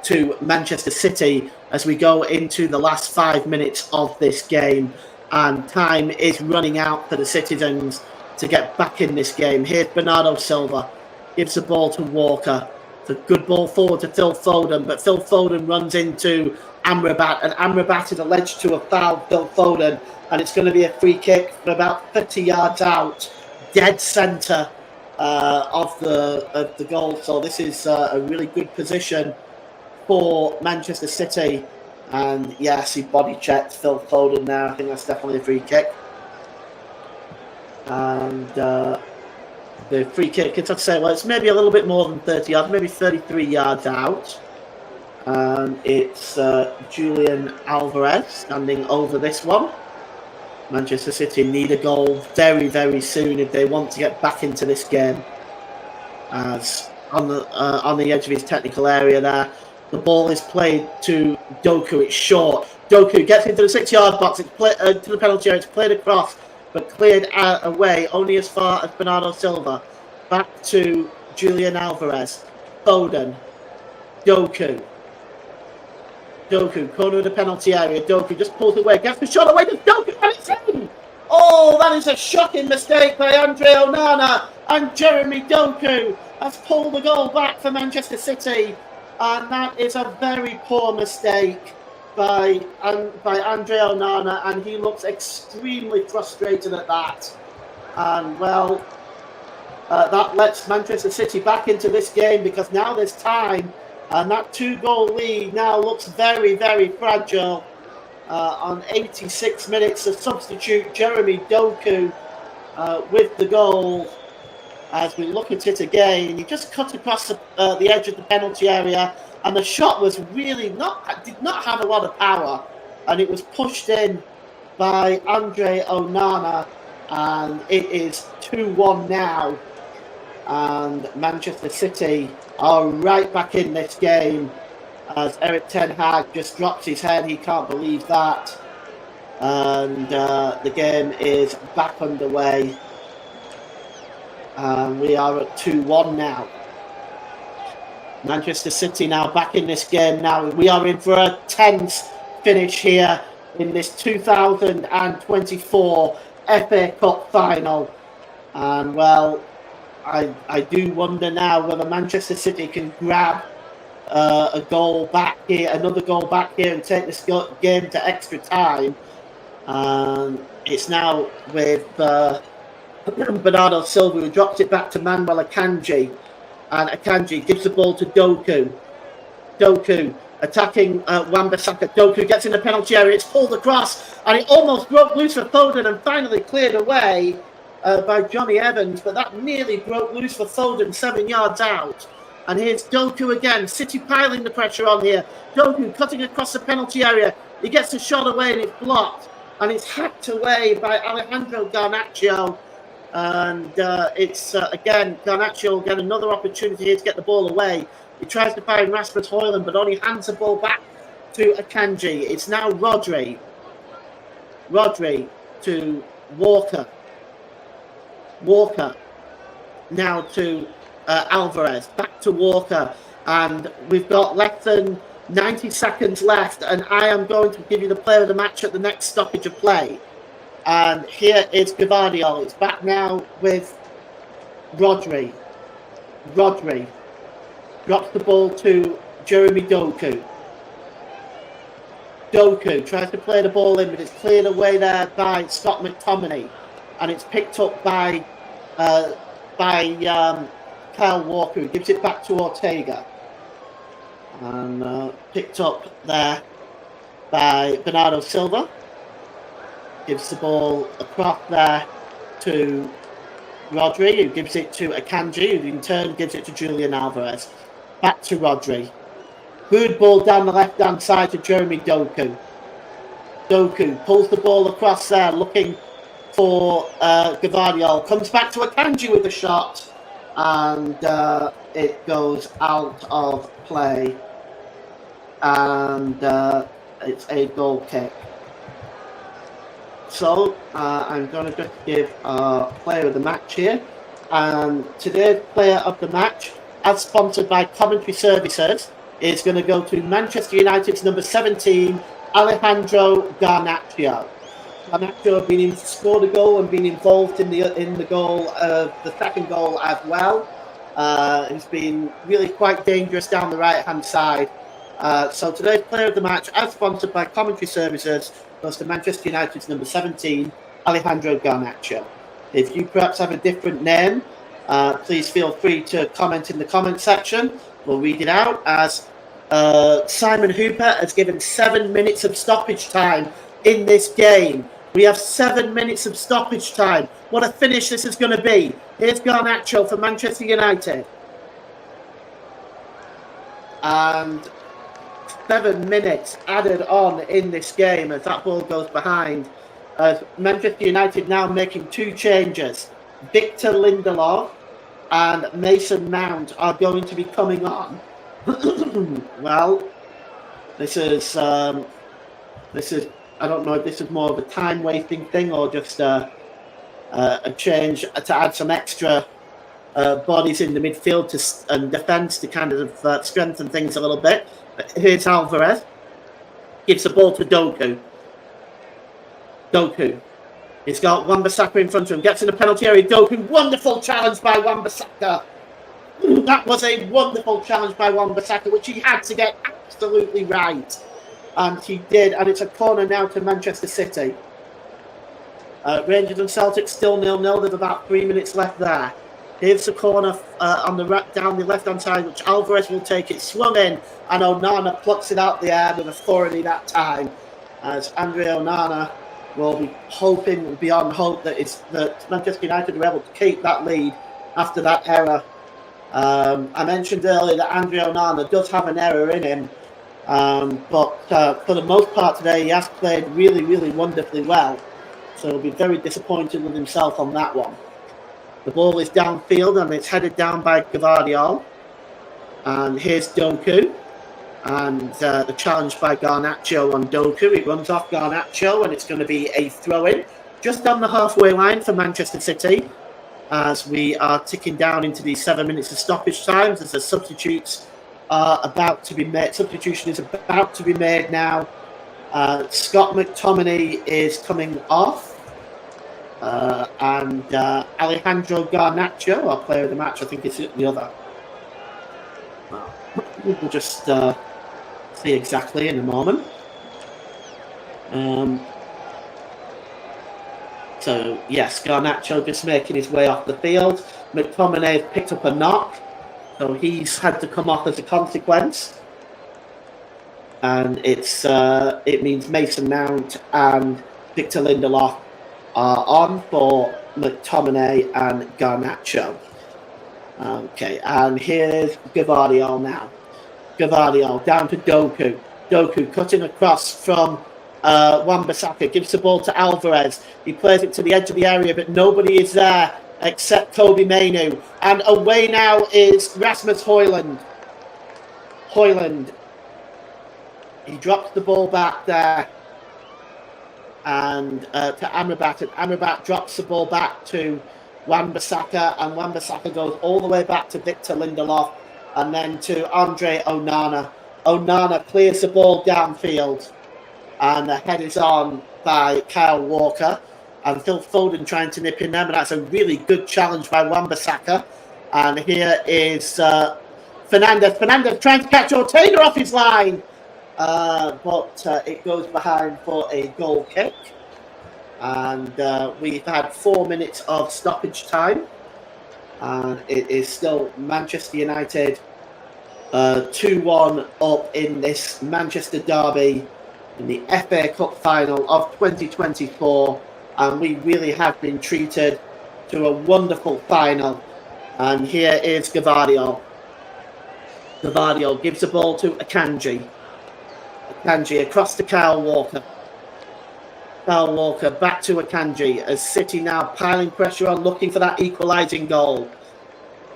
to Manchester City as we go into the last 5 minutes of this game. And time is running out for the citizens to get back in this game. Here's Bernardo Silva. Gives the ball to Walker. It's a good ball forward to Phil Foden, but Phil Foden runs into Amrabat, and Amrabat is alleged to have fouled Phil Foden, and it's going to be a free kick from about 50 yards out, dead centre of the goal. So this is a really good position for Manchester City. And yes, he body checked Phil Foden there. I think that's definitely a free kick. And the free kick, I'd say, well, it's maybe a little bit more than 30 yards, maybe 33 yards out. And it's Julian Alvarez standing over this one. Manchester City need a goal very, very soon if they want to get back into this game. As on the edge of his technical area there, the ball is played to Doku. It's short. Doku gets into the 6-yard box. It's played to the penalty area. It's played across, but cleared away only as far as Bernardo Silva. Back to Julian Alvarez. Foden. Doku. Corner of the penalty area. Doku just pulls away. Gets the shot away to Doku. And it's in! Oh, that is a shocking mistake by Andre Onana. And Jeremy Doku has pulled the goal back for Manchester City. And that is a very poor mistake by Andre Onana. And he looks extremely frustrated at that. And, well, that lets Manchester City back into this game because now there's time. And that 2-goal lead now looks very, very fragile. On 86 minutes, the substitute Jeremy Doku with the goal. As we look at it again, he just cut across the edge of the penalty area, and the shot was really did not have a lot of power, and it was pushed in by Andre Onana, and it is 2-1 now. And Manchester City are right back in this game as Erik ten Hag just drops his head. He can't believe that. And the game is back underway. We are at 2-1 now. Manchester City now back in this game now. We are in for a tense finish here in this 2024 FA Cup final. And, well, I do wonder now whether Manchester City can grab a goal back here, another goal back here, and take this game to extra time. It's now with Bernardo Silva, who drops it back to Manuel Akanji, and Akanji gives the ball to Doku. Doku attacking Wan-Bissaka. Doku gets in the penalty area. It's pulled across, and it almost broke loose for Foden and finally cleared away by Johnny Evans, but that nearly broke loose for Foden 7 yards out. And here's Doku again. City piling the pressure on here. Doku cutting across the penalty area. He gets the shot away and it's blocked. And it's hacked away by Alejandro Garnacho. And it's, again, Garnacho will get another opportunity here to get the ball away. He tries to find Rasmus Højlund, but only hands the ball back to Akanji. It's now Rodri. Rodri to Walker. Walker now to Alvarez, back to Walker, and we've got less than 90 seconds left, and I am going to give you the player of the match at the next stoppage of play. And here is Gvardiol. It's back now with Rodri. Rodri drops the ball to Jeremy Doku. Doku tries to play the ball in, but it's cleared away there by Scott McTominay. And it's picked up by Kyle Walker, who gives it back to Ortega. And picked up there by Bernardo Silva. Gives the ball across there to Rodri, who gives it to Akanji, who in turn gives it to Julian Alvarez. Back to Rodri. Good ball down the left-hand side to Jeremy Doku. Doku pulls the ball across there, looking for Gvardiol. Comes back to Akanji with the shot, and it goes out of play. And it's a goal kick. So I'm going to just give a player of the match here. And today's player of the match, as sponsored by Commentary Services, is going to go to Manchester United's number 17, Alejandro Garnacho. Garnacho scored a goal and been involved in the goal, the second goal as well. He's been really quite dangerous down the right-hand side. So today's player of the match, as sponsored by Commentary Services, goes to Manchester United's number 17, Alejandro Garnacho. If you perhaps have a different name, please feel free to comment in the comment section. We'll read it out as Simon Hooper has given 7 minutes of stoppage time in this game. We have 7 minutes of stoppage time. What a finish this is going to be. Here's Garnacho for Manchester United. And 7 minutes added on in this game as that ball goes behind. Manchester United now making 2 changes. Victor Lindelof and Mason Mount are going to be coming on. Well, this is I don't know if this is more of a time wasting thing or just a change to add some extra bodies in the midfield and defence to kind of strengthen things a little bit. But here's Alvarez. Gives the ball to Doku. He's got Wan-Bissaka in front of him. Gets in the penalty area. Doku. Wonderful challenge by Wan-Bissaka. That was a wonderful challenge by Wan-Bissaka, which he had to get absolutely right. And he did. And it's a corner now to Manchester City. Rangers and Celtic still 0-0. There's about 3 minutes left there. Here's the corner down the left-hand side, which Alvarez will take it. Swung in, and Onana plucks it out the air with authority that time. As Andre Onana will be hoping beyond hope that Manchester United were able to keep that lead after that error. I mentioned earlier that Andre Onana does have an error in him, but for the most part today, he has played really, really wonderfully well. So he'll be very disappointed with himself on that one. The ball is downfield and it's headed down by Gvardiol. And here's Doku. And the challenge by Garnacho on Doku. It runs off Garnacho and it's going to be a throw-in just on the halfway line for Manchester City as we are ticking down into these 7 minutes of stoppage times as the substitutions are about to be made. Substitution is about to be made now. Scott McTominay is coming off. And Alejandro Garnacho, our player of the match, I think is the other. We'll just see exactly in a moment. So, yes, Garnacho just making his way off the field. McTominay has picked up a knock, so he's had to come off as a consequence. And it means Mason Mount and Victor Lindelof are on for McTominay and Garnacho. Okay, and here's Gvardiol now. Gvardiol down to Doku. Doku cutting across from Wan-Bissaka, gives the ball to Alvarez. He plays it to the edge of the area, but nobody is there except Kobe Mainoo. And away now is Rasmus Højlund. He drops the ball back there. And to Amrabat, and Amrabat drops the ball back to Wan-Bissaka, and Wan-Bissaka goes all the way back to Victor Lindelof, and then to Andre Onana. Onana clears the ball downfield, and the head is on by Kyle Walker, and Phil Foden trying to nip in there, but that's a really good challenge by Wan-Bissaka. And here is Fernandez. Fernandez trying to catch Ortega off his line. But it goes behind for a goal kick. And we've had 4 minutes of stoppage time. And it is still Manchester United 2-1 up in this Manchester derby in the FA Cup final of 2024. And we really have been treated to a wonderful final. And here is Gvardiol. Gvardiol gives the ball to Akanji. Akanji across to Kyle Walker. Kyle Walker back to Akanji as City now piling pressure on, looking for that equalising goal.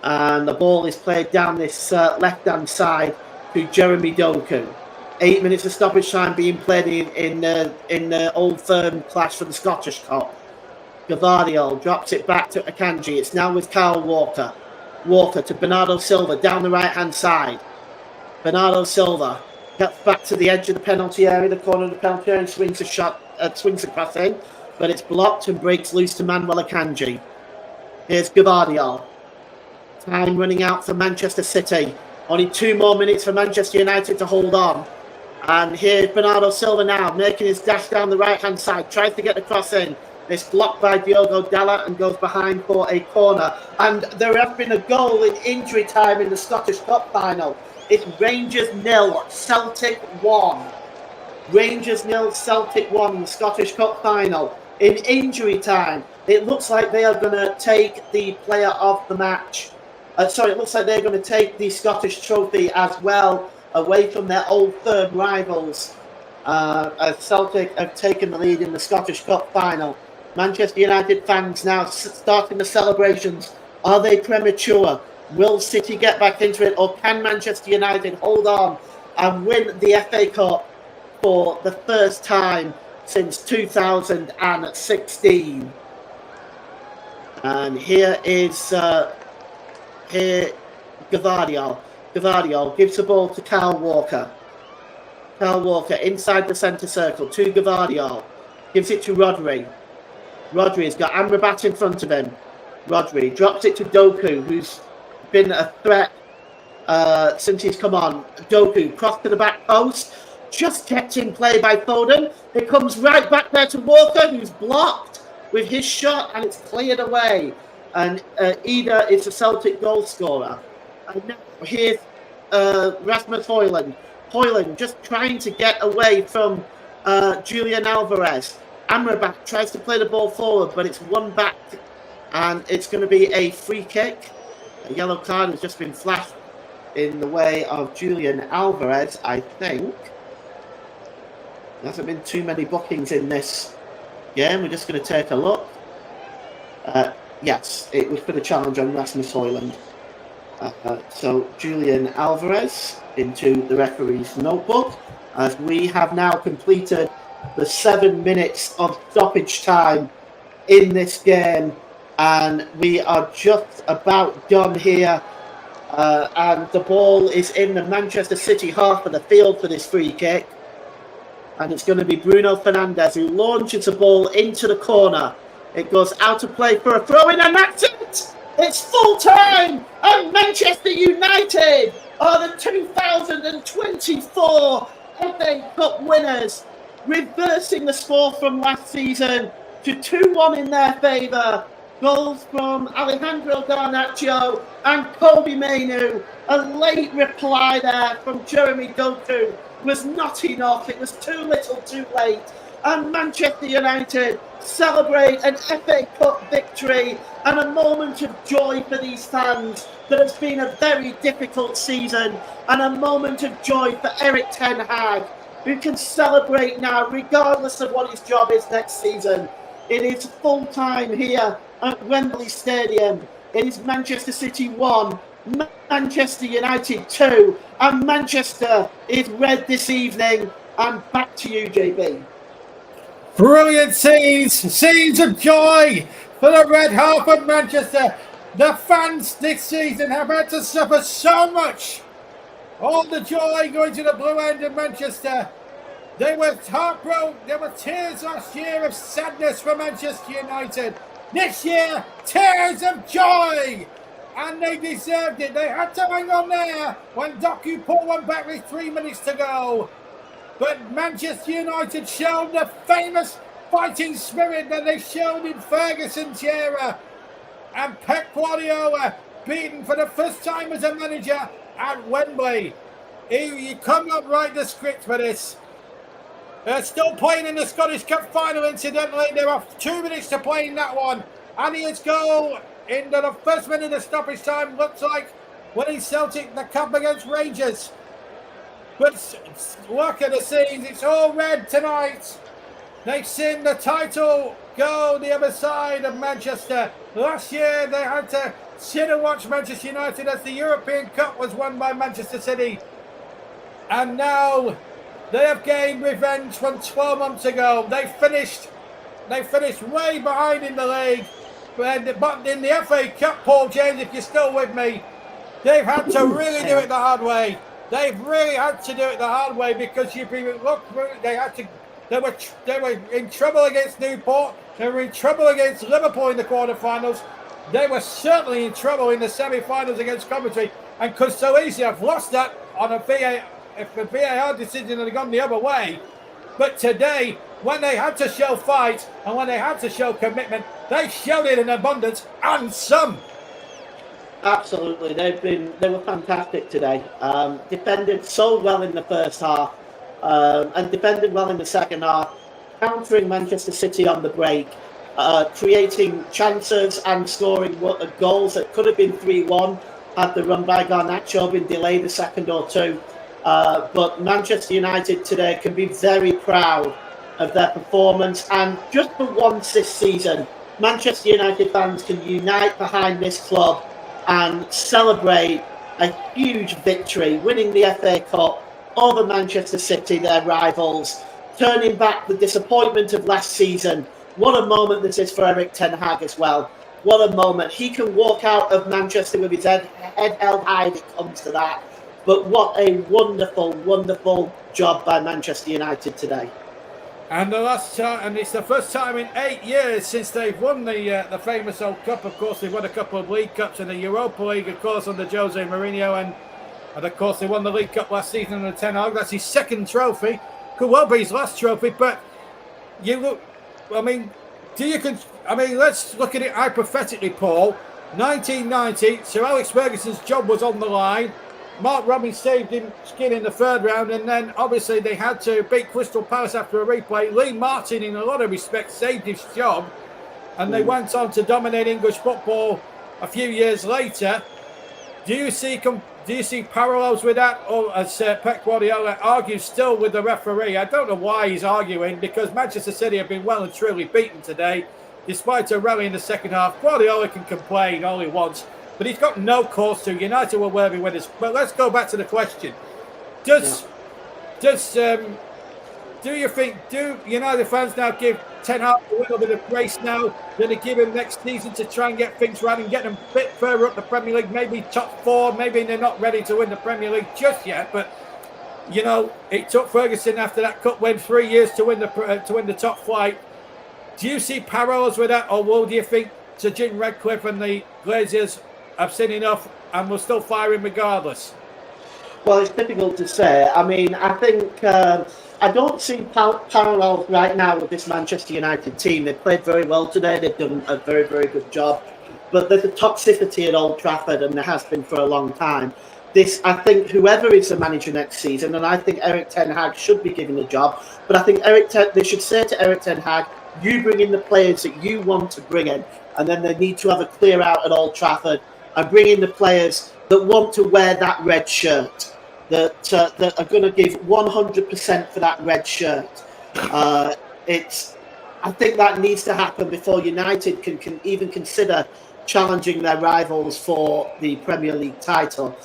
And the ball is played down this left-hand side to Jeremy Doku. 8 minutes of stoppage time being played in the Old Firm clash for the Scottish Cup. Gvardiol drops it back to Akanji. It's now with Kyle Walker. Walker to Bernardo Silva down the right-hand side. Bernardo Silva gets back to the edge of the penalty area, the corner of the penalty area, and swings across in, but it's blocked and breaks loose to Manuel Akanji. Here's Gvardiol. Time running out for Manchester City. Only 2 more minutes for Manchester United to hold on. And here's Bernardo Silva now, making his dash down the right-hand side, tries to get the cross in. It's blocked by Diogo Dalla and goes behind for a corner. And there has been a goal in injury time in the Scottish Cup final. It's Rangers 0, Celtic 1. Rangers 0, Celtic 1 in the Scottish Cup final. In injury time, it looks like they are going to take the player of the match. It looks like they're going to take the Scottish trophy as well, away from their old third rivals. As Celtic have taken the lead in the Scottish Cup final. Manchester United fans now starting the celebrations. Are they premature? Will City get back into it, or can Manchester United hold on and win the FA Cup for the first time since 2016? And here is Gavardio. Gavardio gives the ball to Kyle Walker. Kyle Walker inside the centre circle to Gavardio. Gives it to Rodri. Rodri's got Amrabat in front of him. Rodri drops it to Doku, who's been a threat since he's come on. Doku cross to the back post. Just kept in play by Foden. It comes right back there to Walker, who's blocked with his shot, and it's cleared away. And Ida is a Celtic goal scorer. And now here's Rasmus Højlund. Højlund just trying to get away from Julian Alvarez. Amrabat tries to play the ball forward, but it's won back, and it's going to be a free kick. A yellow card has just been flashed in the way of Julian Alvarez, I think. There hasn't been too many bookings in this game. We're just going to take a look. Yes, it was for the challenge on Rasmus Højlund. So Julian Alvarez into the referee's notebook, as we have now completed the 7 minutes of stoppage time in this game, and we are just about done here. And the ball is in the Manchester City half of the field for this free kick, and it's going to be Bruno Fernandes who launches the ball into the corner. It goes out of play for a throw-in, and that's it! It's full time, and Manchester United are the 2024 FA Cup winners, reversing the score from last season to 2-1 in their favour. Goals from Alejandro Garnacho and Kobe Mainoo. A late reply there from Jeremy Doku was not enough. It was too little too late. And Manchester United celebrate an FA Cup victory, and a moment of joy for these fans. That has been a very difficult season, and a moment of joy for Erik ten Hag, who can celebrate now regardless of what his job is next season. It is full time here at Wembley Stadium. It is Manchester City 1, Manchester United 2, and Manchester is red this evening. And back to you, JB. Brilliant scenes of joy for the red half of Manchester. The fans this season have had to suffer so much. All the joy going to the blue end of Manchester. They were heartbroken. There were tears last year of sadness for Manchester United. This year, tears of joy. And they deserved it. They had to hang on there when Doku pulled one back with 3 minutes to go. But Manchester United showed the famous fighting spirit that they showed in Ferguson's era. And Pep Guardiola beaten for the first time as a manager at Wembley. You cannot write the script for this. They're still playing in the Scottish Cup final, incidentally. There are 2 minutes to play in that one. And his goal into the first minute of stoppage time looks like winning Celtic the cup against Rangers. But look at the scenes. It's all red tonight. They've seen the title go the other side of Manchester. Last year they had to sit and watch Manchester United as the European Cup was won by Manchester City. And now they have gained revenge from 12 months ago. They finished way behind in the league. But in the FA Cup, Paul James, if you're still with me, they've had to really do it the hard way. They've really had to do it the hard way, because they were in trouble against Newport. They were in trouble against Liverpool in the quarterfinals. They were certainly in trouble in the semi-finals against Coventry, and could so easily have lost that on a VAR if the VAR decision had gone the other way. But today, when they had to show fight and when they had to show commitment, they showed it in abundance and some. Absolutely, they were fantastic today. Defended so well in the first half, and defended well in the second half, countering Manchester City on the break, creating chances and scoring goals that could have been 3-1 had the run by Garnacho been delayed a second or two. But Manchester United today can be very proud of their performance, and just for once this season, Manchester United fans can unite behind this club and celebrate a huge victory, winning the FA Cup over Manchester City, their rivals, turning back the disappointment of last season. What a moment this is for Eric Ten Hag as well. What a moment. He can walk out of Manchester with his head held high if it comes to that. But what a wonderful, wonderful job by Manchester United today. And the last time, and it's the first time in 8 years since they've won the famous old cup. Of course, they've won a couple of League Cups and the Europa League, of course, under Jose Mourinho, and of course they won the League Cup last season under Ten Hag. That's his second trophy. Could well be his last trophy, but you look. I mean, let's look at it hypothetically, Paul. 1990, Sir Alex Ferguson's job was on the line. Mark Robins saved him skin in the third round, and then obviously they had to beat Crystal Palace after a replay. Lee Martin, in a lot of respects, saved his job, and they went on to dominate English football a few years later. Do you see parallels with that, or as Pep Guardiola argues still with the referee? I don't know why he's arguing, because Manchester City have been well and truly beaten today, despite a rally in the second half. Guardiola can complain all he wants, but he's got no cause to. United were worthy winners. But let's go back to the question. Do you think, do United fans now give Ten Hag a little bit of grace now? Going to give him next season to try and get things right and get them a bit further up the Premier League, maybe top four? Maybe they're not ready to win the Premier League just yet, but it took Ferguson after that cup win 3 years to win the top flight. Do you see parallels with that, or do you think Sir Jim Ratcliffe and the Glazers have seen enough and will still fire him regardless? Well, it's difficult to say. I mean, I think I don't see parallels right now with this Manchester United team. They've played very well today. They've done a very, very good job. But there's a toxicity at Old Trafford, and there has been for a long time. I think whoever is the manager next season, and I think Eric Ten Hag should be given the job, but I think they should say to Eric Ten Hag, you bring in the players that you want to bring in, and then they need to have a clear out at Old Trafford and bring in the players that want to wear that red shirt, that are going to give 100% for that red shirt. I think that needs to happen before United can even consider challenging their rivals for the Premier League title.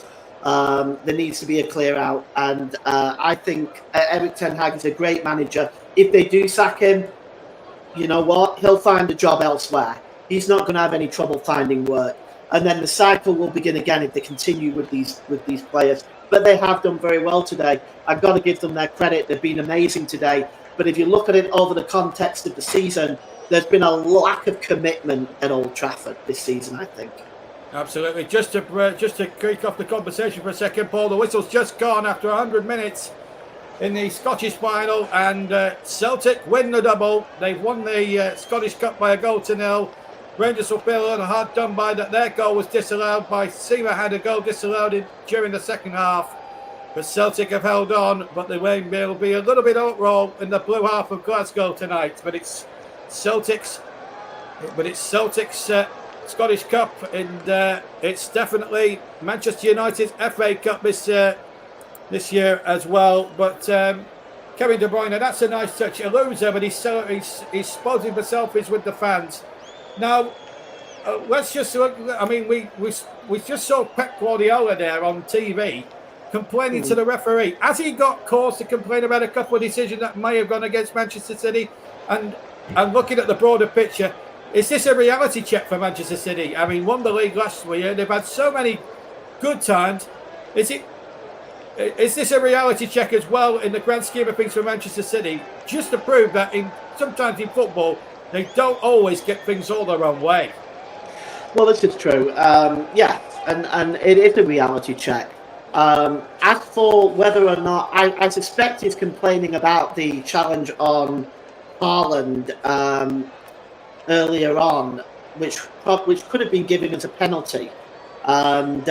There needs to be a clear out, and I think Eric Ten Hag is a great manager. If they do sack him, you know what? He'll find a job elsewhere. He's not going to have any trouble finding work. And then the cycle will begin again if they continue with these players. But they have done very well today. I've got to give them their credit. They've been amazing today. But if you look at it over the context of the season, there's been a lack of commitment at Old Trafford this season, I think. Absolutely. Just to kick off the conversation for a second, Paul, the whistle's just gone after 100 minutes in the Scottish final, and Celtic win the double. They've won the Scottish Cup by 1-0. Rangers will feel a little hard done by that. Their goal was disallowed by Seamer, had a goal disallowed during the second half. But Celtic have held on, but there will be a little bit of uproar in the blue half of Glasgow tonight. But it's Celtic's Scottish Cup, and it's definitely Manchester United's FA Cup this year as well. But Kevin De Bruyne, that's a nice touch. A loser, but he's posing for selfies with the fans. Now, let's just look. I mean, we just saw Pep Guardiola there on TV complaining to the referee. Has he got cause to complain about a couple of decisions that may have gone against Manchester City? And looking at the broader picture, is this a reality check for Manchester City? I mean, won the league last year. They've had so many good times. Is this a reality check as well in the grand scheme of things for Manchester City? Just to prove that sometimes in football, they don't always get things all their own way. Well, this is true. Yeah, and it is a reality check. As for whether or not, I suspect he's complaining about the challenge on Haaland earlier on, which could have been given as a penalty. And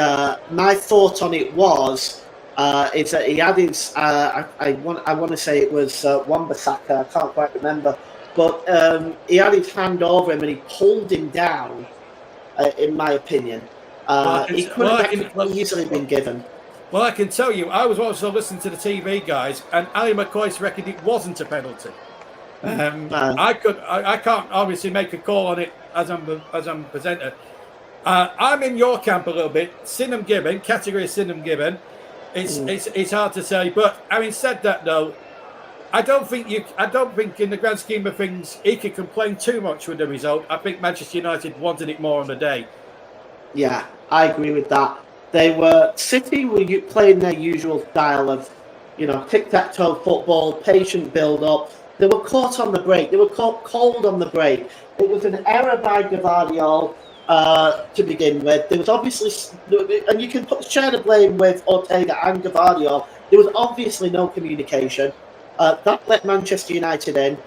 my thought on it was is that he had his. I want to say it was Wan-Bissaka. I can't quite remember, but he had his hand over him and he pulled him down. In my opinion, he could have easily been given. Well, I can tell you, I was also listening to the TV guys, and Ali McCoy reckoned it wasn't a penalty. I can't obviously make a call on it as I'm presenter. I'm in your camp a little bit. Sinham Gibbon, category of Sinham Gibbon. It's hard to say, but having said that, though, I don't think in the grand scheme of things he could complain too much with the result. I think Manchester United wanted it more on the day. Yeah, I agree with that. City were playing their usual style of, tic-tac-toe football, patient build-up. They were caught on the break. They were caught cold on the break. It was an error by Gvardiol to begin with. There was obviously, and you can share the blame with Ortega and Gvardiol. There was obviously no communication. That let Manchester United in.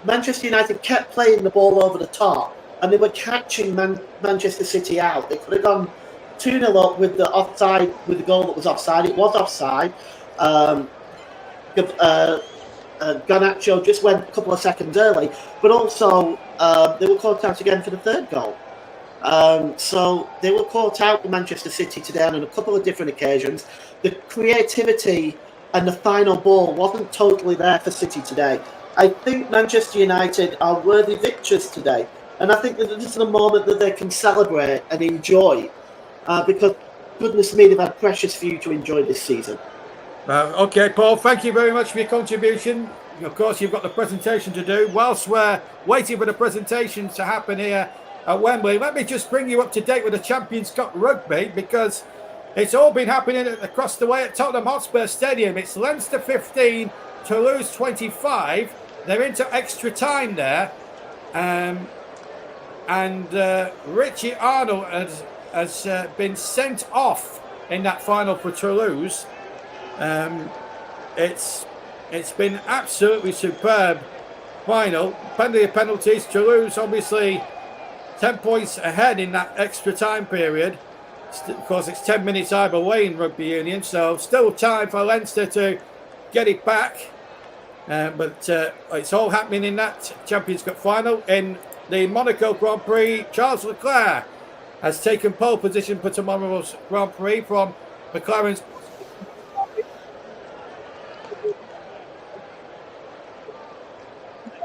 Manchester United kept playing the ball over the top, and they were catching Manchester City out. They could have gone 2-0 up with the offside, with the goal that was offside. It was offside. Garnacho just went a couple of seconds early, but also they were caught out again for the third goal. So they were caught out with Manchester City today on a couple of different occasions. The creativity and the final ball wasn't totally there for City today. I think Manchester United are worthy victors today, and I think that this is a moment that they can celebrate and enjoy, because goodness me, they've had precious few to enjoy this season. Okay, Paul, thank you very much for your contribution. Of course, you've got the presentation to do. Whilst we're waiting for the presentation to happen here at Wembley, let me just bring you up to date with the Champions Cup rugby, because it's all been happening across the way at Tottenham Hotspur Stadium. It's Leinster 15, Toulouse 25. They're into extra time there. And Richie Arnold has been sent off in that final for Toulouse. It's been absolutely superb final. Plenty of penalties. Toulouse obviously 10 points ahead in that extra time period. Of course, it's 10 minutes either way in rugby union, so still time for Leinster to get it back. But it's all happening in that Champions Cup final. In the Monaco Grand Prix, Charles Leclerc has taken pole position for tomorrow's Grand Prix from McLaren's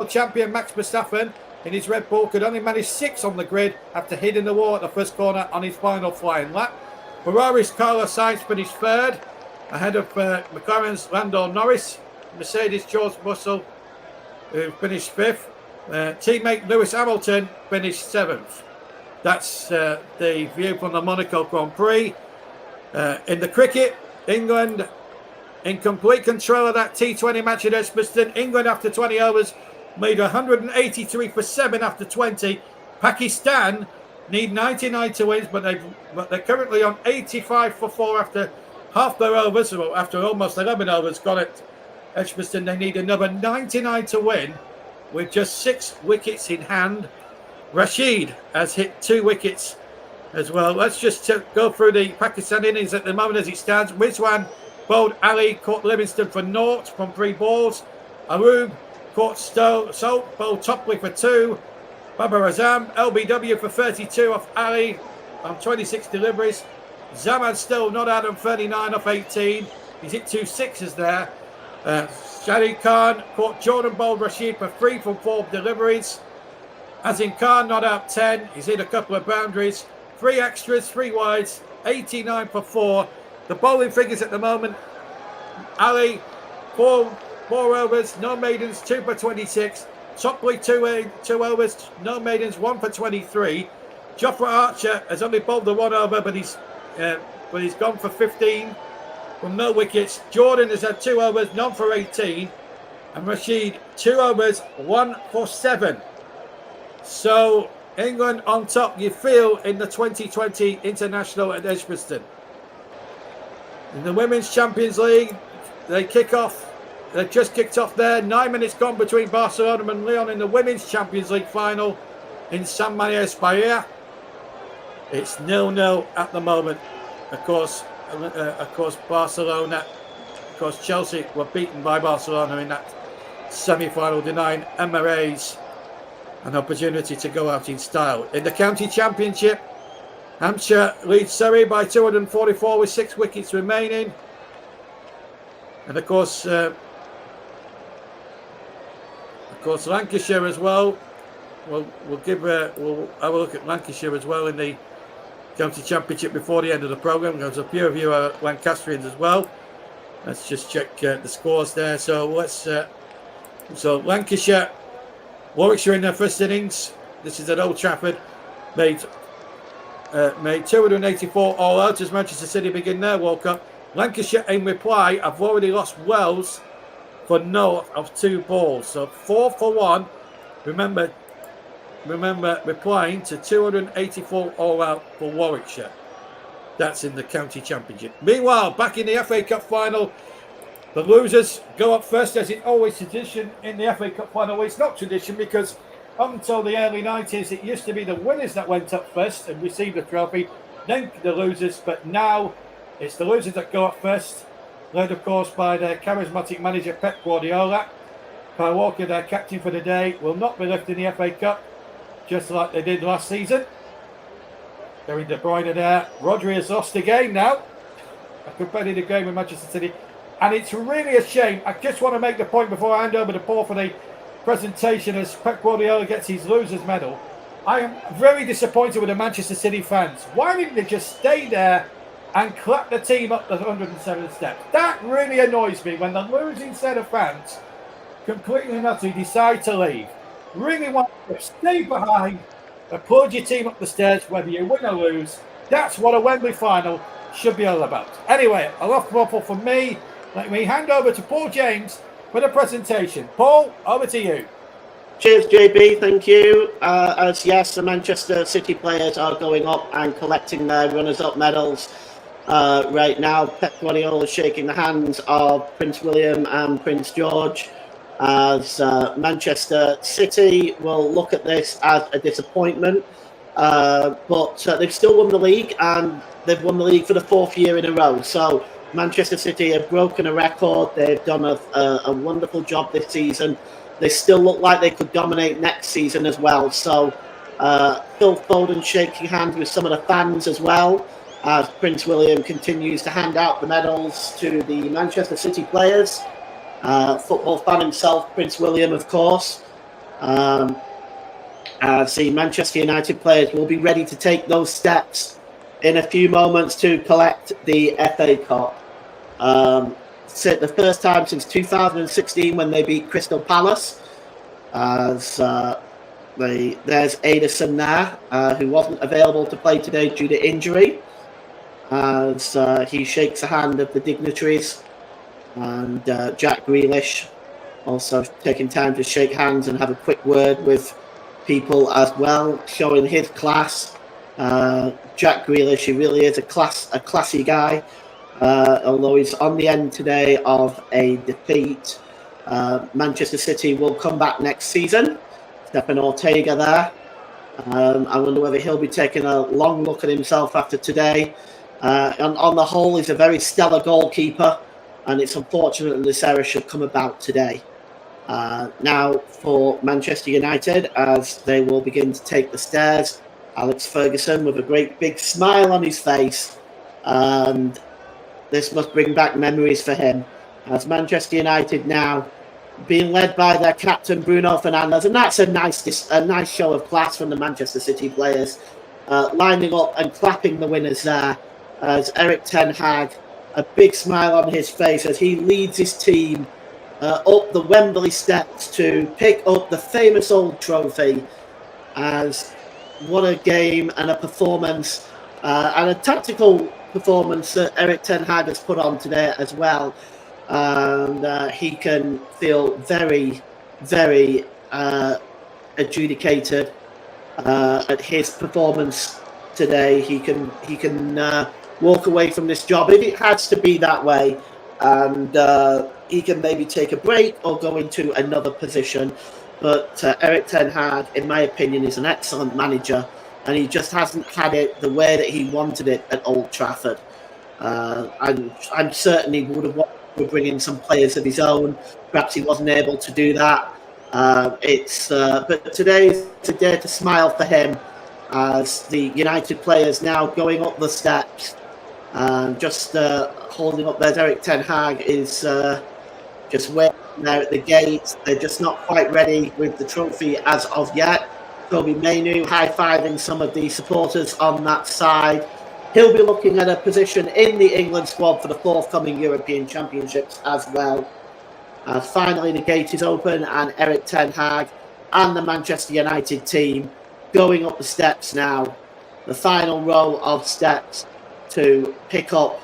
champion Max Verstappen in his Red Bull could only manage 6 on the grid after hitting the wall at the first corner on his final flying lap. Ferrari's Carlos Sainz finished third, ahead of McLaren's Lando Norris. Mercedes' George Russell, who finished fifth. Teammate Lewis Hamilton finished 7th. That's the view from the Monaco Grand Prix. In the cricket, England in complete control of that T20 match at Edgbaston. England, after 20 overs, made 183 for 7 after 20. Pakistan need 99 to win, but they're currently on 85 for 4 after half their overs, or after almost 11 overs gone at Edgbaston. They need another 99 to win with just 6 wickets in hand. Rashid has hit 2 wickets as well. Let's just go through the Pakistan innings at the moment as it stands. Rizwan bowled Ali, caught Livingston for 0 from 3 balls. Arub caught Salt, bowled Topley for 2. Babar Azam, LBW for 32 off Ali on 26 deliveries. Zaman still not out on 39 off 18. He's hit 2 sixes there. Shadi Khan caught Jordan bowled Rashid for 3 from 4 deliveries. Azim Khan not out 10. He's hit a couple of boundaries. 3 extras, 3 wides, 89 for 4. The bowling figures at the moment: Ali, 4 overs, no maidens, 2 for 26. Topley, 2 overs, no maidens, 1 for 23. Jofra Archer has only bowled the 1 over, but he's gone for 15 from no wickets. Jordan has had 2 overs, none for 18. And Rashid, 2 overs, 1 for 7. So England on top, you feel, in the 2020 International at Edgbaston. In the Women's Champions League, they've just kicked off there. 9 minutes gone between Barcelona and Lyon in the Women's Champions League final in San Mamés Barria. It's 0-0 at the moment. Of course, Barcelona. Of course, Chelsea were beaten by Barcelona in that semi-final, denying Emirates an opportunity to go out in style. In the county championship, Hampshire leads Surrey by 244 with 6 wickets remaining. And of course, Lancashire as well. We'll have a look at Lancashire as well in the county championship before the end of the programme, because a few of you are Lancastrians as well. Let's just check the scores there. So Lancashire, Warwickshire in their first innings. This is at Old Trafford. Made 284 all out as Manchester City begin their World Cup. Lancashire, in reply, have already lost Wells for naught of 2 balls. So 4 for 1. Remember, replying to 284 all out for Warwickshire. That's in the county championship. Meanwhile, back in the FA Cup final, the losers go up first, as it always tradition in the FA Cup final. Well, it's not tradition, because up until the early 90s, it used to be the winners that went up first and received the trophy, then the losers. But now it's the losers that go up first, led of course by their charismatic manager Pep Guardiola. Kyle Walker, their captain for the day, will not be lifting the FA Cup, just like they did last season. Kevin De Bruyne there. Rodri has lost again now. A competitive game with Manchester City. And it's really a shame. I just want to make the point before I hand over to Paul for the presentation, as Pep Guardiola gets his loser's medal. I am very disappointed with the Manchester City fans. Why didn't they just stay there and clap the team up the 107 steps? That really annoys me, when the losing set of fans completely and utterly decide to leave. Really want to stay behind, applaud your team up the stairs, whether you win or lose. That's what a Wembley final should be all about. Anyway, a lot of from me. Let me hand over to Paul James for the presentation. Paul, over to you. Cheers, JB. Thank you. As yes, the Manchester City players are going up and collecting their runners-up medals right now. Pep Guardiola is shaking the hands of Prince William and Prince George, as Manchester City will look at this as a disappointment. But they've still won the league, and they've won the league for the 4th year in a row. So Manchester City have broken a record. They've done a wonderful job this season. They still look like they could dominate next season as well. So Phil Foden shaking hands with some of the fans as well, as Prince William continues to hand out the medals to the Manchester City players. Football fan himself, Prince William, of course. As the Manchester United players will be ready to take those steps in a few moments to collect the FA Cup. It's the first time since 2016 when they beat Crystal Palace. As there's Ederson there, who wasn't available to play today due to injury. As he shakes the hand of the dignitaries. And Jack Grealish also taking time to shake hands and have a quick word with people as well, showing his class. Jack Grealish, he really is a classy guy, although he's on the end today of a defeat. Manchester City will come back next season. Stefan Ortega there. I wonder whether he'll be taking a long look at himself after today. And on the whole, he's a very stellar goalkeeper. And it's unfortunate that this error should come about today. Now for Manchester United, as they will begin to take the stairs, Alex Ferguson with a great big smile on his face. And this must bring back memories for him. As Manchester United now being led by their captain Bruno Fernandes, and that's a nice show of class from the Manchester City players, lining up and clapping the winners there, as Erik ten Hag, a big smile on his face as he leads his team up the Wembley steps to pick up the famous old trophy. As what a game and a performance and a tactical performance that Erik ten Hag has put on today as well. And he can feel very, very adjudicated at his performance today. He can walk away from this job if it has to be that way, and he can maybe take a break or go into another position. But Erik ten Hag, in my opinion, is an excellent manager, and he just hasn't had it the way that he wanted it at Old Trafford. I'm certain he would have wanted to bring in some players of his own. Perhaps he wasn't able to do that. But today is a day to smile for him, as the United players now going up the steps. Just holding up there, Erik ten Hag is just waiting there at the gate. They're just not quite ready with the trophy as of yet. Kobe Mainu high-fiving some of the supporters on that side. He'll be looking at a position in the England squad for the forthcoming European Championships as well. Finally, the gate is open, and Erik ten Hag and the Manchester United team going up the steps now. The final row of steps to pick up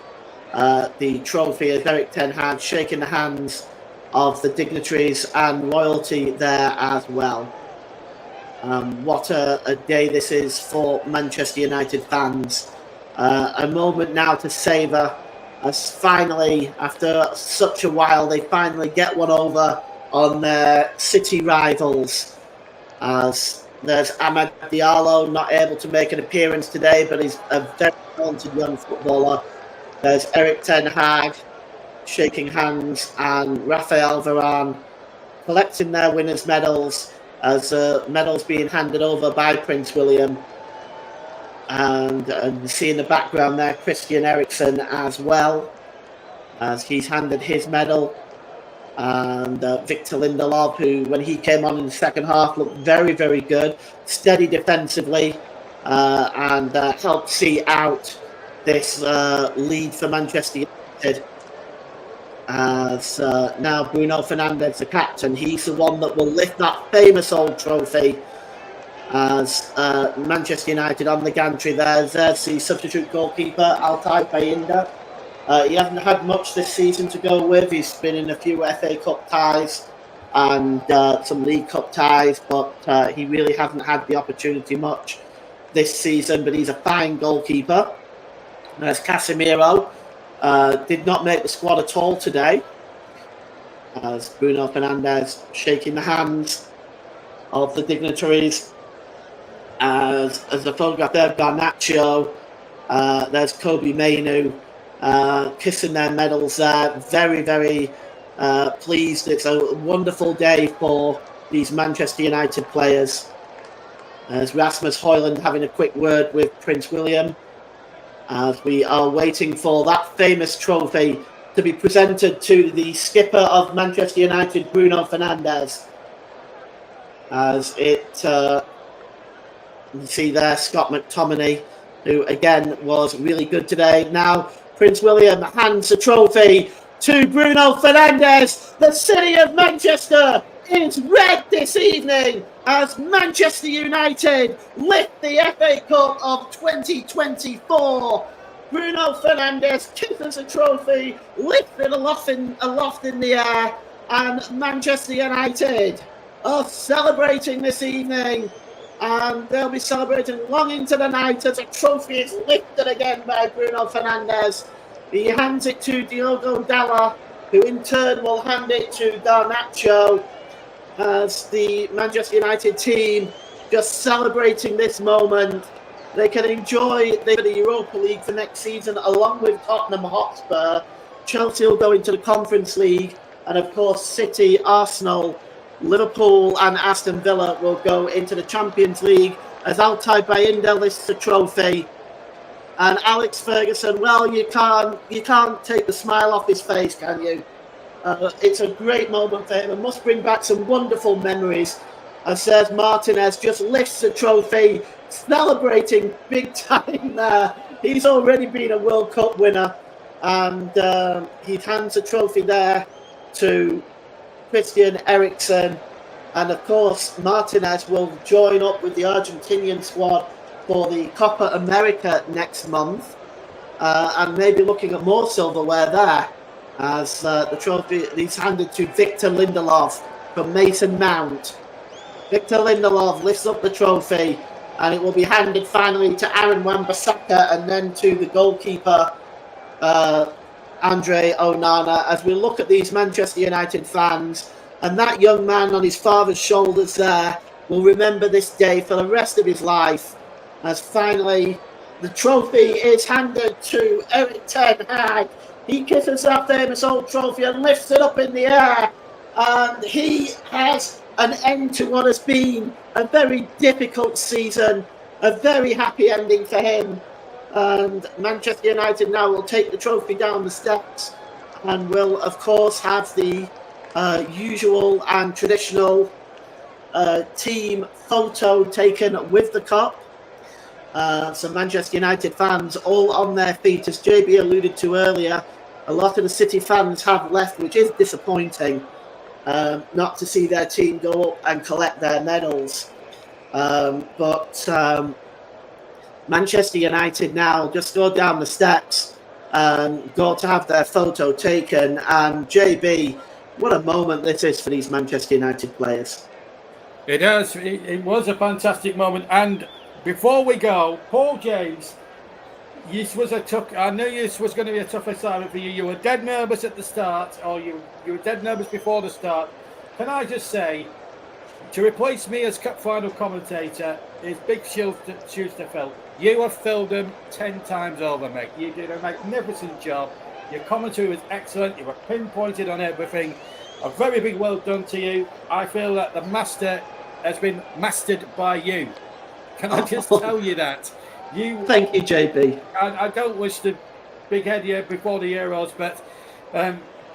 the trophy, as Erik ten Hag shaking the hands of the dignitaries and royalty there as well. What a day this is for Manchester United fans. A moment now to savour, as finally, after such a while, they finally get one over on their city rivals. As there's Amad Diallo, not able to make an appearance today, but he's a very talented young footballer. There's Erik ten Hag shaking hands, and Rafael Varane collecting their winners' medals, as medals being handed over by Prince William. And you see in the background there Christian Eriksen as well, as he's handed his medal. And Victor Lindelof, who when he came on in the second half looked very, very good, steady defensively, and helped see out this lead for Manchester United. As now Bruno Fernandes, the captain, he's the one that will lift that famous old trophy. As Manchester United on the gantry there's the substitute goalkeeper, Altay Bayindir. He hasn't had much this season to go with. He's been in a few FA Cup ties and some League Cup ties, but he really hasn't had the opportunity much this season. But he's a fine goalkeeper. There's Casemiro, did not make the squad at all today, as Bruno Fernandes shaking the hands of the dignitaries. As the photograph there, Garnacho, there's Kobe Mainu, kissing their medals there. Very, very pleased. It's a wonderful day for these Manchester United players. As Rasmus Højlund having a quick word with Prince William, as we are waiting for that famous trophy to be presented to the skipper of Manchester United, Bruno Fernandes. As it... you see there Scott McTominay, who again was really good today. Now Prince William hands the trophy to Bruno Fernandes. The city of Manchester is red this evening as Manchester United lift the FA Cup of 2024. Bruno Fernandes kisses the trophy, lifted aloft in the air, and Manchester United are celebrating this evening. And they'll be celebrating long into the night as a trophy is lifted again by Bruno Fernandes. He hands it to Diogo Dalot, who in turn will hand it to Garnacho, as the Manchester United team just celebrating this moment. They can enjoy the Europa League for next season along with Tottenham Hotspur. Chelsea will go into the Conference League, and of course City, Arsenal, Liverpool and Aston Villa will go into the Champions League, as Altay Bayindir lifts the trophy. And Alex Ferguson, well, you can't take the smile off his face, can you? It's a great moment for him. It must bring back some wonderful memories. As Serge Martinez just lifts the trophy, celebrating big time there. He's already been a World Cup winner, and he hands the trophy there to Christian Eriksen, and of course Martinez will join up with the Argentinian squad for the Copa America next month, and maybe looking at more silverware there, as the trophy is handed to Victor Lindelof from Mason Mount. Victor Lindelof lifts up the trophy, and it will be handed finally to Aaron Wan-Bissaka and then to the goalkeeper Andre Onana, as we look at these Manchester United fans, and that young man on his father's shoulders there will remember this day for the rest of his life, as finally the trophy is handed to Erik ten Hag. He kisses that famous old trophy and lifts it up in the air, and he has an end to what has been a very difficult season, a very happy ending for him. And Manchester United now will take the trophy down the steps and will, of course, have the usual and traditional team photo taken with the cup. So Manchester United fans all on their feet, as JB alluded to earlier. A lot of the City fans have left, which is disappointing, not to see their team go up and collect their medals. But Manchester United now just go down the steps and go to have their photo taken. And JB, what a moment this is for these Manchester United players. It is. It was a fantastic moment. And before we go, Paul James, I knew this was going to be a tough assignment for you. You were dead nervous at the start, or you were dead nervous before the start. Can I just say, to replace me as cup final commentator is big shoes to fill. You have filled them 10 times over, mate. You did a magnificent job. Your commentary was excellent. You were pinpointed on everything. A very big well done to you. I feel that the master has been mastered by you. Can I just tell you that? Thank you, JB. I don't wish to big head you before the Euros, but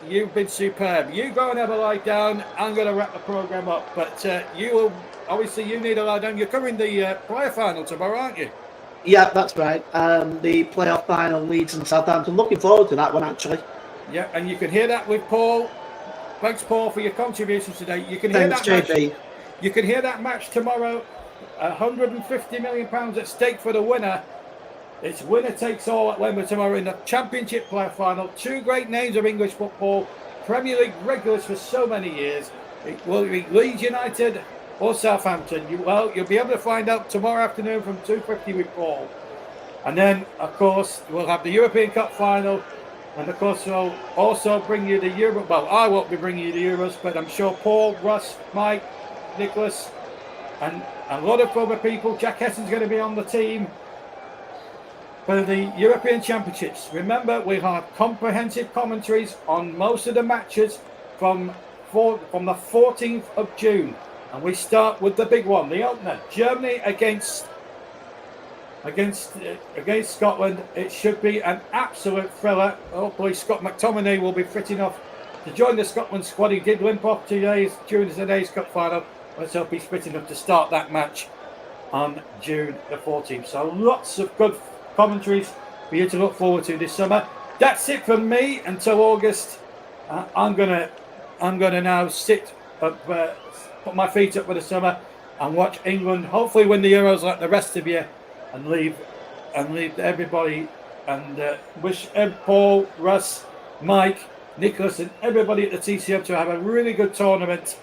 you've been superb. You go and have a lie down. I'm going to wrap the programme up, but you will obviously you need a lie down. You're covering the prior final tomorrow, aren't you? Yeah, that's right. The playoff final, Leeds and Southampton. Looking forward to that one, actually. Yeah, and you can hear that with Paul. Thanks, Paul, for your contributions today. You can Thanks, hear that JB. match. You can hear that match tomorrow. £150 million at stake for the winner. It's winner takes all at Wembley tomorrow in the Championship playoff final. Two great names of English football, Premier League regulars for so many years. It will be Leeds United or Southampton. You'll be able to find out tomorrow afternoon from 2:50 with Paul. And then, of course, we'll have the European Cup final. And, of course, we'll also bring you the Euro. Well, I won't be bringing you the Euros, but I'm sure Paul, Russ, Mike, Nicholas, and a lot of other people. Jack Hessen's going to be on the team for the European Championships. Remember, we have comprehensive commentaries on most of the matches from the 14th of June. And we start with the big one, the opener. Germany against Scotland. It should be an absolute thriller. Hopefully Scott McTominay will be fit enough to join the Scotland squad. He did limp off during today's cup final. Let's hope he's fit enough to start that match on June the 14th. So lots of good commentaries for you to look forward to this summer. That's it from me until August. I'm gonna now sit up, put my feet up for the summer and watch England hopefully win the Euros like the rest of you, and leave everybody and wish Paul, Russ, Mike, Nicholas and everybody at the TCM to have a really good tournament.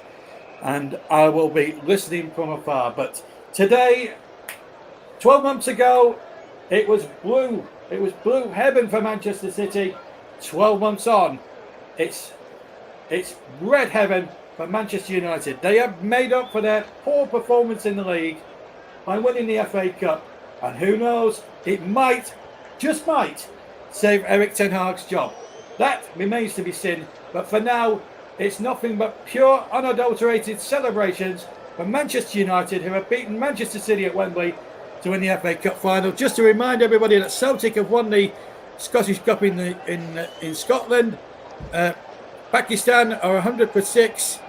And I will be listening from afar. But today, 12 months ago, it was blue. It was blue heaven for Manchester City. 12 months on, it's red heaven for Manchester United. They have made up for their poor performance in the league by winning the FA Cup. And who knows, it might, just might, save Erik ten Hag's job. That remains to be seen. But for now, it's nothing but pure, unadulterated celebrations for Manchester United, who have beaten Manchester City at Wembley to win the FA Cup final. Just to remind everybody that Celtic have won the Scottish Cup in Scotland. Pakistan are 100 for 6,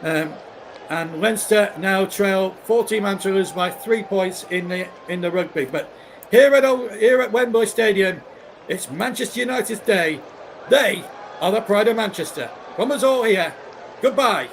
and Leinster now trail 14-man to lose by 3 points in the rugby. But here at Wembley Stadium, it's Manchester United's day. They are the pride of Manchester. From us all here, goodbye.